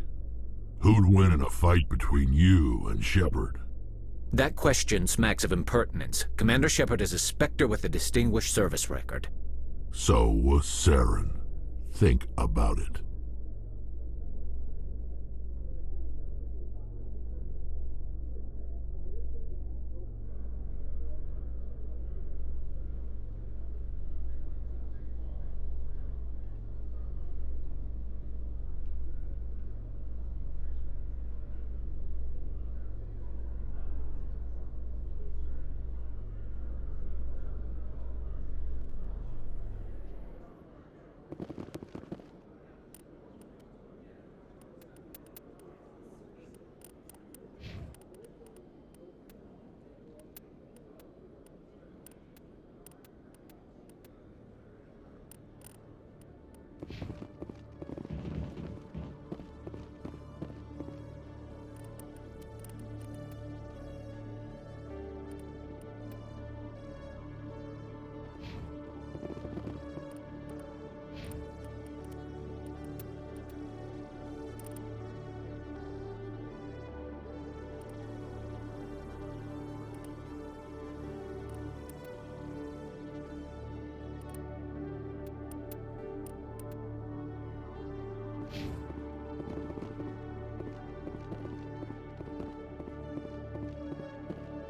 who'd win in a fight between you and Shepard?
That question smacks of impertinence. Commander Shepard is a Spectre with a distinguished service record.
So was Saren. Think about it.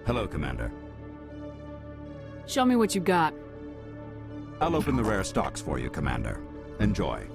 Hello, Commander.
Show me what you got.
I'll open the rare stocks for you, Commander. Enjoy.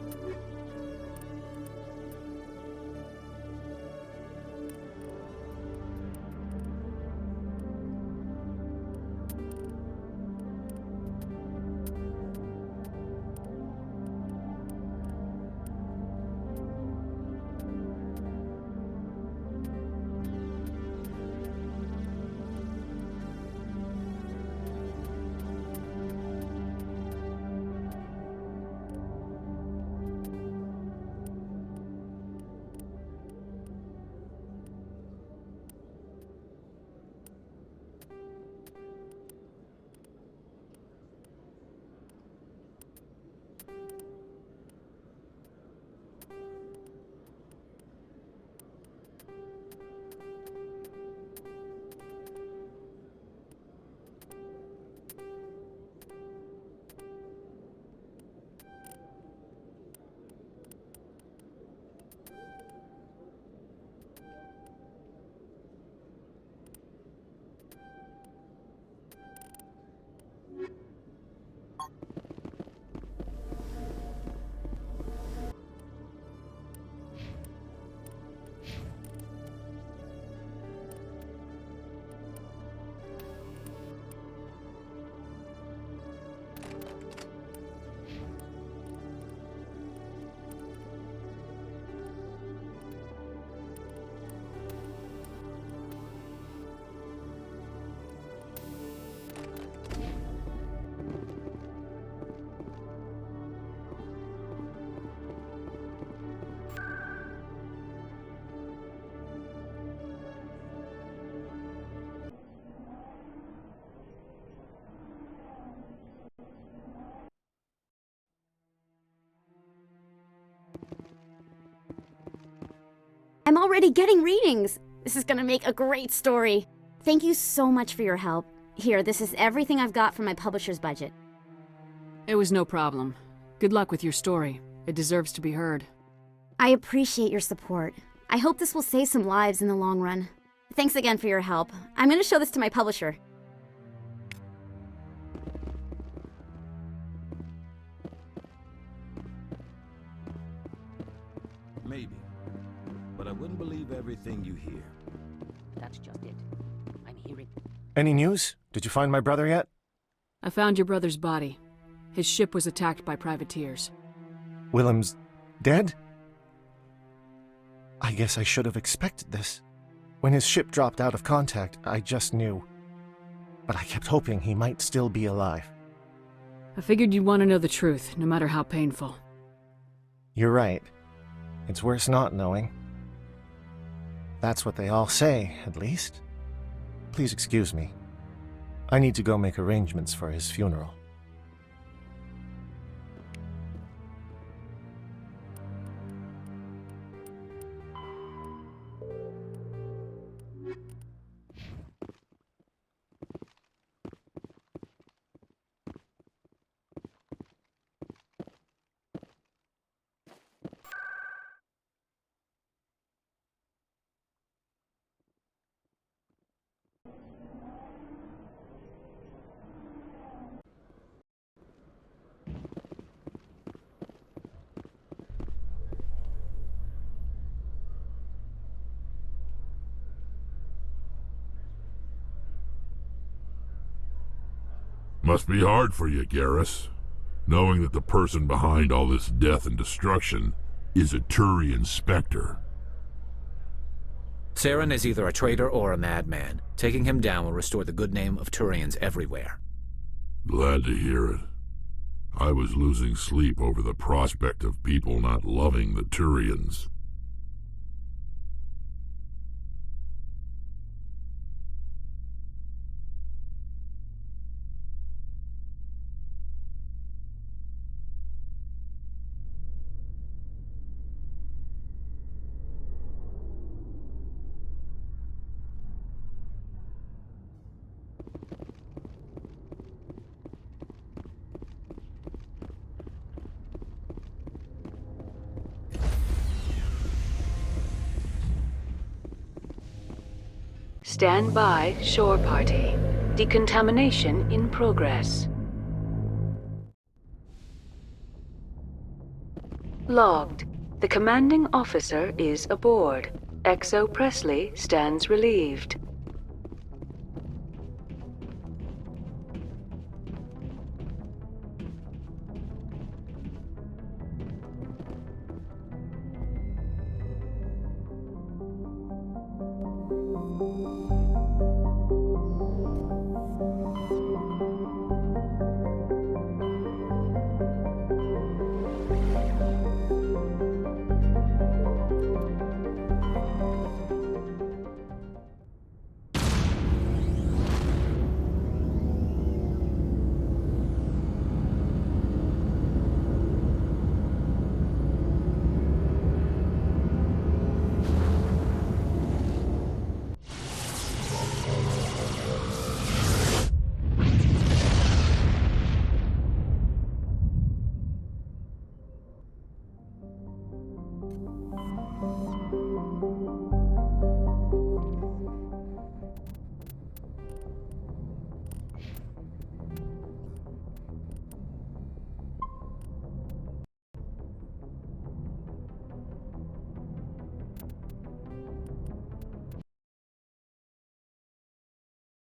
I'm already getting readings. This is gonna make a great story. Thank you so much for your help. Here, this is everything I've got from my publisher's budget.
It was no problem. Good luck with your story. It deserves to be heard.
I appreciate your support. I hope this will save some lives in the long run. Thanks again for your help. I'm gonna show this to my publisher.
Maybe. But I wouldn't believe everything you hear.
That's just it. I'm hearing...
Any news? Did you find my brother yet?
I found your brother's body. His ship was attacked by privateers.
Willem's dead? I guess I should have expected this. When his ship dropped out of contact, I just knew. But I kept hoping he might still be alive.
I figured you'd want to know the truth, no matter how painful.
You're right. It's worse not knowing. That's what they all say, at least. Please excuse me. I need to go make arrangements for his funeral.
Must be hard for you, Garrus, knowing that the person behind all this death and destruction is a Turian Spectre.
Saren is either a traitor or a madman. Taking him down will restore the good name of Turians everywhere.
Glad to hear it. I was losing sleep over the prospect of people not loving the Turians.
Stand by, shore party. Decontamination in progress. Logged. The commanding officer is aboard. XO Presley stands relieved.